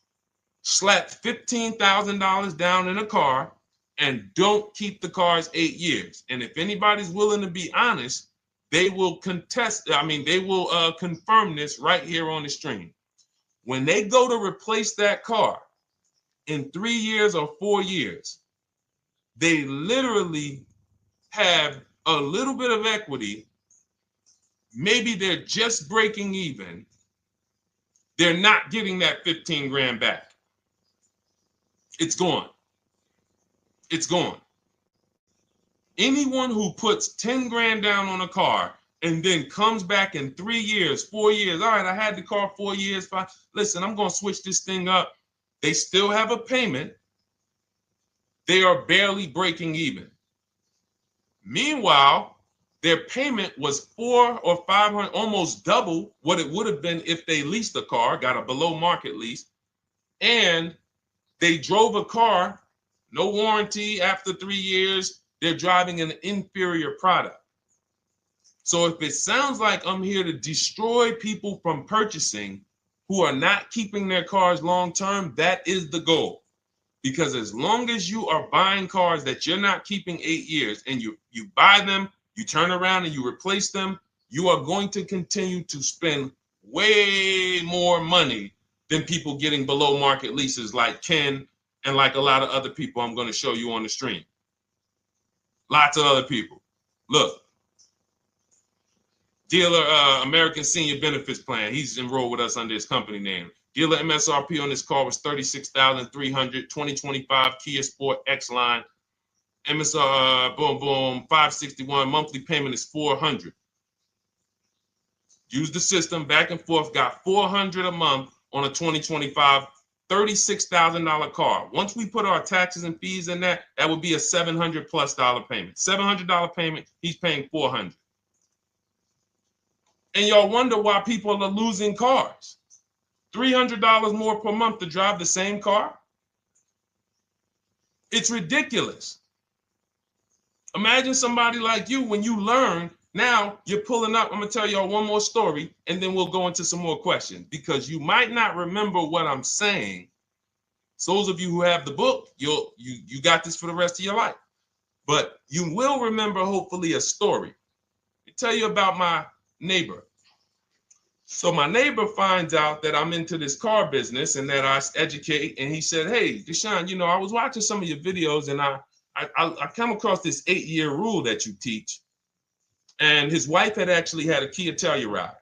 slap $15,000 down in a car, and don't keep the cars 8 years. And if anybody's willing to be honest, they will confirm this right here on the stream. When they go to replace that car in 3 years or 4 years, they literally have a little bit of equity. Maybe they're just breaking even. They're not getting that 15 grand back. It's gone. It's gone. Anyone who puts 10 grand down on a car and then comes back in 3 years, 4 years, all right, I had the car 4 years, 5, listen, I'm going to switch this thing up. They still have a payment. They are barely breaking even. Meanwhile, their payment was 400 or 500, almost double what it would have been if they leased a car, got a below market lease, and they drove a car, no warranty after 3 years. They're driving an inferior product. So if it sounds like I'm here to destroy people from purchasing who are not keeping their cars long term, that is the goal. Because as long as you are buying cars that you're not keeping 8 years and you buy them, you turn around and you replace them, you are going to continue to spend way more money than people getting below market leases like Ken and like a lot of other people I'm going to show you on the stream. Lots of other people. Look, dealer American Senior Benefits Plan. He's enrolled with us under his company name. Dealer MSRP on this car was $36,300. 2025 Kia Sport X line. MSR boom 561. Monthly payment is $400. Use the system back and forth. Got $400 a month on a 2025 $36,000 car. Once we put our taxes and fees in that would be a $700+ payment. $700 payment. He's paying $400. And y'all wonder why people are losing cars. $300 more per month to drive the same car? It's ridiculous. Imagine somebody like you, when you learn, now you're pulling up. I'm going to tell y'all one more story, and then we'll go into some more questions, because you might not remember what I'm saying. So those of you who have the book, you got this for the rest of your life. But you will remember, hopefully, a story. I'll tell you about my neighbor. So my neighbor finds out that I'm into this car business and that I educate. And he said, hey, Deshone, I was watching some of your videos and I come across this 8-year rule that you teach. And his wife had actually had a Kia Telluride.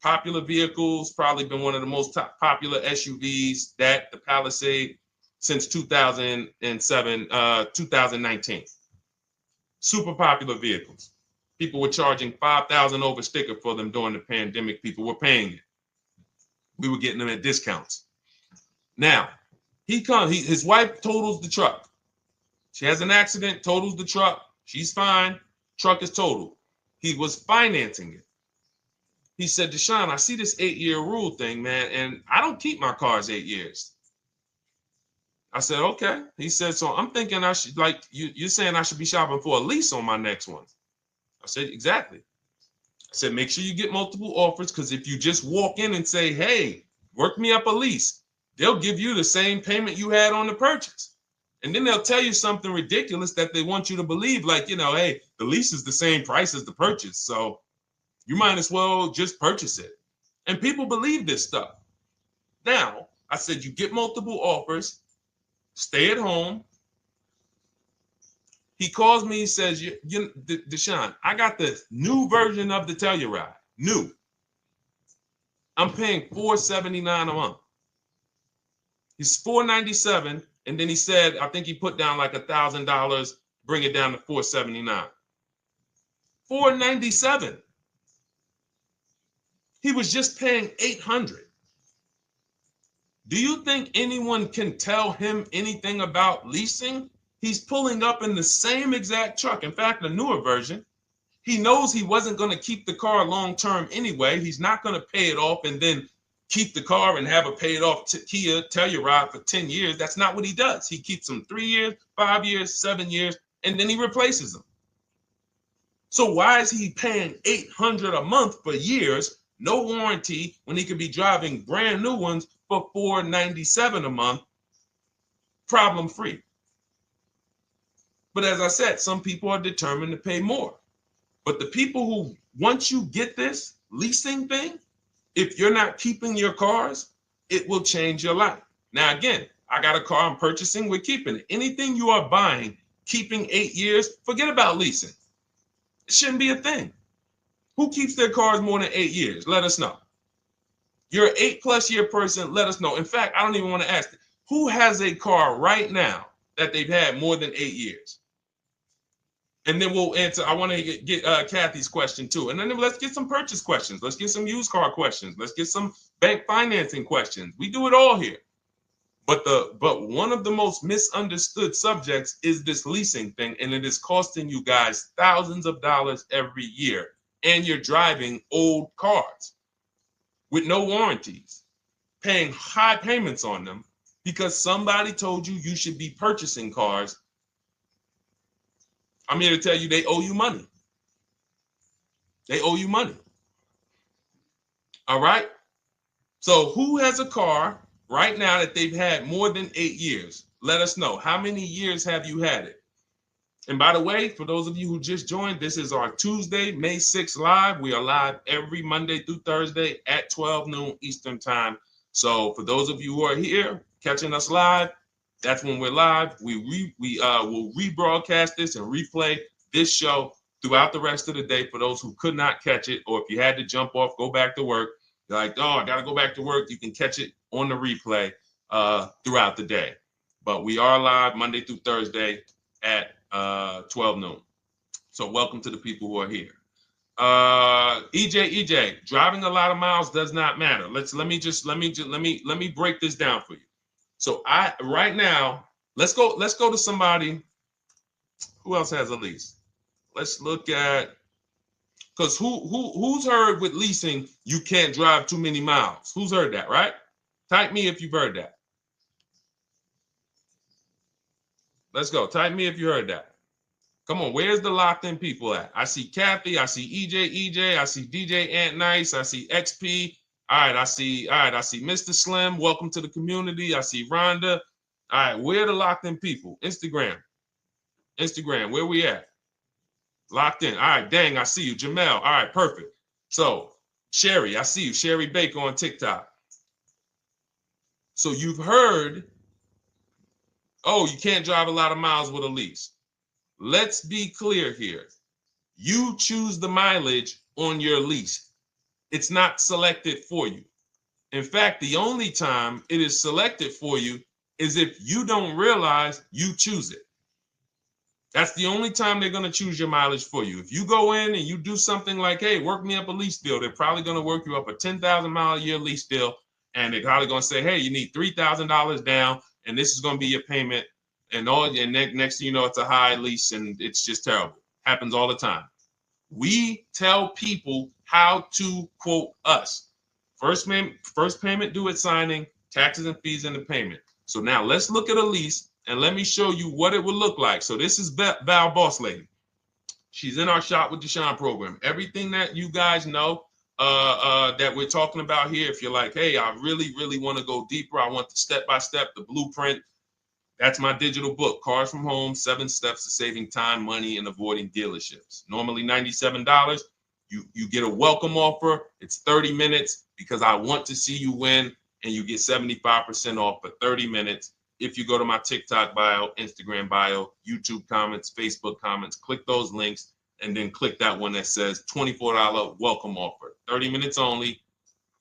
Popular vehicles, probably been one of the most popular SUVs, that the Palisade, since 2007, 2019. Super popular vehicles. People were charging $5,000 over sticker for them during the pandemic. People were paying it. We were getting them at discounts. Now, his wife totals the truck. She has an accident, totals the truck. She's fine. Truck is totaled. He was financing it. He said, Deshone, I see this 8-year rule thing, man, and I don't keep my cars 8 years. I said, okay. He said, so I'm thinking I should, like, you're saying I should be shopping for a lease on my next one. I said, exactly. I said, make sure you get multiple offers, because if you just walk in and say, hey, work me up a lease, they'll give you the same payment you had on the purchase. And then they'll tell you something ridiculous that they want you to believe, like, hey, the lease is the same price as the purchase, so you might as well just purchase it. And people believe this stuff. Now, I said, you get multiple offers, stay at home. He calls me, he says, Deshone, I got the new version of the Telluride, new. I'm paying $479 a month. He's $497, and then he said, I think he put down like $1,000, bring it down to $479. $497. He was just paying $800. Do you think anyone can tell him anything about leasing? He's pulling up in the same exact truck. In fact, the newer version. He knows he wasn't going to keep the car long term anyway. He's not going to pay it off and then keep the car and have a paid off Kia Telluride for 10 years. That's not what he does. He keeps them 3 years, 5 years, 7 years, and then he replaces them. So why is he paying $800 a month for years, no warranty, when he could be driving brand new ones for $497 a month, problem free? But as I said, some people are determined to pay more. But the people who, once you get this leasing thing, if you're not keeping your cars, it will change your life. Now, again, I got a car I'm purchasing, we're keeping it. Anything you are buying, keeping 8 years, forget about leasing. It shouldn't be a thing. Who keeps their cars more than 8 years? Let us know. You're an 8+ year person, let us know. In fact, I don't even want to ask, who has a car right now that they've had more than 8 years? And then we'll answer. I want to get Kathy's question too. And then let's get some purchase questions. Let's get some used car questions. Let's get some bank financing questions. We do it all here. But one of the most misunderstood subjects is this leasing thing, and it is costing you guys thousands of dollars every year. And you're driving old cars with no warranties, paying high payments on them because somebody told you you should be purchasing cars. I'm here to tell you they owe you money. They owe you money. All right? So who has a car right now that they've had more than 8 years? Let us know. How many years have you had it? And by the way, for those of you who just joined, this is our Tuesday, May 6th live. We are live every Monday through Thursday at 12 noon Eastern time. So for those of you who are here catching us live, that's when we're live. We will rebroadcast this and replay this show throughout the rest of the day for those who could not catch it, or if you had to jump off, go back to work. You're like, oh, I got to go back to work. You can catch it on the replay throughout the day. But we are live Monday through Thursday at 12 noon. So welcome to the people who are here. EJ, driving a lot of miles does not matter. Let me break this down for you. So right now, let's go to somebody who else has a lease. Let's look at, because who's heard with leasing you can't drive too many miles? Who's heard that, right? Type me if you've heard that. Let's go. Type me if you heard that. Come on, where's the locked in people at? I see Kathy, I see EJ, I see DJ Ant Nice, I see XP. All right, I see Mr. Slim. Welcome to the community. I see Rhonda. All right, where are the locked in people? Instagram, where we at? Locked in. All right, dang, I see you. Jamel. All right, perfect. So, Sherry, I see you. Sherry Baker on TikTok. So you've heard, oh, you can't drive a lot of miles with a lease. Let's be clear here. You choose the mileage on your lease. It's not selected for you. In fact, the only time it is selected for you is if you don't realize you choose it. That's the only time they're going to choose your mileage for you. If you go in and you do something like, hey, work me up a lease deal, they're probably going to work you up a 10,000 mile a year lease deal. And they're probably going to say, hey, you need $3,000 down, and this is going to be your payment. And next thing you know, it's a high lease, and it's just terrible. Happens all the time. We tell people how to quote us. First payment due at signing, taxes and fees in the payment. So now let's look at a lease, and let me show you what it would look like. So this is Val Boss Lady. She's in our Shop with Deshone program. Everything that you guys know that we're talking about here, if you're like, hey, I really, really want to go deeper, I want the step-by-step, the blueprint, that's my digital book, Cars from Home, 7 Steps to Saving Time, Money, and Avoiding Dealerships. Normally $97. You get a welcome offer. It's 30 minutes because I want to see you win, and you get 75% off for 30 minutes. If you go to my TikTok bio, Instagram bio, YouTube comments, Facebook comments, click those links, and then click that one that says $24 welcome offer. 30 minutes only,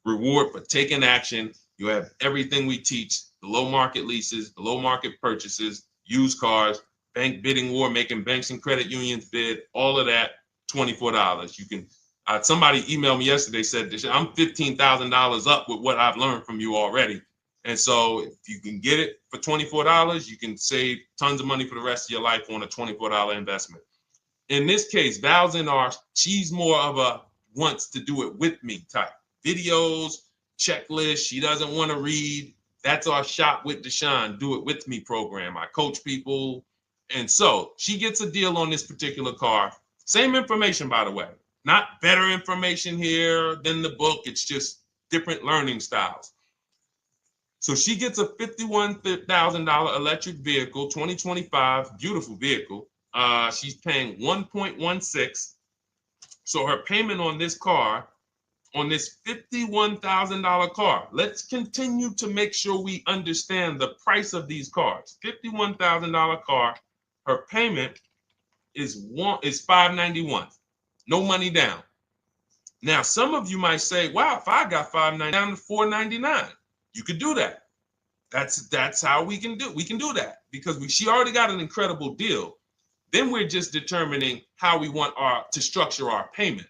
reward for taking action. You have everything we teach, the low market leases, the low market purchases, used cars, bank bidding war, making banks and credit unions bid, all of that, $24. You can, somebody emailed me yesterday, said, I'm $15,000 up with what I've learned from you already. And so if you can get it for $24, you can save tons of money for the rest of your life on a $24 investment. In this case, Val's in our, she's more of a wants to do it with me type. Videos, checklist, she doesn't want to read. That's our Shop with Deshone, do it with me program. I coach people. And so she gets a deal on this particular car. Same information, by the way. Not better information here than the book. It's just different learning styles. So she gets a $51,000 electric vehicle, 2025, beautiful vehicle. She's paying 1.16. So her payment on this car, on this $51,000 car, let's continue to make sure we understand the price of these cars. $51,000 car, her payment is $591. No money down. Now, some of you might say, wow, if I got $590 down to $499, you could do that. That's how we can do. We can do that because she already got an incredible deal. Then we're just determining how we want to structure our payment.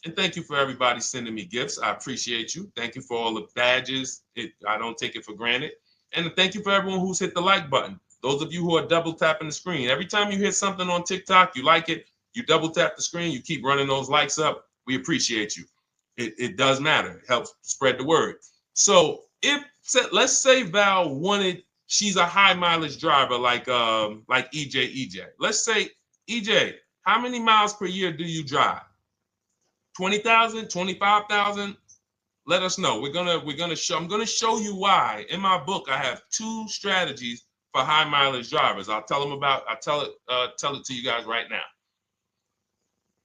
And thank you for everybody sending me gifts. I appreciate you. Thank you for all the badges. I don't take it for granted. And thank you for everyone who's hit the like button. Those of you who are double tapping the screen. Every time you hit something on TikTok, you like it, you double tap the screen, you keep running those likes up. We appreciate you. It does matter. It helps spread the word. So let's say Val wanted, she's a high mileage driver like EJ. Let's say, EJ, how many miles per year do you drive? 20,000, 25,000? Let us know. I'm gonna show you why. In my book, I have 2 strategies for high mileage drivers. I'll tell it to you guys right now.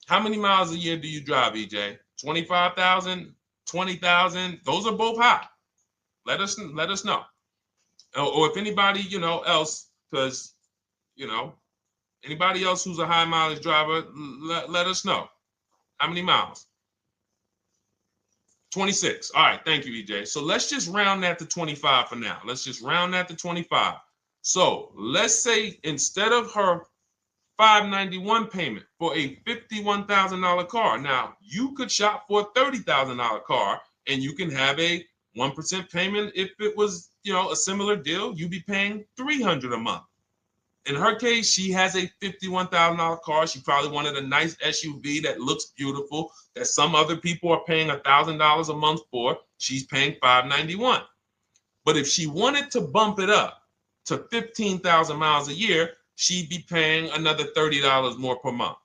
How many miles a year do you drive, EJ? 25,000, 20,000? Those are both high. Let us know. Or if anybody, else, because, anybody else who's a high mileage driver, let us know. How many miles? 26. All right. Thank you, EJ. So let's just round that to 25 for now. Let's just round that to 25. So let's say instead of her $591 payment for a $51,000 car, now you could shop for a $30,000 car and you can have a 1% payment. If it was, a similar deal, you'd be paying $300 a month. In her case, she has a $51,000 car. She probably wanted a nice SUV that looks beautiful, that some other people are paying $1,000 a month for. She's paying $591. But if she wanted to bump it up to 15,000 miles a year, she'd be paying another $30 more per month.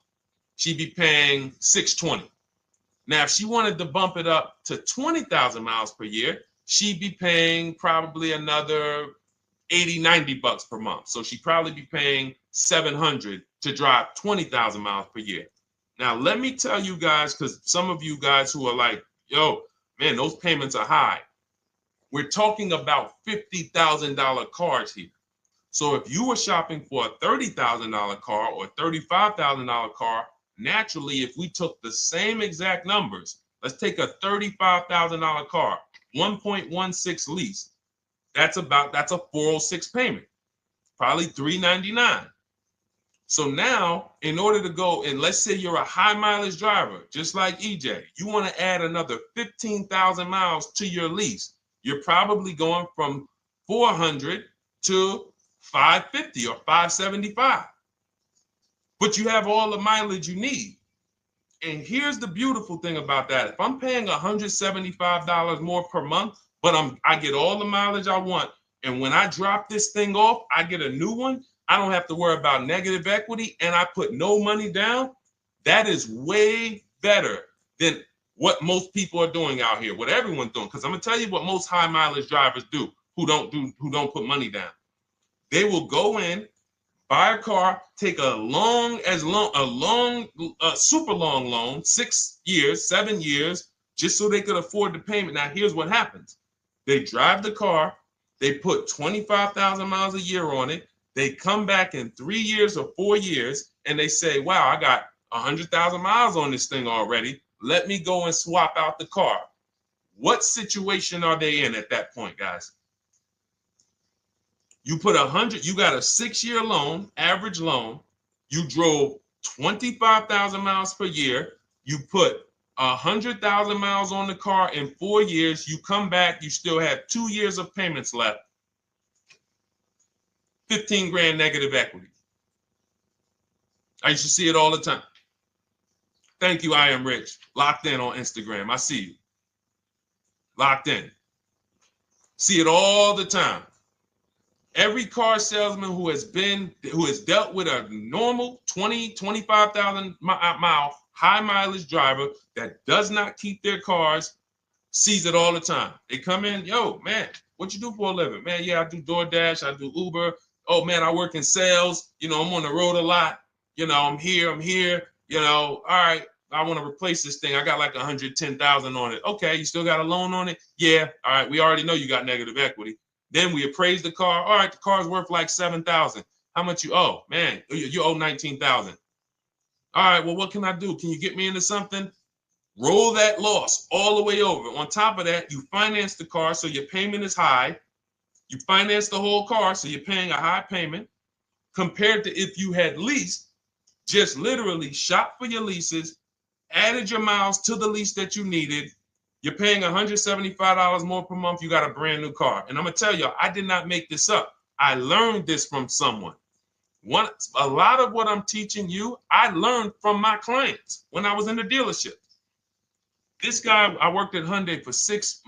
She'd be paying $620. Now, if she wanted to bump it up to 20,000 miles per year, she'd be paying probably another $80-90 per month. So she'd probably be paying $700 to drive 20,000 miles per year. Now, let me tell you guys, because some of you guys who are like, yo, man, those payments are high. We're talking about $50,000 cars here. So if you were shopping for a $30,000 car or a $35,000 car, naturally, if we took the same exact numbers, let's take a $35,000 car, 1.16 lease. That's a 406 payment, probably $399. So now, in order to go, and let's say you're a high mileage driver, just like EJ, you want to add another 15,000 miles to your lease. You're probably going from 400 to 550 or 575. But you have all the mileage you need. And here's the beautiful thing about that. If I'm paying $175 more per month, but I get all the mileage I want, and when I drop this thing off, I get a new one, I don't have to worry about negative equity, and I put no money down. That is way better than what most people are doing out here, what everyone's doing. Because I'm gonna tell you what most high mileage drivers do who don't put money down. They will go in, buy a car, take a super long loan, 6 years, 7 years, just so they could afford the payment. Now, here's what happens. They drive the car, they put 25,000 miles a year on it. They come back in 3 years or 4 years, and they say, wow, I got 100,000 miles on this thing already. Let me go and swap out the car. What situation are they in at that point, guys? You put 100, you got a 6-year loan, average loan. You drove 25,000 miles per year. You put 100,000 miles on the car in 4 years. You come back, you still have 2 years of payments left. 15 grand negative equity. I used to see it all the time. Thank you, I am rich. Locked in on Instagram. I see you. Locked in. See it all the time. Every car salesman who has dealt with a normal 25,000 mile high mileage driver that does not keep their cars sees it all the time. They come in, yo, man, what you do for a living? Man, yeah, I do DoorDash, I do Uber. Oh man, I work in sales. You know, I'm on the road a lot. You know, I'm here. You know, all right, I want to replace this thing. I got like 110,000 on it. Okay, you still got a loan on it? Yeah. All right, we already know you got negative equity. Then we appraise the car. All right, the car's worth like 7,000. How much you owe? Man, you owe 19,000. All right, well, what can I do? Can you get me into something? Roll that loss all the way over. On top of that, you finance the car, so your payment is high. You finance the whole car, so you're paying a high payment compared to if you had leased, just literally shop for your leases, added your miles to the lease that you needed. You're paying $175 more per month. You got a brand new car. And I'm going to tell you, I did not make this up. I learned this from someone. A lot of what I'm teaching you, I learned from my clients when I was in the dealership. This guy, I worked at Hyundai for six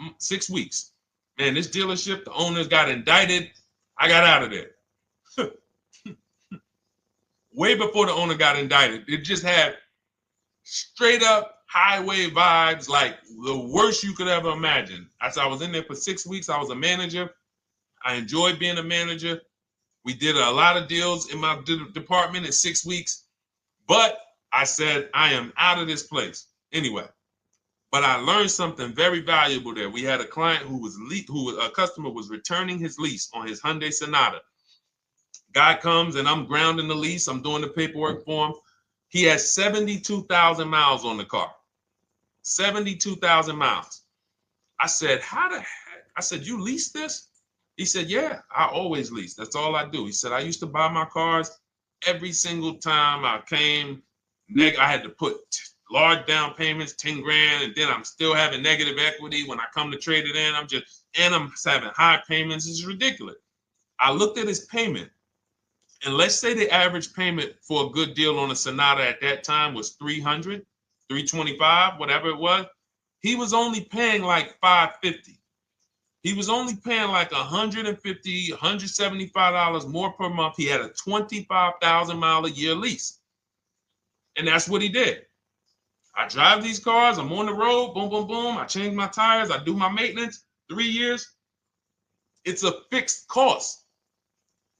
weeks. Man, this dealership, the owners got indicted. I got out of there. Way before the owner got indicted. It just had straight up highway vibes, like the worst you could ever imagine. As I was in there for 6 weeks, I was a manager. I enjoyed being a manager. We did a lot of deals in my department in 6 weeks. But I said, I am out of this place. Anyway. But I learned something very valuable there. We had a client a customer was returning his lease on his Hyundai Sonata. Guy comes and I'm grounding the lease. I'm doing the paperwork for him. He has 72,000 miles on the car. 72,000 miles. I said, how the heck? I said, you lease this? He said, yeah, I always lease. That's all I do. He said, I used to buy my cars every single time I came. I had to put large down payments, 10 grand, and then I'm still having negative equity when I come to trade it in. I'm having high payments. It's ridiculous. I looked at his payment, and let's say the average payment for a good deal on a Sonata at that time was $300, $325, whatever it was. He was only paying like $550. He was only paying like $150, $175 more per month. He had a 25,000 mile a year lease. And that's what he did. I drive these cars. I'm on the road. Boom, boom, boom. I change my tires. I do my maintenance. 3 years. It's a fixed cost.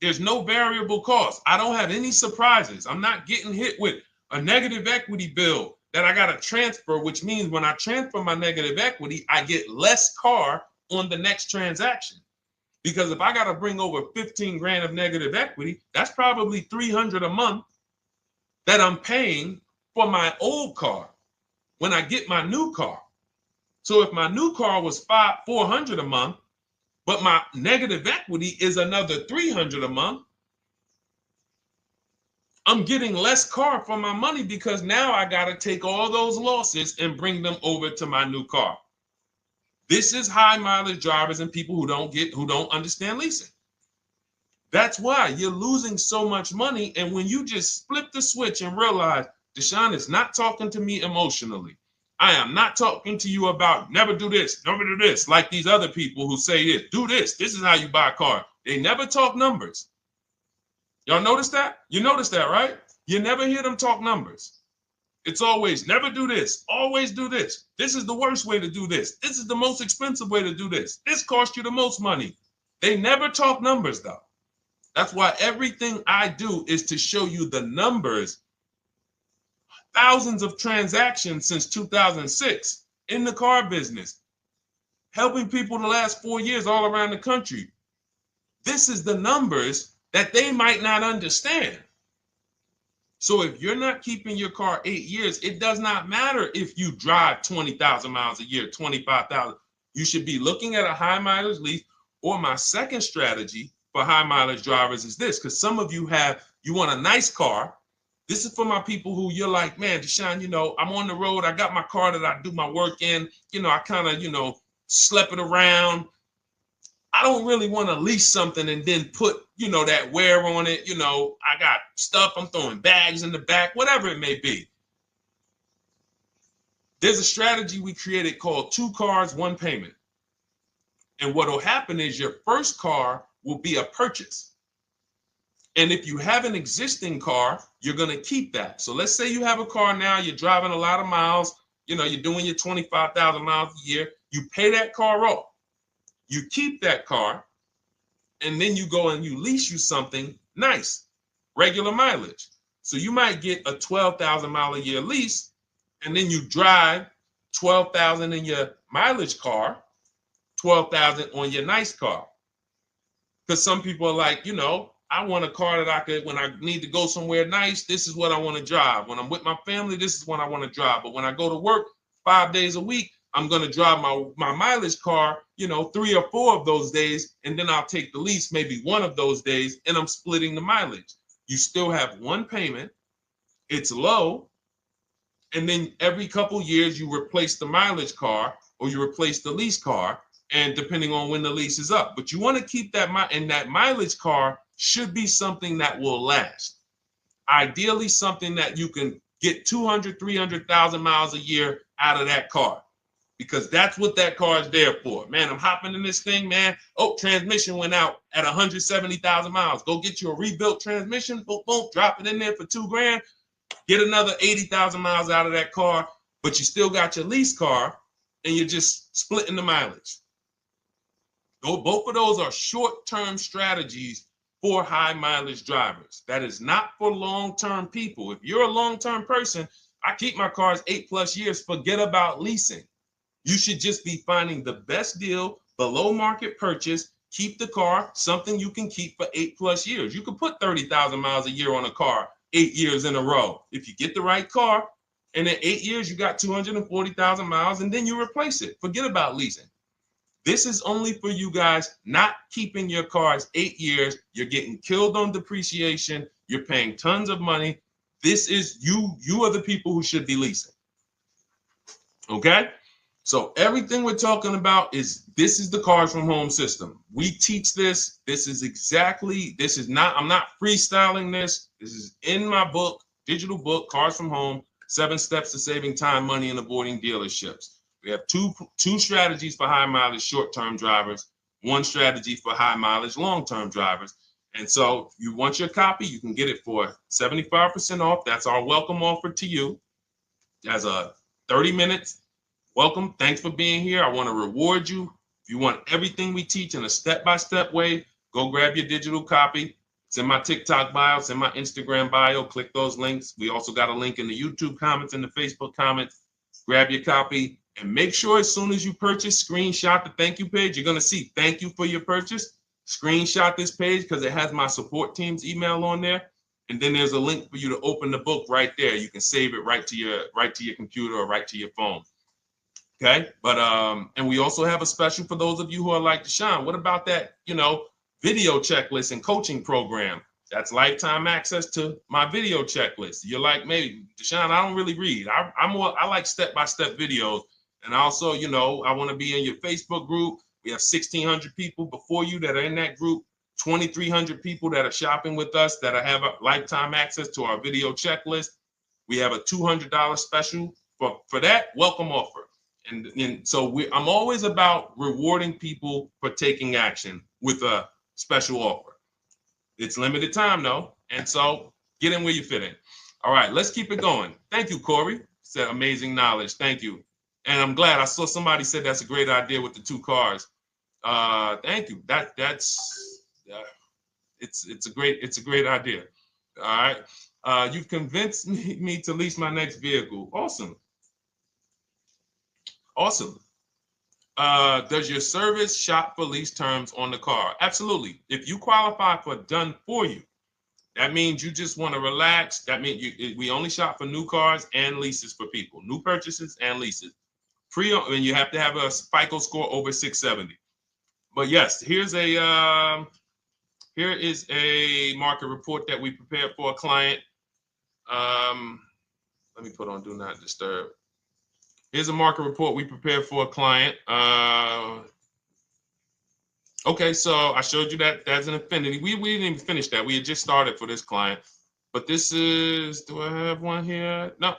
There's no variable cost. I don't have any surprises. I'm not getting hit with a negative equity bill that I got to transfer, which means when I transfer my negative equity, I get less car on the next transaction. Because if I got to bring over 15 grand of negative equity, that's probably $300 a month that I'm paying for my old car when I get my new car. So if my new car was $400 a month, but my negative equity is another $300 a month, I'm getting less car for my money because now I got to take all those losses and bring them over to my new car. This is high mileage drivers and people who don't understand leasing. That's why you're losing so much money. And when you just flip the switch and realize Deshone is not talking to me emotionally, I am not talking to you about never do this, like these other people who say this, do this. This is how you buy a car. They never talk numbers. Y'all notice that? You notice that, right? You never hear them talk numbers. It's always never do this, always do this. This is the worst way to do this. This is the most expensive way to do this. This costs you the most money. They never talk numbers, though. That's why everything I do is to show you the numbers. Thousands of transactions since 2006 in the car business, helping people the last 4 years all around the country. This is the numbers that they might not understand. So if you're not keeping your car 8 years, it does not matter if you drive 20,000 miles a year, 25,000. You should be looking at a high mileage lease. Or my second strategy for high mileage drivers is this, because some of you want a nice car. This is for my people who you're like, man, Deshone, I'm on the road. I got my car that I do my work in. I kind of, slep it around. I don't really want to lease something and then put, that wear on it. I got stuff. I'm throwing bags in the back, whatever it may be. There's a strategy we created called 2 cars, 1 payment. And what will happen is your first car will be a purchase. And if you have an existing car, you're going to keep that. So let's say you have a car now, you're driving a lot of miles, you're doing your 25,000 miles a year. You pay that car off. You keep that car, and then you go and you lease you something nice, regular mileage. So you might get a 12,000 mile a year lease, and then you drive 12,000 in your mileage car, 12,000 on your nice car. Because some people are like, I want a car that I could, when I need to go somewhere nice, this is what I want to drive. When I'm with my family, this is what I want to drive. But when I go to work 5 days a week, I'm going to drive my mileage car, 3 or 4 of those days, and then I'll take the lease maybe 1 of those days, and I'm splitting the mileage. You still have 1 payment. It's low. And then every couple years, you replace the mileage car or you replace the lease car, and depending on when the lease is up. But you want to keep that, and that mileage car should be something that will last. Ideally, something that you can get 200, 300,000 miles a year out of that car. Because that's what that car is there for. Man, I'm hopping in this thing, man. Oh, transmission went out at 170,000 miles. Go get you a rebuilt transmission. Boom, boom, drop it in there for $2,000. Get another 80,000 miles out of that car, but you still got your lease car, and you're just splitting the mileage. Both of those are short-term strategies for high mileage drivers. That is not for long-term people. If you're a long-term person, I keep my cars 8+ years. Forget about leasing. You should just be finding the best deal, below market purchase, keep the car, something you can keep for 8+ years. You can put 30,000 miles a year on a car 8 years in a row. If you get the right car, and in 8 years, you got 240,000 miles, and then you replace it. Forget about leasing. This is only for you guys not keeping your cars 8 years. You're getting killed on depreciation. You're paying tons of money. This is you are the people who should be leasing. Okay? So everything we're talking about this is the Cars from Home system. We teach this. I'm not freestyling this. This is in my book, digital book, Cars from Home, 7 Steps to Saving Time, Money, and Avoiding Dealerships. We have two strategies for high mileage short-term drivers, 1 strategy for high mileage long-term drivers. And so if you want your copy, you can get it for 75% off. That's our welcome offer to you. As a 30 minutes. Welcome. Thanks for being here. I want to reward you. If you want everything we teach in a step-by-step way, go grab your digital copy. It's in my TikTok bio. It's in my Instagram bio. Click those links. We also got a link in the YouTube comments and the Facebook comments. Grab your copy and make sure as soon as you purchase, screenshot the thank you page. You're going to see thank you for your purchase. Screenshot this page because it has my support team's email on there. And then there's a link for you to open the book right there. You can save it right to your computer or right to your phone. Okay, but and we also have a special for those of you who are like Deshone. What about that, video checklist and coaching program? That's lifetime access to my video checklist. You're like, maybe Deshone, I don't really read. I like step-by-step videos. And also, I want to be in your Facebook group. We have 1,600 people before you that are in that group, 2,300 people that are shopping with us that have a lifetime access to our video checklist. We have a $200 special for that welcome offer. And so I'm always about rewarding people for taking action with a special offer. It's limited time though, and so get in where you fit in. All right, let's keep it going. Thank you, Corey. Said amazing knowledge. Thank you. And I'm glad I saw somebody said that's a great idea with the 2 cars. Thank you. It's a great idea. All right. You've convinced me to lease my next vehicle. Awesome. Awesome. Does your service shop for lease terms on the car? Absolutely. If you qualify for done for you, that means you just want to relax. That means we only shop for new cars and leases for people, new purchases and leases. And you have to have a FICO score over 670. But yes, here is a market report that we prepared for a client. Let me put on do not disturb. Here's a market report we prepared for a client. Okay, so I showed you that that's an Infinity. We didn't even finish that. We had just started for this client. But this is, do I have one here? No.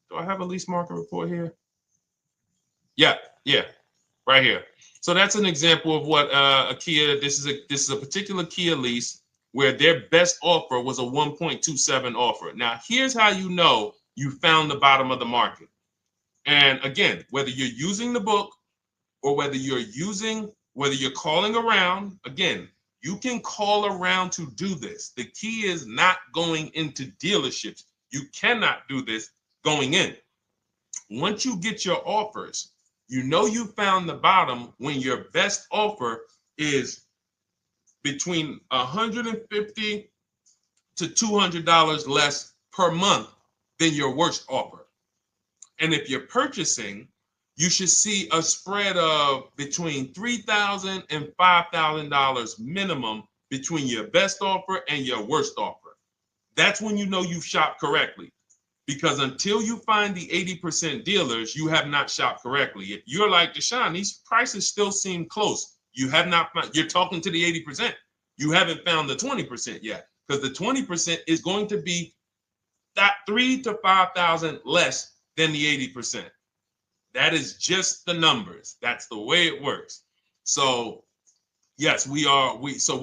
Do I have a lease market report here? Yeah, right here. So that's an example of what a Kia, this is a particular Kia lease where their best offer was a 1.27 offer. Now, here's how you know you found the bottom of the market. And again, whether you're using the book or whether you're calling around, again, you can call around to do this. The key is not going into dealerships. You cannot do this going in. Once you get your offers, you know you found the bottom when your best offer is between $150 to $200 less per month than your worst offer. And if you're purchasing, you should see a spread of between $3,000 and $5,000 minimum between your best offer and your worst offer. That's when you know you've shopped correctly. Because until you find the 80% dealers, you have not shopped correctly. If you're like Deshone, these prices still seem close. You have not found, you're talking to the 80%. You haven't found the 20% yet. Because the 20% is going to be that 3,000 to 5,000 less than the 80%. That is just the numbers. That's the way it works. So yes, so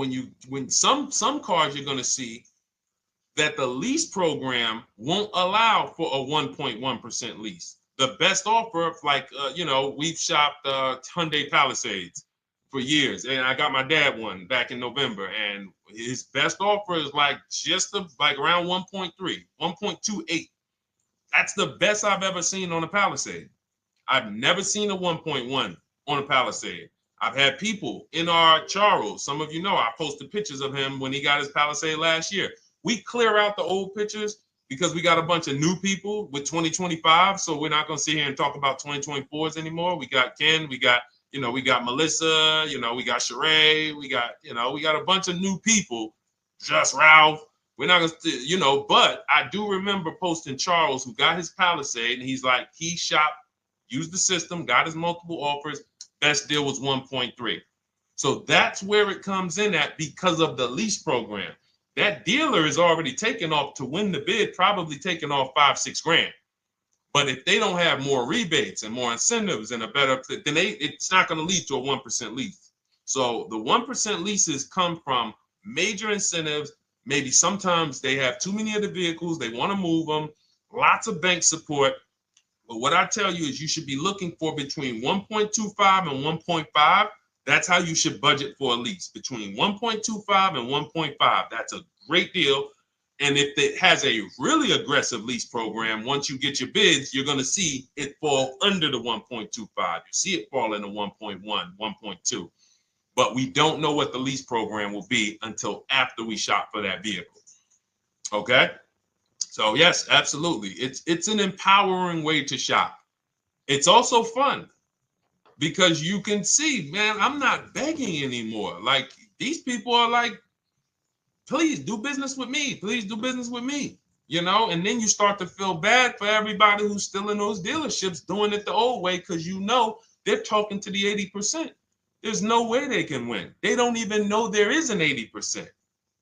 when some cars you're going to see that the lease program won't allow for a 1.1% lease. The best offer, like we've shopped Hyundai Palisades for years, and I got my dad one back in November, and his best offer is like like around 1.3, 1.28. That's the best I've ever seen on a Palisade. I've never seen a 1.1 on a Palisade. I've had people in our Charles, some of you know, I posted pictures of him when he got his Palisade last year. We clear out the old pictures because we got a bunch of new people with 2025. So we're not going to sit here and talk about 2024s anymore. We got Ken, we got Melissa, we got Sheree, we got a bunch of new people, just Ralph. We're not going to, but I do remember posting Charles who got his Palisade and he's like, he shopped, used the system, got his multiple offers. Best deal was 1.3. So that's where it comes in at because of the lease program. That dealer is already taken off to win the bid, probably taking off $5-6 grand. But if they don't have more rebates and more incentives and a better, then it's not going to lead to a 1% lease. So the 1% leases come from major incentives. Maybe sometimes they have too many of the vehicles. They want to move them. Lots of bank support. But what I tell you is you should be looking for between 1.25 and 1.5. That's how you should budget for a lease, between 1.25 and 1.5. That's a great deal. And if it has a really aggressive lease program, once you get your bids, you're going to see it fall under the 1.25. You see it fall into 1.1, 1.2. But we don't know what the lease program will be until after we shop for that vehicle. Okay. So yes, absolutely. It's an empowering way to shop. It's also fun because you can see, man, I'm not begging anymore. Like these people are like, please do business with me. Please do business with me. You know, and then you start to feel bad for everybody who's still in those dealerships doing it the old way because you know they're talking to the 80%. There's no way they can win. They don't even know there is an 80%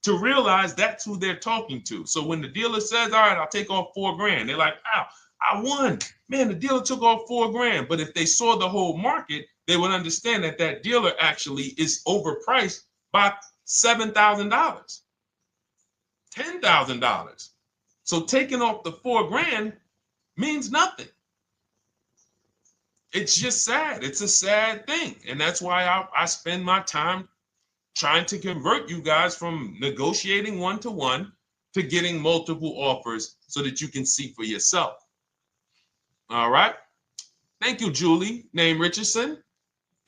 to realize that's who they're talking to. So when the dealer says, all right, I'll take off $4,000, they're like, wow, I won. Man, the dealer took off $4,000. But if they saw the whole market, they would understand that that dealer actually is overpriced by $7,000, $10,000. So taking off the $4,000 means nothing. It's just sad. It's a sad thing. And that's why I spend my time trying to convert you guys from negotiating one-to-one to getting multiple offers so that you can see for yourself. All right. Thank you, Julie, name Richardson.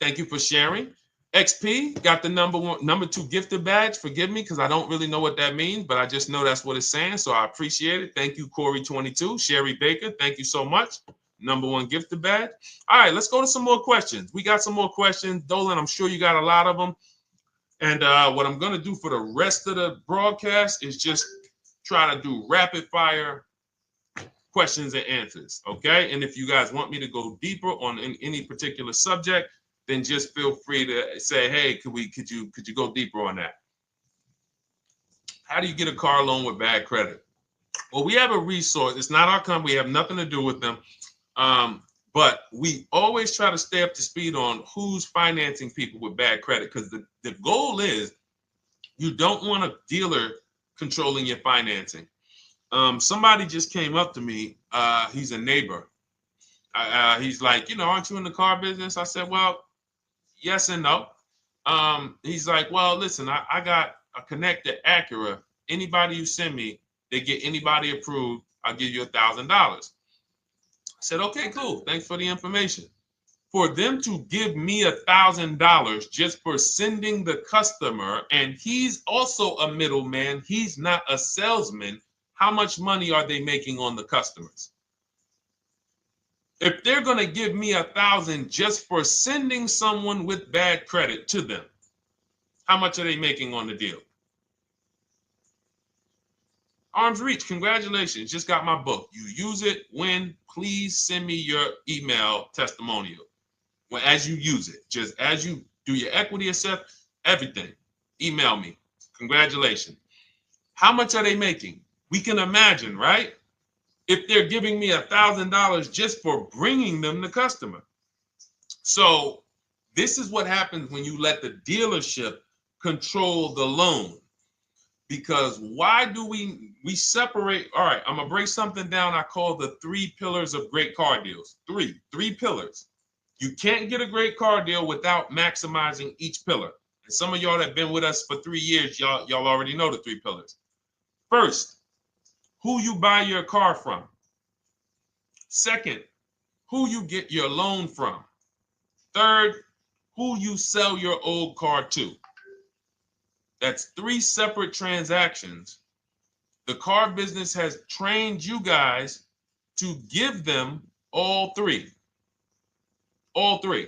Thank you for sharing. XP got the number 2 gifted badge. Forgive me because I don't really know what that means, but I just know that's what it's saying. So I appreciate it. Thank you, Corey22. Sherry Baker, thank you so much. Number 1 gifted badge. All right, let's go to some more questions. We got some more questions. Dolan, I'm sure you got a lot of them. And what I'm going to do for the rest of the broadcast is just try to do rapid fire questions and answers. Okay. And if you guys want me to go deeper on any particular subject, then just feel free to say, hey, could you go deeper on that? How do you get a car loan with bad credit? Well, we have a resource. It's not our company. We have nothing to do with them. But we always try to stay up to speed on who's financing people with bad credit, because the goal is you don't want a dealer controlling your financing. Somebody just came up to me. He's a neighbor. He's like, aren't you in the car business? I said, well, yes and no. He's like, well, listen, I got a connect to Acura. Anybody you send me, they get anybody approved, I'll give you $1,000. I said, okay, cool. Thanks for the information. For them to give me $1,000 just for sending the customer, and he's also a middleman, he's not a salesman, how much money are they making on the customers? If they're going to give me $1,000 just for sending someone with bad credit to them, how much are they making on the deal? Arms Reach, congratulations. Just got my book. You use it when, please send me your email testimonial. Well, as you use it, just as you do your equity assess, everything, email me. Congratulations. How much are they making? We can imagine, right? If they're giving me $1,000 just for bringing them the customer. So this is what happens when you let the dealership control the loan. Because why do we separate? All right, I'm gonna break something down I call the 3 pillars of great car deals. Three pillars. You can't get a great car deal without maximizing each pillar. And some of y'all that have been with us for 3 years, y'all already know the 3 pillars. First, who you buy your car from. Second, who you get your loan from. Third, who you sell your old car to. That's 3 separate transactions. The car business has trained you guys to give them all 3. All 3.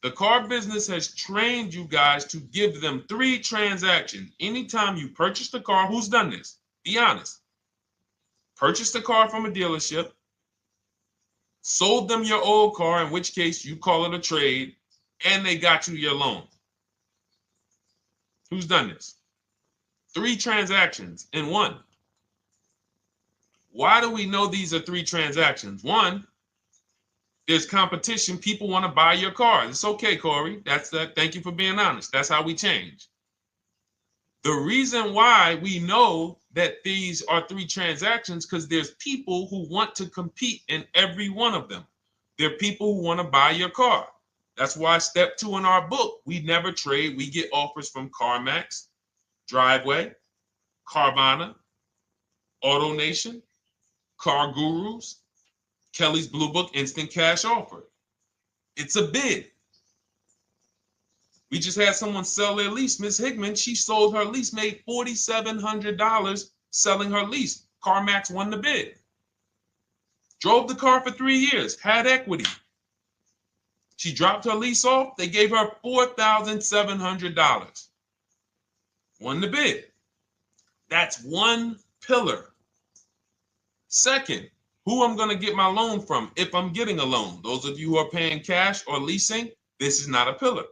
The car business has trained you guys to give them 3 transactions. Anytime you purchase the car, who's done this? Be honest. Purchased the car from a dealership, sold them your old car, in which case you call it a trade, and they got you your loan. Who's done this? 3 transactions in one. Why do we know these are 3 transactions? One, there's competition. People want to buy your car. It's okay, Corey. That's that. Thank you for being honest. That's how we change. The reason why we know that these are 3 transactions because there's people who want to compete in every one of them. There are people who want to buy your car. That's why step 2 in our book, we never trade. We get offers from CarMax, Driveway, Carvana, AutoNation, Car Gurus, Kelly's Blue Book Instant Cash Offer. It's a bid. We just had someone sell their lease. Miss Hickman, she sold her lease, made $4,700 selling her lease. CarMax won the bid. Drove the car for 3 years, had equity. She dropped her lease off. They gave her $4,700. Won the bid. That's one pillar. Second, who I'm going to get my loan from if I'm getting a loan. Those of you who are paying cash or leasing, this is not a pillar.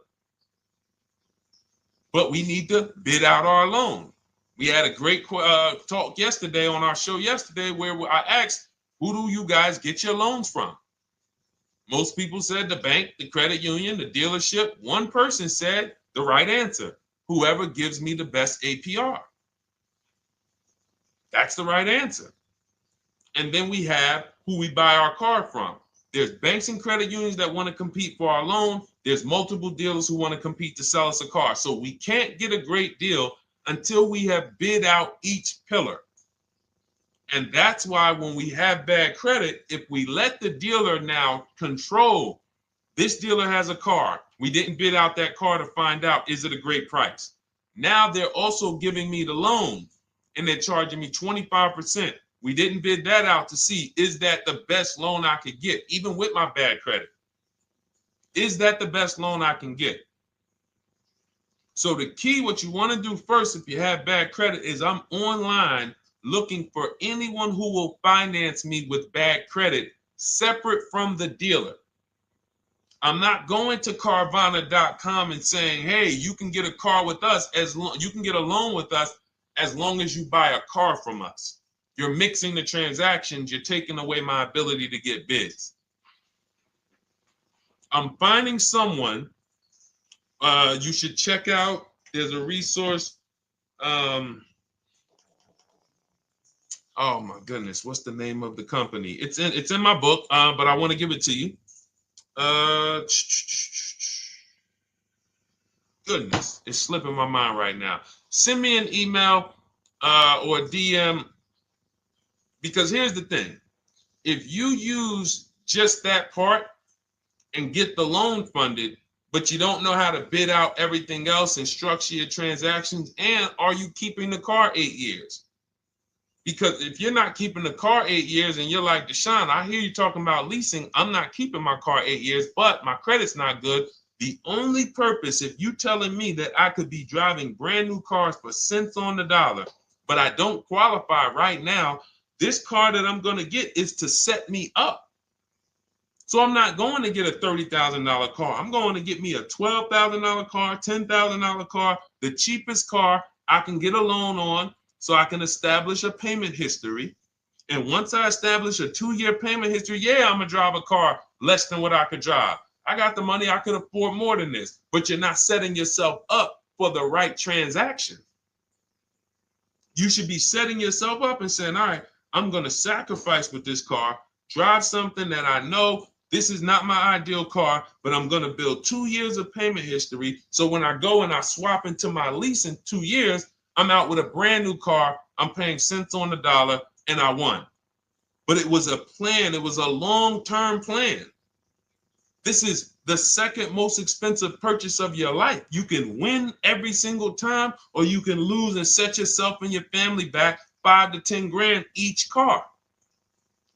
But we need to bid out our loan. We had a great talk yesterday on our show yesterday where I asked, who do you guys get your loans from? Most people said the bank, the credit union, the dealership. One person said the right answer, whoever gives me the best APR. That's the right answer. And then we have who we buy our car from. There's banks and credit unions that want to compete for our loan. There's multiple dealers who want to compete to sell us a car. So we can't get a great deal until we have bid out each pillar. And that's why when we have bad credit, if we let the dealer now control, this dealer has a car. We didn't bid out that car to find out, is it a great price? Now they're also giving me the loan and they're charging me 25%. We didn't bid that out to see, is that the best loan I could get, even with my bad credit? Is that the best loan I can get? So the key, what you want to do first, if you have bad credit, is I'm online looking for anyone who will finance me with bad credit separate from the dealer. I'm not going to Carvana.com and saying, hey, you can get a car with us you can get a loan with us as long as you buy a car from us. You're mixing the transactions. You're taking away my ability to get bids. I'm finding someone you should check out. There's a resource. Oh my goodness, what's the name of the company? It's in my book, but I want to give it to you. Goodness, it's slipping my mind right now. Send me an email or a DM, because here's the thing. If you use just that part and get the loan funded, but you don't know how to bid out everything else and structure your transactions, and are you keeping the car 8 years? Because if you're not keeping the car 8 years and you're like, Deshone, I hear you talking about leasing. I'm not keeping my car 8 years, but my credit's not good. The only purpose, if you telling me that I could be driving brand new cars for cents on the dollar, but I don't qualify right now, this car that I'm going to get is to set me up. So I'm not going to get a $30,000 car. I'm going to get me a $12,000 car, $10,000 car, the cheapest car I can get a loan on, so I can establish a payment history. And once I establish a 2-year payment history, yeah, I'm going to drive a car less than what I could drive. I got the money. I could afford more than this. But you're not setting yourself up for the right transaction. You should be setting yourself up and saying, all right, I'm going to sacrifice with this car, drive something that I know this is not my ideal car, but I'm going to build 2 years of payment history. So when I go and I swap into my lease in 2 years, I'm out with a brand new car. I'm paying cents on the dollar, and I won. But it was a plan. It was a long-term plan. This is the second most expensive purchase of your life. You can win every single time, or you can lose and set yourself and your family back 5 to 10 grand each car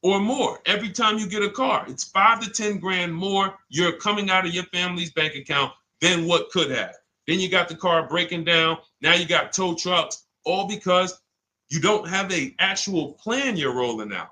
or more. Every time you get a car, it's 5 to 10 grand more you're coming out of your family's bank account than what could have. Then you got the car breaking down. Now you got tow trucks, all because you don't have an actual plan you're rolling out.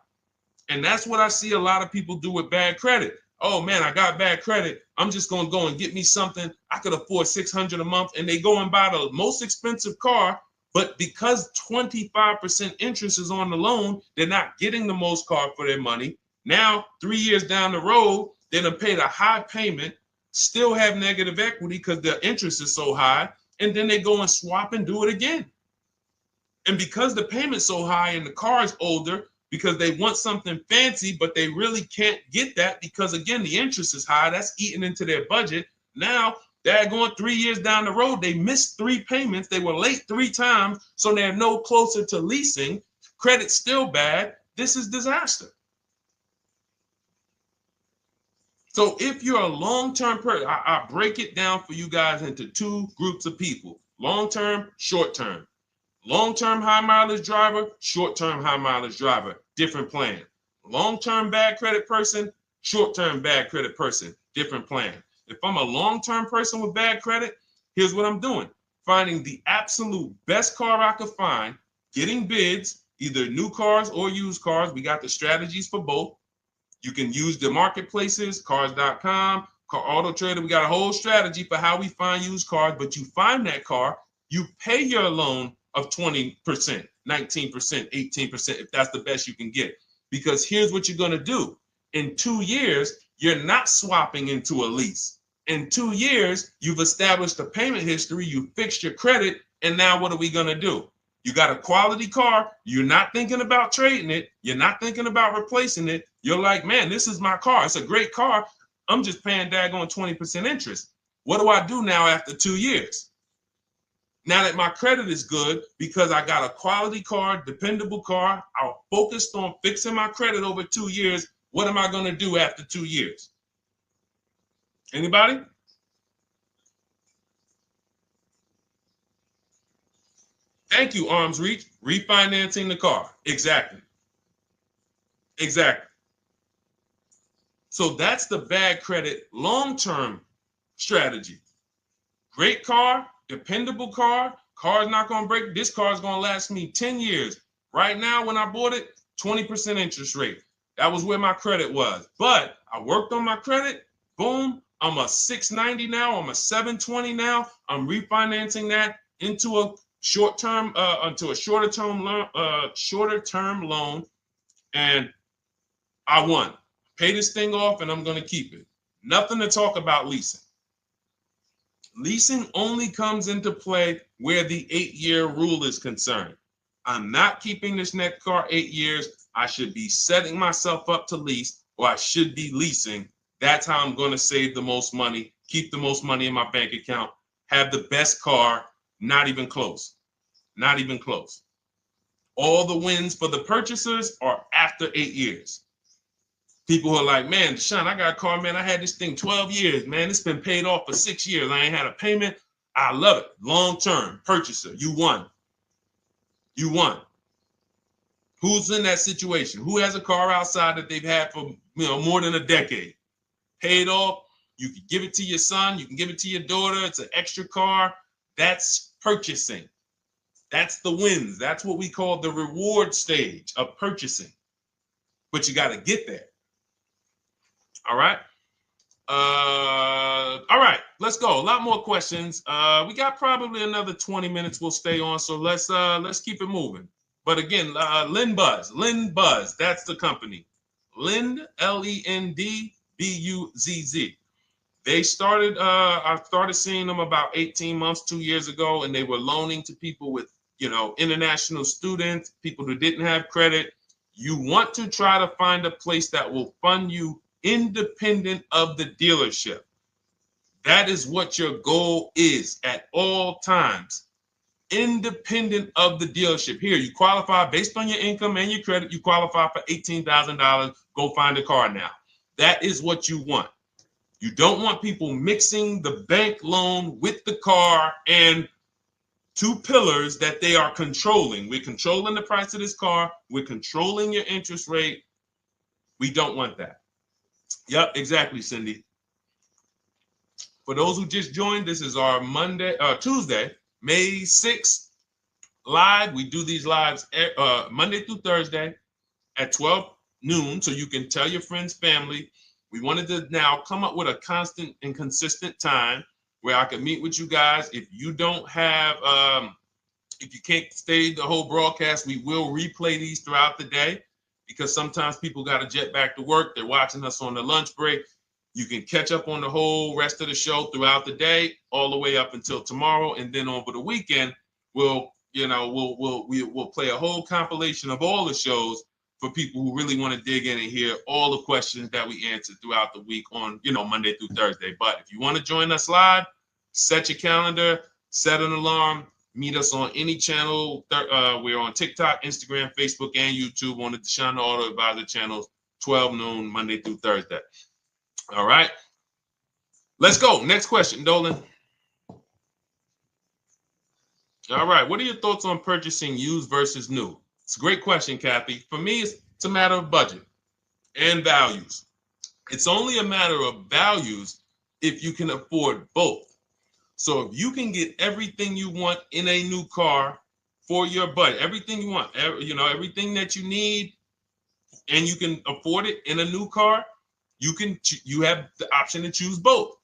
And that's what I see a lot of people do with bad credit. Oh man, I got bad credit. I'm just going to go and get me something. I could afford $600 a month. And they go and buy the most expensive car. But because 25% interest is on the loan, they're not getting the most car for their money. Now, 3 years down the road, they're going to pay the high payment, still have negative equity because the interest is so high. And then they go and swap and do it again. And because the payment's so high and the car is older, because they want something fancy, but they really can't get that because, again, the interest is high. That's eating into their budget. Now, they're going 3 years down the road. They missed 3 payments. They were late 3 times, so they're no closer to leasing. Credit's still bad. This is disaster. So if you're a long-term person, I break it down for you guys into 2 groups of people, long-term, short-term. Long-term high mileage driver, short-term high mileage driver, different plan. Long-term bad credit person, short-term bad credit person, different plan. If I'm a long-term person with bad credit, here's what I'm doing. Finding the absolute best car I could find, getting bids, either new cars or used cars. We got the strategies for both. You can use the marketplaces, cars.com, Car Auto Trader. We got a whole strategy for how we find used cars, but you find that car, you pay your loan of 20%, 19%, 18%, if that's the best you can get. Because here's what you're going to do. In 2 years, you're not swapping into a lease. In 2 years, you've established a payment history, you fixed your credit, and now what are we going to do? You got a quality car. You're not thinking about trading it. You're not thinking about replacing it. You're like, man, this is my car. It's a great car. I'm just paying daggone 20% interest. What do I do now after 2 years? Now that my credit is good because I got a quality car, dependable car, I'm focused on fixing my credit over 2 years. What am I going to do after 2 years? Anybody? Thank you, Arms Reach. Refinancing the car. Exactly. Exactly. So that's the bad credit long-term strategy. Great car, dependable car. Car's not going to break. This car is going to last me 10 years. Right now, when I bought it, 20% interest rate. That was where my credit was. But I worked on my credit. Boom. I'm a 690 now. I'm a 720 now. I'm refinancing that into a short-term, into a shorter-term loan, and I won. Pay this thing off, and I'm going to keep it. Nothing to talk about leasing. Leasing only comes into play where the 8-year rule is concerned. I'm not keeping this next car 8 years. I should be setting myself up to lease, or I should be leasing. That's how I'm going to save the most money, keep the most money in my bank account, have the best car. Not even close. Not even close. All the wins for the purchasers are after 8 years. People who are like, man, Sean, I got a car, man. I had this thing 12 years, man. It's been paid off for 6 years. I ain't had a payment. I love it. Long-term purchaser. You won. You won. Who's in that situation? Who has a car outside that they've had for more than a decade? Paid off. You can give it to your son. You can give it to your daughter. It's an extra car. That's purchasing. That's the wins. That's what we call the reward stage of purchasing. But you got to get there. All right. All right. Let's go. A lot more questions. We got probably another 20 minutes. We'll stay on. So let's keep it moving. But again, Lend Buzz. That's the company. Lend, LEND, BUZZ. They started, I started seeing them about 18 months, 2 years ago, and they were loaning to people with, international students, people who didn't have credit. You want to try to find a place that will fund you independent of the dealership. That is what your goal is at all times. Independent of the dealership. Here, you qualify based on your income and your credit. You qualify for $18,000. Go find a car now. That is what you want. You don't want people mixing the bank loan with the car and two pillars that they are controlling. We're controlling the price of this car. We're controlling your interest rate. We don't want that. Yep, exactly, Cindy. For those who just joined, this is our Tuesday, May 6th live. We do these lives Monday through Thursday at 12 noon, so you can tell your friends, family. We wanted to now come up with a constant and consistent time where I can meet with you guys. If you don't have, if you can't stay the whole broadcast, we will replay these throughout the day because sometimes people got to jet back to work. They're watching us on the lunch break. You can catch up on the whole rest of the show throughout the day, all the way up until tomorrow, and then over the weekend, we'll play a whole compilation of all the shows for people who really want to dig in and hear all the questions that we answered throughout the week on, Monday through Thursday. But if you want to join us live, set your calendar, set an alarm, meet us on any channel. We're on TikTok, Instagram, Facebook, and YouTube on the Deshone the Auto Advisor channels, 12 noon, Monday through Thursday. All right. Let's go. Next question, Dolan. All right. What are your thoughts on purchasing used versus new? It's a great question, Kathy. For me, it's a matter of budget and values. It's only a matter of values if you can afford both. So if you can get everything you want in a new car for your budget, everything you want, everything that you need, and you can afford it in a new car, you have the option to choose both.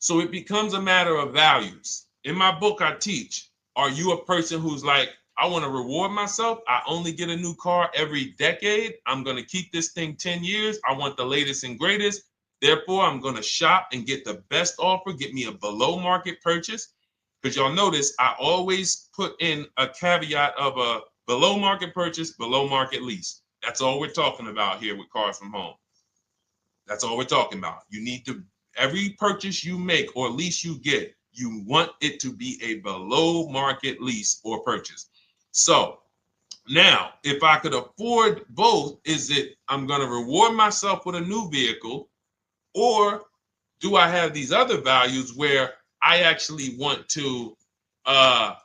So it becomes a matter of values. In my book, I teach, are you a person who's like, I want to reward myself. I only get a new car every decade. I'm going to keep this thing 10 years. I want the latest and greatest. Therefore, I'm going to shop and get the best offer, get me a below market purchase. Because y'all notice I always put in a caveat of a below market purchase, below market lease. That's all we're talking about here with Cars from Home. That's all we're talking about. You need to, every purchase you make or lease you get, you want it to be a below market lease or purchase. So now, if I could afford both, is it I'm going to reward myself with a new vehicle, or do I have these other values where I actually want to knock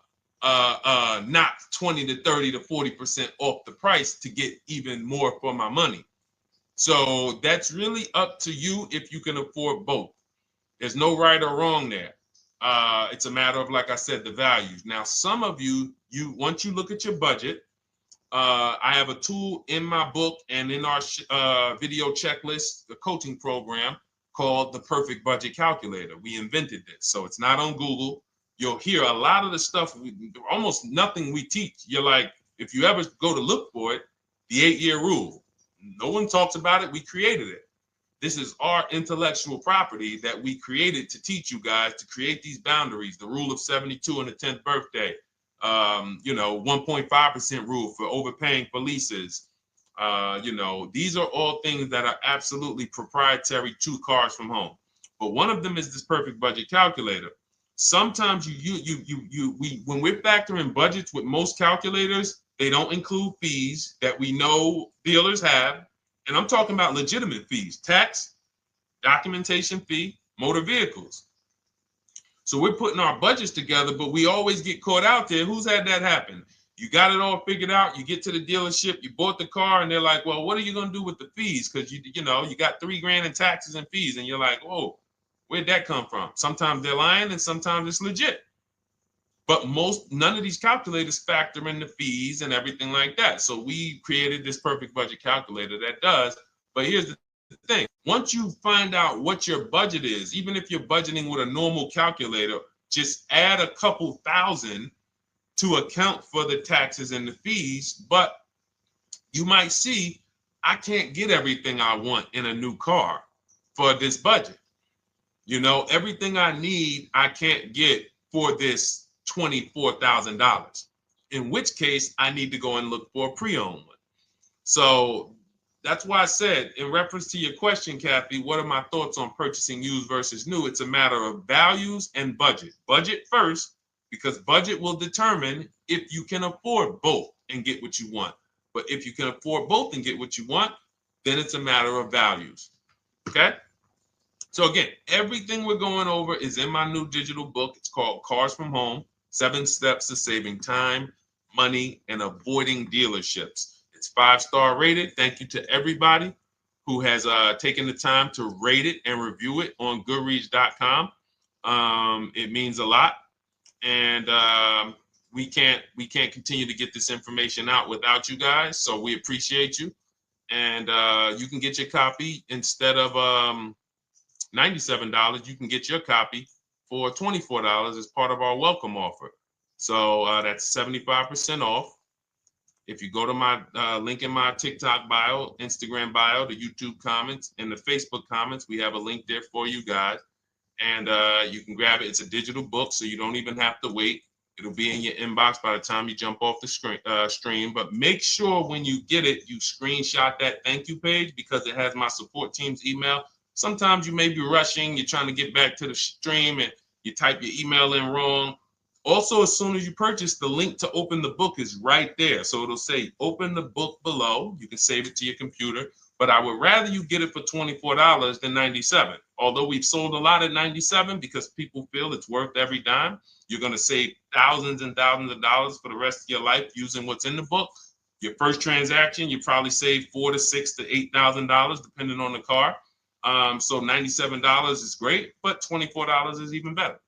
20 to 30 to 40% off the price to get even more for my money? So that's really up to you if you can afford both. There's no right or wrong there. It's a matter of, like I said, the values. Now, some of you once you look at your budget, I have a tool in my book and in our video checklist, the coaching program called the Perfect Budget Calculator. We invented this. So it's not on Google. You'll hear a lot of the stuff, almost nothing we teach. You're like, if you ever go to look for it, the 8-year rule. No one talks about it. We created it. This is our intellectual property that we created to teach you guys to create these boundaries, the rule of 72 and the 10th birthday, 1.5% rule for overpaying for leases. These are all things that are absolutely proprietary to Cars from Home. But one of them is this Perfect Budget Calculator. Sometimes when we're factoring budgets with most calculators, they don't include fees that we know dealers have. And I'm talking about legitimate fees, tax, documentation fee, motor vehicles. So we're putting our budgets together, but we always get caught out there. Who's had that happen? You got it all figured out. You get to the dealership, you bought the car, and they're like, well, what are you going to do with the fees? Because you got $3,000 in taxes and fees. And you're like, whoa, where'd that come from? Sometimes they're lying and sometimes it's legit. But none of these calculators factor in the fees and everything like that. So we created this Perfect Budget Calculator that does. But here's the thing. Once you find out what your budget is, even if you're budgeting with a normal calculator, just add a couple thousand to account for the taxes and the fees. But you might see, I can't get everything I want in a new car for this budget. Everything I need, I can't get for this $24,000, in which case I need to go and look for a pre-owned one. So that's why I said, in reference to your question, Kathy, what are my thoughts on purchasing used versus new? It's a matter of values and budget. Budget first, because budget will determine if you can afford both and get what you want. But if you can afford both and get what you want, then it's a matter of values. Okay? So again, everything we're going over is in my new digital book. It's called Cars from Home, 7 Steps to Saving Time, Money, and Avoiding Dealerships. It's 5-star rated. Thank you to everybody who has taken the time to rate it and review it on Goodreads.com. It means a lot. And we can't continue to get this information out without you guys. So we appreciate you. And you can get your copy instead of $97, you can get your copy for $24 as part of our welcome offer. So that's 75% off. If you go to my link in my TikTok bio, Instagram bio, the YouTube comments, and the Facebook comments, we have a link there for you guys. And you can grab it. It's a digital book, so you don't even have to wait. It'll be in your inbox by the time you jump off the stream. But make sure when you get it, you screenshot that thank you page, because it has my support team's email. Sometimes you may be rushing, you're trying to get back to the stream and you type your email in wrong. Also, as soon as you purchase, the link to open the book is right there. So it'll say open the book below. You can save it to your computer. but I would rather you get it for $24 than $97. Although we've sold a lot at $97 because people feel it's worth every dime. You're going to save thousands and thousands of dollars for the rest of your life using what's in the book. Your first transaction, you probably save $4,000 to $6,000 to $8,000 depending on the car. So $97 is great, but $24 is even better.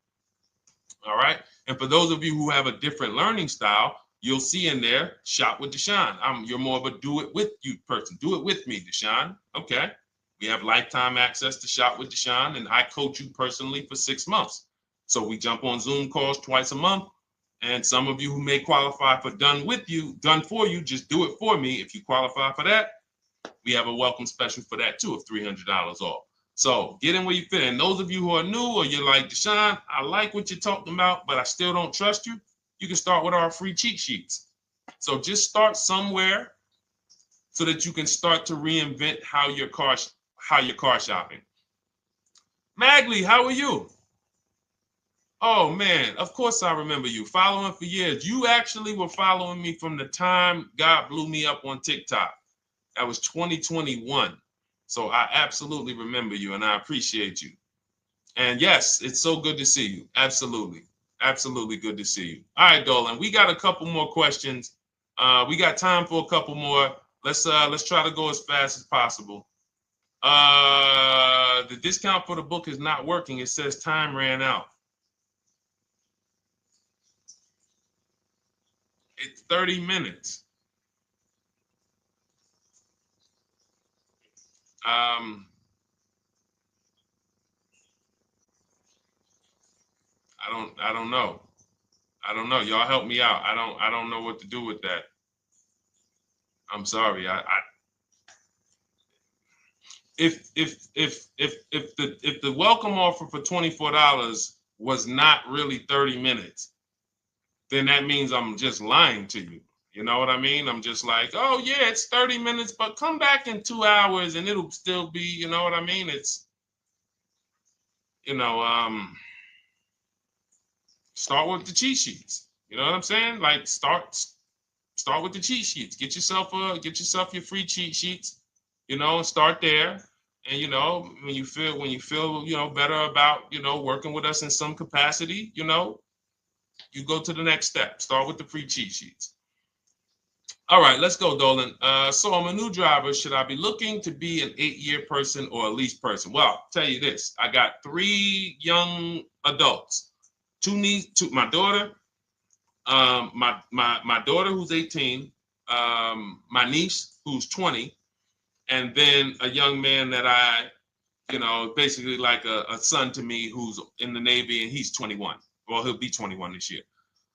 All right. And for those of you who have a different learning style, you'll see in there, shop with Deshone. You're more of a do it with you person. Do it with me, Deshone. Okay. We have lifetime access to shop with Deshone, and I coach you personally for 6 months. So we jump on Zoom calls twice a month. And some of you who may qualify for done for you, just do it for me. If you qualify for that, we have a welcome special for that too of $300 off. So get in where you fit. And those of you who are new or you're like, Deshone, I like what you're talking about, but I still don't trust you. You can start with our free cheat sheets. So just start somewhere so that you can start to reinvent how you're car shopping. Magley, how are you? Oh man, of course I remember you. Following for years. You actually were following me from the time God blew me up on TikTok. That was 2021. So I absolutely remember you and I appreciate you. And yes, it's so good to see you. Absolutely. Absolutely good to see you. All right, Dolan, we got a couple more questions. We got time for a couple more. Let's try to go as fast as possible. The discount for the book is not working. It says time ran out. It's 30 minutes. I don't know. I don't know. Y'all help me out. I don't know what to do with that. I'm sorry. If the welcome offer for $24 was not really 30 minutes, then that means I'm just lying to you. You know what I mean? I'm just like, oh yeah, it's 30 minutes, but come back in 2 hours and it'll still be, you know what I mean? It's, start with the cheat sheets. You know what I'm saying? Like start with the cheat sheets. Get yourself your free cheat sheets, and start there. And when you feel better about working with us in some capacity, you go to the next step. Start with the free cheat sheets. All right, let's go, Dolan. So I'm a new driver. Should I be looking to be an 8-year person or a lease person? Well, I'll tell you this. I got 3 young adults. My daughter, my daughter who's 18, my niece who's 20, and then a young man that I, basically like a son to me who's in the Navy and he's 21. Well, he'll be 21 this year.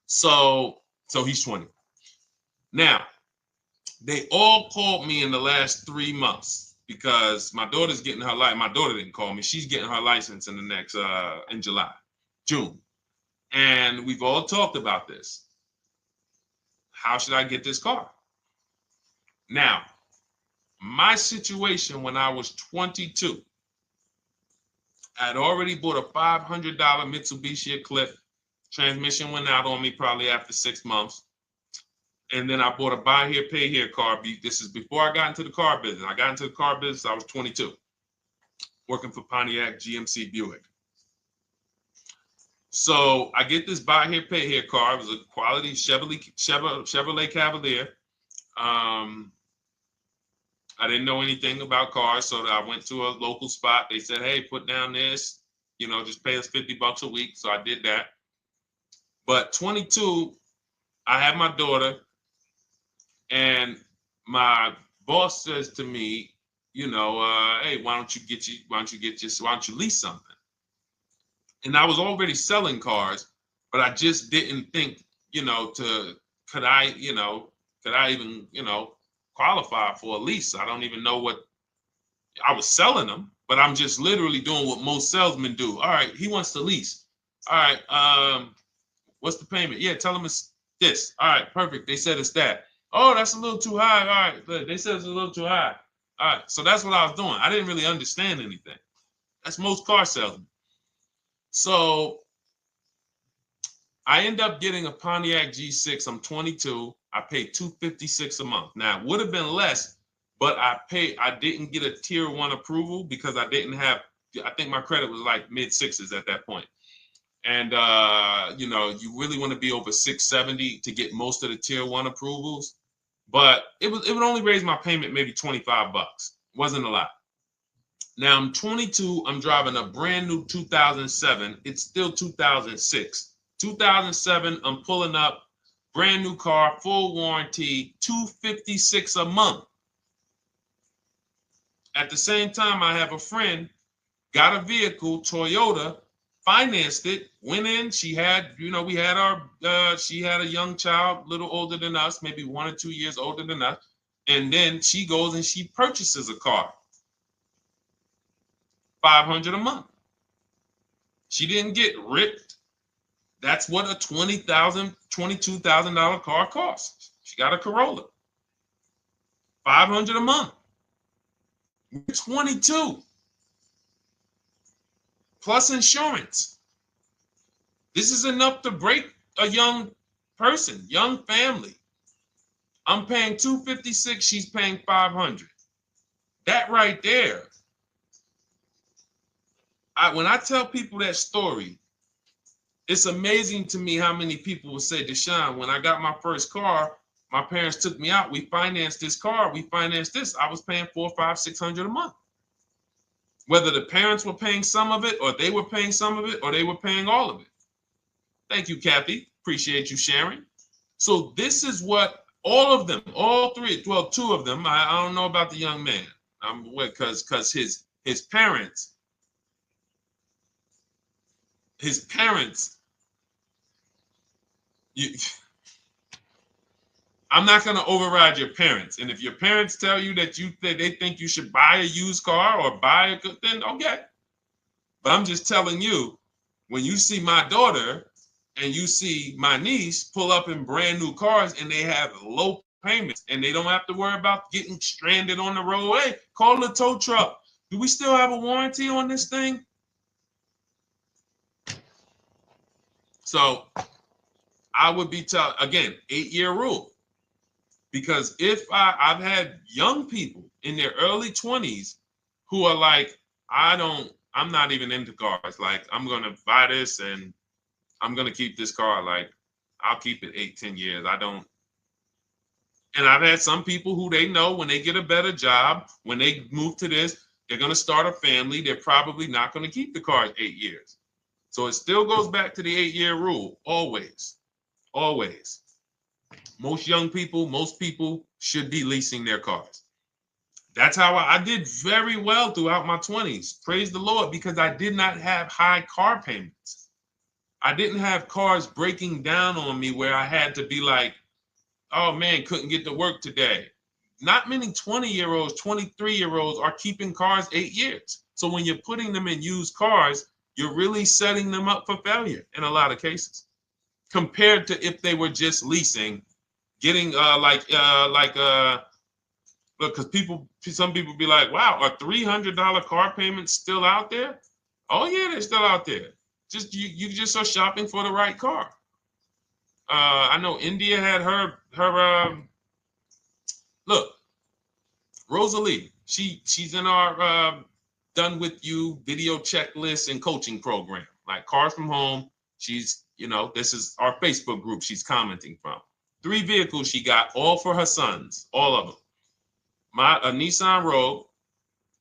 So he's 20. Now, they all called me in the last 3 months because my daughter's getting her license. My daughter didn't call me. She's getting her license in the next, in June. And we've all talked about this. How should I get this car? Now, my situation when I was 22, I'd already bought a $500 Mitsubishi Eclipse. Transmission went out on me probably after 6 months. And then I bought a buy here, pay here car. This is before I got into the car business. I got into the car business, I was 22, working for Pontiac GMC Buick. So I get this buy here, pay here car. It was a quality Chevrolet Cavalier. I didn't know anything about cars, so I went to a local spot. They said, hey, put down this, just pay us $50 a week. So I did that. But 22, I had my daughter, and my boss says to me, hey, why don't you lease something? And I was already selling cars, but I just didn't think, could I even, qualify for a lease? I don't even know what I was selling them, but I'm just literally doing what most salesmen do. All right, he wants to lease. All right, what's the payment? Yeah, tell him it's this. All right, perfect. They said it's that. Oh, that's a little too high. All right, they said it's a little too high. All right, so that's what I was doing. I didn't really understand anything. That's most car salesmen. So I end up getting a Pontiac G6. I'm 22. I paid $256 a month. Now, it would have been less but I didn't get a tier 1 approval because I didn't have, I think my credit was like mid 6s at that point. And you know, you really want to be over 670 to get most of the tier 1 approvals. But it would only raise my payment maybe $25. Wasn't a lot. Now I'm 22. I'm driving a brand new 2007. It's still 2006. 2007. I'm pulling up, brand new car, full warranty, $256 a month. At the same time, I have a friend, got a vehicle, Toyota, financed it, went in. She had, you know, we had our, she had a young child, a little older than us, maybe 1 or 2 years older than us. And then she goes and she purchases a car, $500 a month. She didn't get ripped. That's what a $20,000, $22,000 car costs. She got a Corolla, $500 a month. We're 22. Plus insurance. This is enough to break a young person, young family. I'm paying $256, she's paying $500. That right there. When I tell people that story, it's amazing to me how many people will say, Deshone, when I got my first car, my parents took me out. We financed this car. We financed this. I was paying $400, $500, $600 a month. Whether the parents were paying some of it, or they were paying some of it, or they were paying all of it. Thank you, Kathy. Appreciate you sharing. So this is what all of them, all three, well, 2 of them. I don't know about the young man. Because his parents. I'm not going to override your parents. And if your parents tell you that they think you should buy a used car or buy a good, then okay. But I'm just telling you, when you see my daughter and you see my niece pull up in brand new cars and they have low payments and they don't have to worry about getting stranded on the road, hey, call the tow truck. Do we still have a warranty on this thing? So I would be telling, again, 8-year rule. Because if I've had young people in their early 20s who are like, I'm not even into cars. Like, I'm going to buy this and I'm going to keep this car. Like, I'll keep it 8-10 years. And I've had some people who they know when they get a better job, when they move to this, they're going to start a family. They're probably not going to keep the car 8 years. So it still goes back to the 8-year rule. Always. Always. Most young people, most people should be leasing their cars. That's how I did very well throughout my 20s. Praise the Lord, because I did not have high car payments. I didn't have cars breaking down on me where I had to be like, oh man, couldn't get to work today. Not many 20-year-olds, 23-year-olds are keeping cars 8 years. So when you're putting them in used cars, you're really setting them up for failure in a lot of cases, compared to if they were just leasing, getting because some people be like, wow, are $300 car payments still out there? Oh yeah, they're still out there. Just you just are shopping for the right car. I know India had her look, Rosalie, she's in our Done With You video checklist and coaching program, like Cars from Home. She's, you know, this is our Facebook group she's commenting from. 3 vehicles she got, all for her sons, all of them. A Nissan Rogue,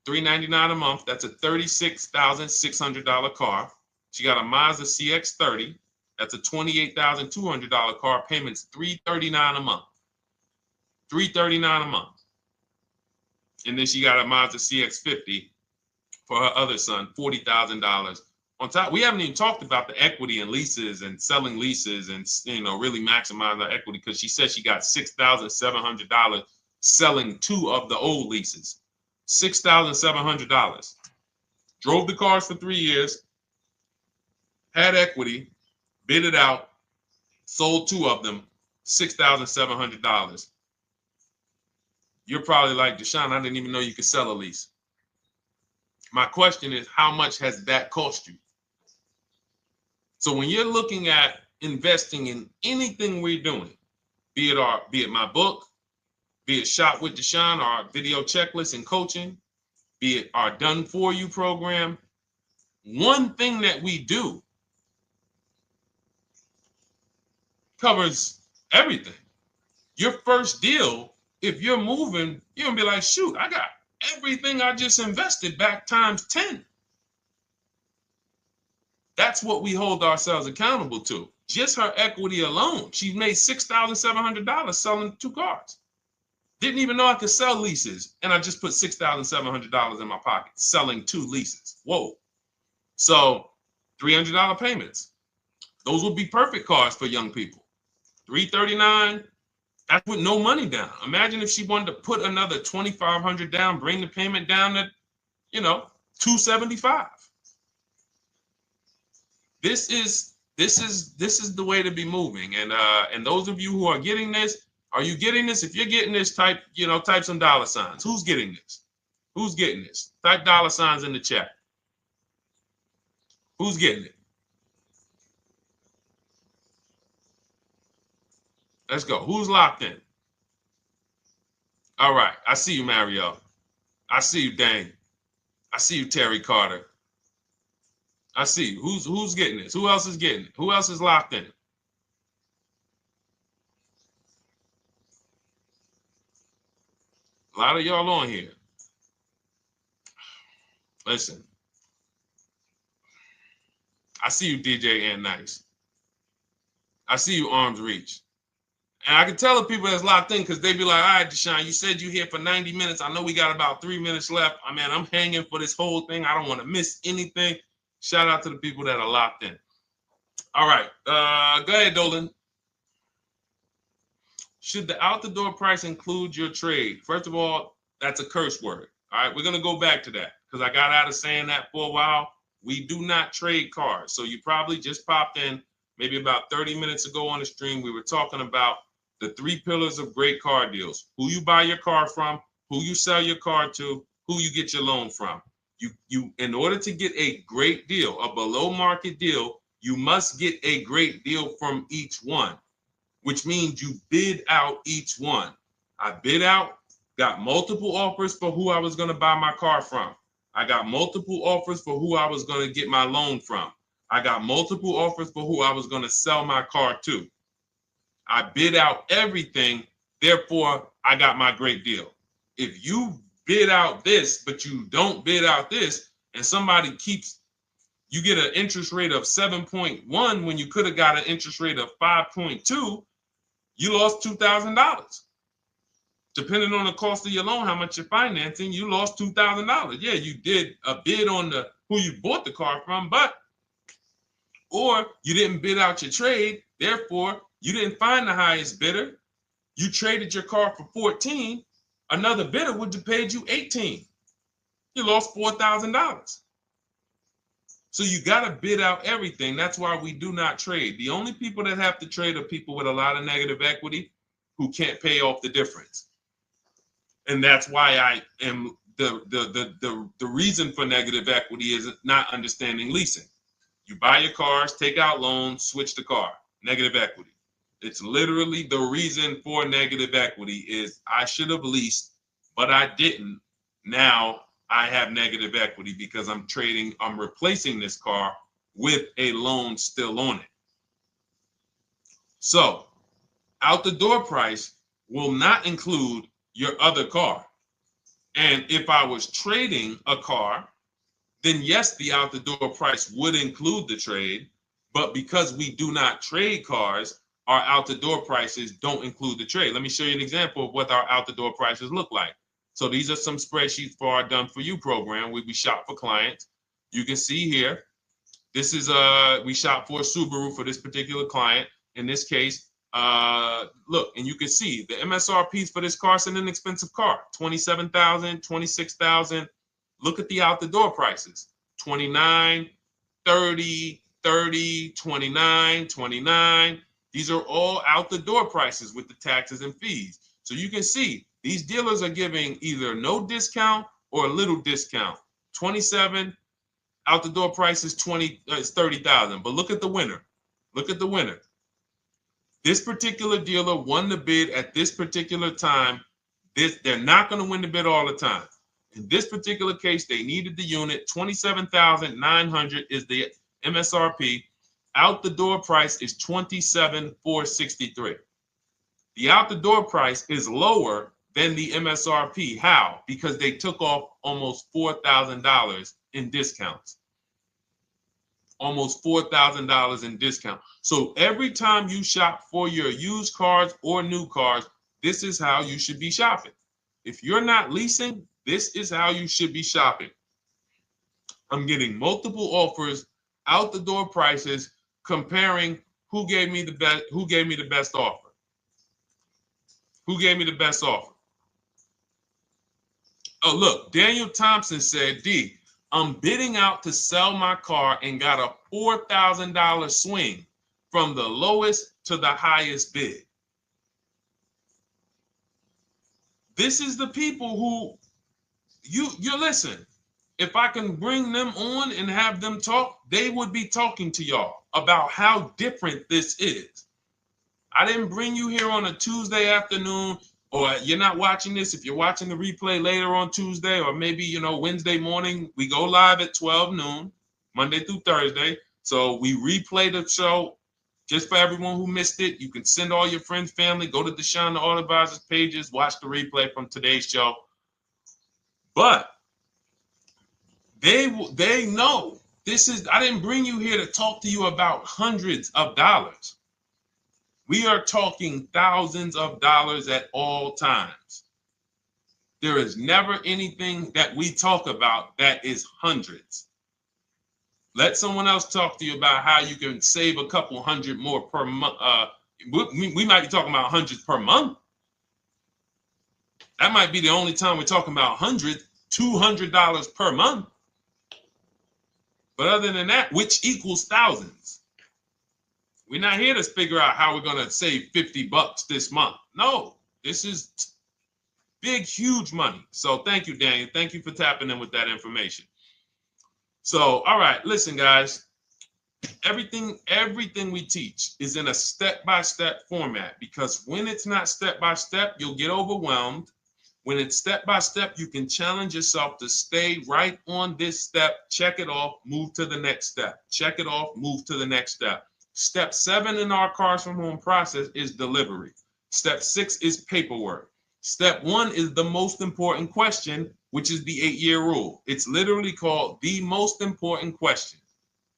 $399 a month. That's a $36,600 car. She got a Mazda CX-30. That's a $28,200 car. Payments $339 a month. $339 a month. And then she got a Mazda CX-50 for her other son, $40,000. On top, we haven't even talked about the equity and leases and selling leases and, you know, really maximize her equity, because she said she got $6,700 selling 2 of the old leases. $6,700. Drove the cars for 3 years, had equity, bid it out, sold 2 of them, $6,700. You're probably like, Deshone, I didn't even know you could sell a lease. My question is, how much has that cost you? So when you're looking at investing in anything we're doing, be it my book, be it Shop with Deshone, our video checklist and coaching, be it our Done For You program, one thing that we do covers everything. Your first deal, if you're moving, you're gonna be like, shoot, I got everything I just invested back times 10. That's what we hold ourselves accountable to. Just her equity alone, she made $6,700 selling 2 cars. Didn't even know I could sell leases, and I just put $6,700 in my pocket selling 2 leases. Whoa. So $300 payments. Those would be perfect cars for young people. $339, that's with no money down. Imagine if she wanted to put another $2,500 down, bring the payment down to, $275. This is the way to be moving. And those of you who are getting this, are you getting this? If you're getting this, type some dollar signs. Who's getting this? Who's getting this? Type dollar signs in the chat. Who's getting it? Let's go. Who's locked in? All right. I see you, Mario. I see you, Dane. I see you, Terry Carter. I see you. Who's getting this? Who else is getting it? Who else is locked in? A lot of y'all on here. Listen. I see you, DJ and Nice. I see you, Arms Reach. And I can tell the people that's locked in because they be like, all right, Deshone, you said you here for 90 minutes. I know we got about 3 minutes left. I mean, I'm hanging for this whole thing. I don't want to miss anything. Shout out to the people that are locked in. All right. Go ahead, Dolan. Should the out-the-door price include your trade? First of all, that's a curse word. All right, we're going to go back to that because I got out of saying that for a while. We do not trade cars. So you probably just popped in maybe about 30 minutes ago on the stream. We were talking about the 3 pillars of great car deals: who you buy your car from, who you sell your car to, who you get your loan from. You in order to get a great deal, a below market deal, you must get a great deal from each one, which means you bid out each one. I bid out, got multiple offers for who I was going to buy my car from. I got multiple offers for who I was going to get my loan from. I got multiple offers for who I was going to sell my car to. I bid out everything, therefore I got my great deal. If you bid out this, but you don't bid out this, and somebody you get an interest rate of 7.1 when you could have got an interest rate of 5.2, you lost $2,000. Depending on the cost of your loan, how much you're financing, you lost $2,000. Yeah, you did a bid on who you bought the car from, or you didn't bid out your trade, therefore you didn't find the highest bidder. You traded your car for 14. Another bidder would have paid you 18. You lost $4,000. So you got to bid out everything. That's why we do not trade. The only people that have to trade are people with a lot of negative equity who can't pay off the difference. And that's why I am the reason for negative equity is not understanding leasing. You buy your cars, take out loans, switch the car. Negative equity. It's literally the reason for negative equity is I should have leased, but I didn't. Now I have negative equity because I'm replacing this car with a loan still on it. So out the door price will not include your other car. And if I was trading a car, then yes, the out the door price would include the trade. But because we do not trade cars, our out the door prices don't include the trade. Let me show you an example of what our out the door prices look like. So these are some spreadsheets for our Done For You program where we shop for clients. You can see here, this is we shop for a Subaru for this particular client. In this case, look, and you can see the MSRPs for this car. It's an inexpensive car, $27,000, $26,000. Look at the out the door prices, 29, 30, 30, 29, 29. These are all out the door prices with the taxes and fees. So you can see these dealers are giving either no discount or a little discount. 27 out the door price is 30,000. But look at the winner. Look at the winner. This particular dealer won the bid at this particular time They're not going to win the bid all the time. In this particular case, they needed the unit. $27,900 is the MSRP. Out the door price is $27,463. The out the door price is lower than the MSRP. How? Because they took off almost $4,000 in discounts. Almost $4,000 in discount. So every time you shop for your used cars or new cars, this is how you should be shopping. If you're not leasing, this is how you should be shopping. I'm getting multiple offers, out the door prices, comparing who gave me the best offer. Who gave me the best offer? Oh, look, Daniel Thompson said, D, I'm bidding out to sell my car and got a $4,000 swing from the lowest to the highest bid. This is the people who you listen. If I can bring them on and have them talk, they would be talking to y'all about how different this is. I didn't bring you here on a Tuesday afternoon, or you're not watching this. If you're watching the replay later on Tuesday, or maybe, Wednesday morning, we go live at 12 noon, Monday through Thursday. So we replay the show just for everyone who missed it. You can send all your friends, family, go to Deshone the Auto Advisor's pages, watch the replay from today's show. But they know this is, I didn't bring you here to talk to you about hundreds of dollars. We are talking thousands of dollars at all times. There is never anything that we talk about that is hundreds. Let someone else talk to you about how you can save a couple hundred more per month. We might be talking about hundreds per month. That might be the only time we're talking about hundreds, $200 per month. But other than that, which equals thousands. We're not here to figure out how we're going to save $50 this month. No, this is big, huge money. So thank you, Daniel. Thank you for tapping in with that information. So, all right, listen, guys. Everything we teach is in a step-by-step format, because when it's not step-by-step, you'll get overwhelmed. When it's step-by-step, you can challenge yourself to stay right on this step, check it off, move to the next step. Check it off, move to the next step. Step 7 in our Cars from Home process is delivery. Step 6 is paperwork. Step 1 is the most important question, which is the 8-year rule. It's literally called the most important question.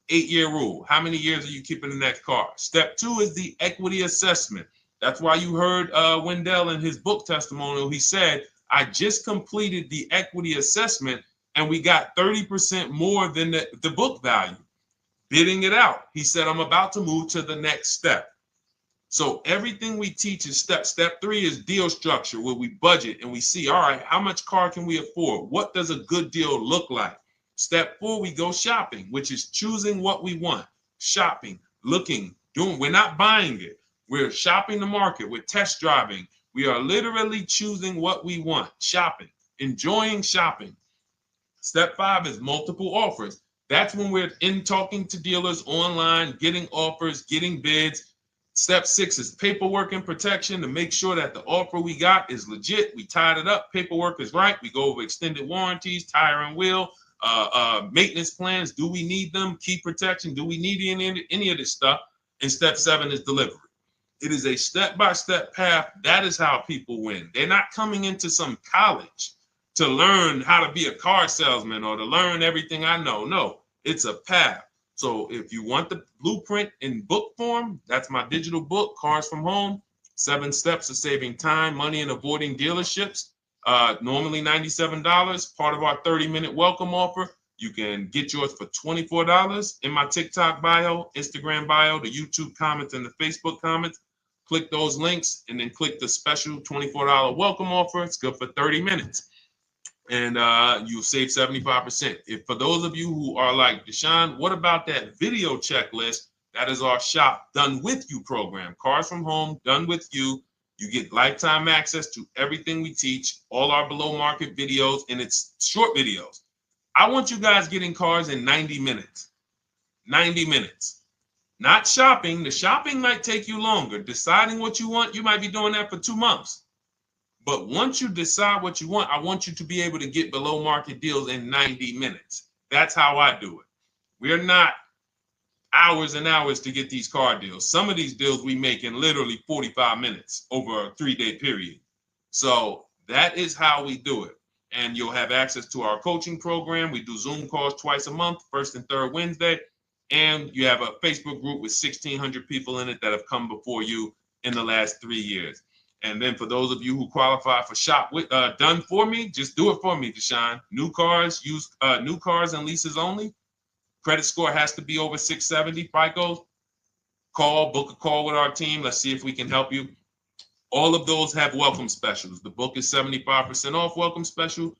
8-year rule. How many years are you keeping the next car? Step 2 is the equity assessment. That's why you heard Wendell in his book testimonial. He said, I just completed the equity assessment and we got 30% more than the book value. Bidding it out. He said, I'm about to move to the next step. So everything we teach is step. Step 3 is deal structure, where we budget and we see, all right, how much car can we afford? What does a good deal look like? Step 4, we go shopping, which is choosing what we want. Shopping, looking, doing. We're not buying it. We're shopping the market. We're test driving. We are literally choosing what we want. Shopping, enjoying shopping. Step 5 is multiple offers. That's when we're in talking to dealers online, getting offers, getting bids. Step 6 is paperwork and protection, to make sure that the offer we got is legit. We tied it up. Paperwork is right. We go over extended warranties, tire and wheel, maintenance plans. Do we need them? Key protection. Do we need any of this stuff? And step 7 is delivery. It is a step-by-step path. That is how people win. They're not coming into some college to learn how to be a car salesman or to learn everything I know. No, it's a path. So if you want the blueprint in book form, that's my digital book, Cars from Home, 7 Steps of Saving Time, Money, and Avoiding Dealerships. Normally $97, part of our 30-minute welcome offer. You can get yours for $24 in my TikTok bio, Instagram bio, the YouTube comments, and the Facebook comments. Click those links and then click the special $24 welcome offer. It's good for 30 minutes. And you'll save 75%. If for those of you who are like, Deshone, what about that video checklist? That is our Shop Done With You program. Cars from Home, Done With You. You get lifetime access to everything we teach, all our below market videos, and it's short videos. I want you guys getting cars in 90 minutes. 90 minutes. Not shopping. The shopping might take you longer. Deciding what you want, you might be doing that for 2 months. But once you decide what you want, I want you to be able to get below market deals in 90 minutes. That's how I do it. We're not hours and hours to get these car deals. Some of these deals we make in literally 45 minutes over a 3-day period. So that is how we do it. And you'll have access to our coaching program. We do Zoom calls twice a month, first and third Wednesday. And you have a Facebook group with 1,600 people in it that have come before you in the last 3 years. And then for those of you who qualify for shop with done for me, just do it for me, Deshone. New cars, new cars and leases only. Credit score has to be over 670 FICO. Book a call with our team. Let's see if we can help you. All of those have welcome specials. The book is 75% off welcome special.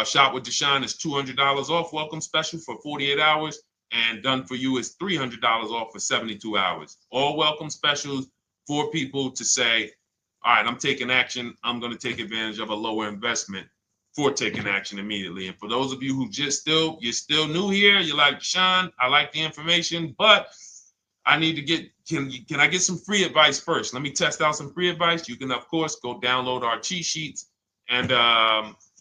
Shop with Deshone is $200 off welcome special for 48 hours. And done for you is $300 off for 72 hours. All welcome specials for people to say, all right, I'm taking action. I'm going to take advantage of a lower investment for taking action immediately. And for those of you who you're still new here, you're like, Deshone, I like the information, but I need to get, can I get some free advice first? Let me test out some free advice. You can, of course, go download our cheat sheets, and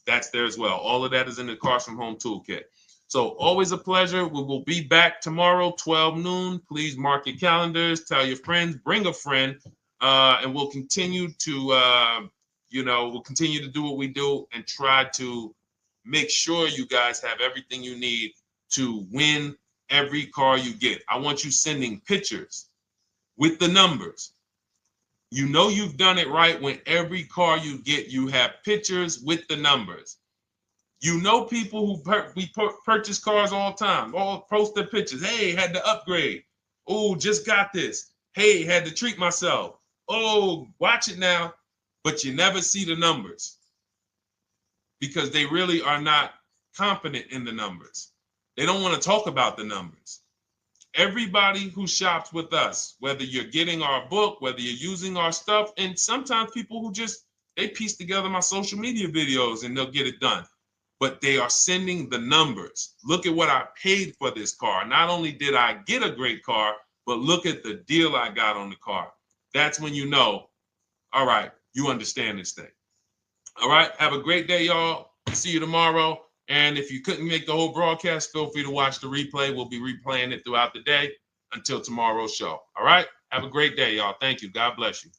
that's there as well. All of that is in the Cars from Home Toolkit. So always a pleasure. We will be back tomorrow, 12 noon. Please mark your calendars, tell your friends, bring a friend, and we'll continue to, we'll continue to do what we do and try to make sure you guys have everything you need to win every car you get. I want you sending pictures with the numbers. You know you've done it right when every car you get, you have pictures with the numbers. You know people who purchase cars all the time, all post their pictures. Hey, had to upgrade. Oh, just got this. Hey, had to treat myself. Oh, watch it now. But you never see the numbers because they really are not confident in the numbers. They don't want to talk about the numbers. Everybody who shops with us, whether you're getting our book, whether you're using our stuff, and sometimes people who they piece together my social media videos and they'll get it done. But they are sending the numbers. Look at what I paid for this car. Not only did I get a great car, but look at the deal I got on the car. That's when you know, all right, you understand this thing. All right, have a great day, y'all. See you tomorrow. And if you couldn't make the whole broadcast, feel free to watch the replay. We'll be replaying it throughout the day until tomorrow's show. All right, have a great day, y'all. Thank you. God bless you.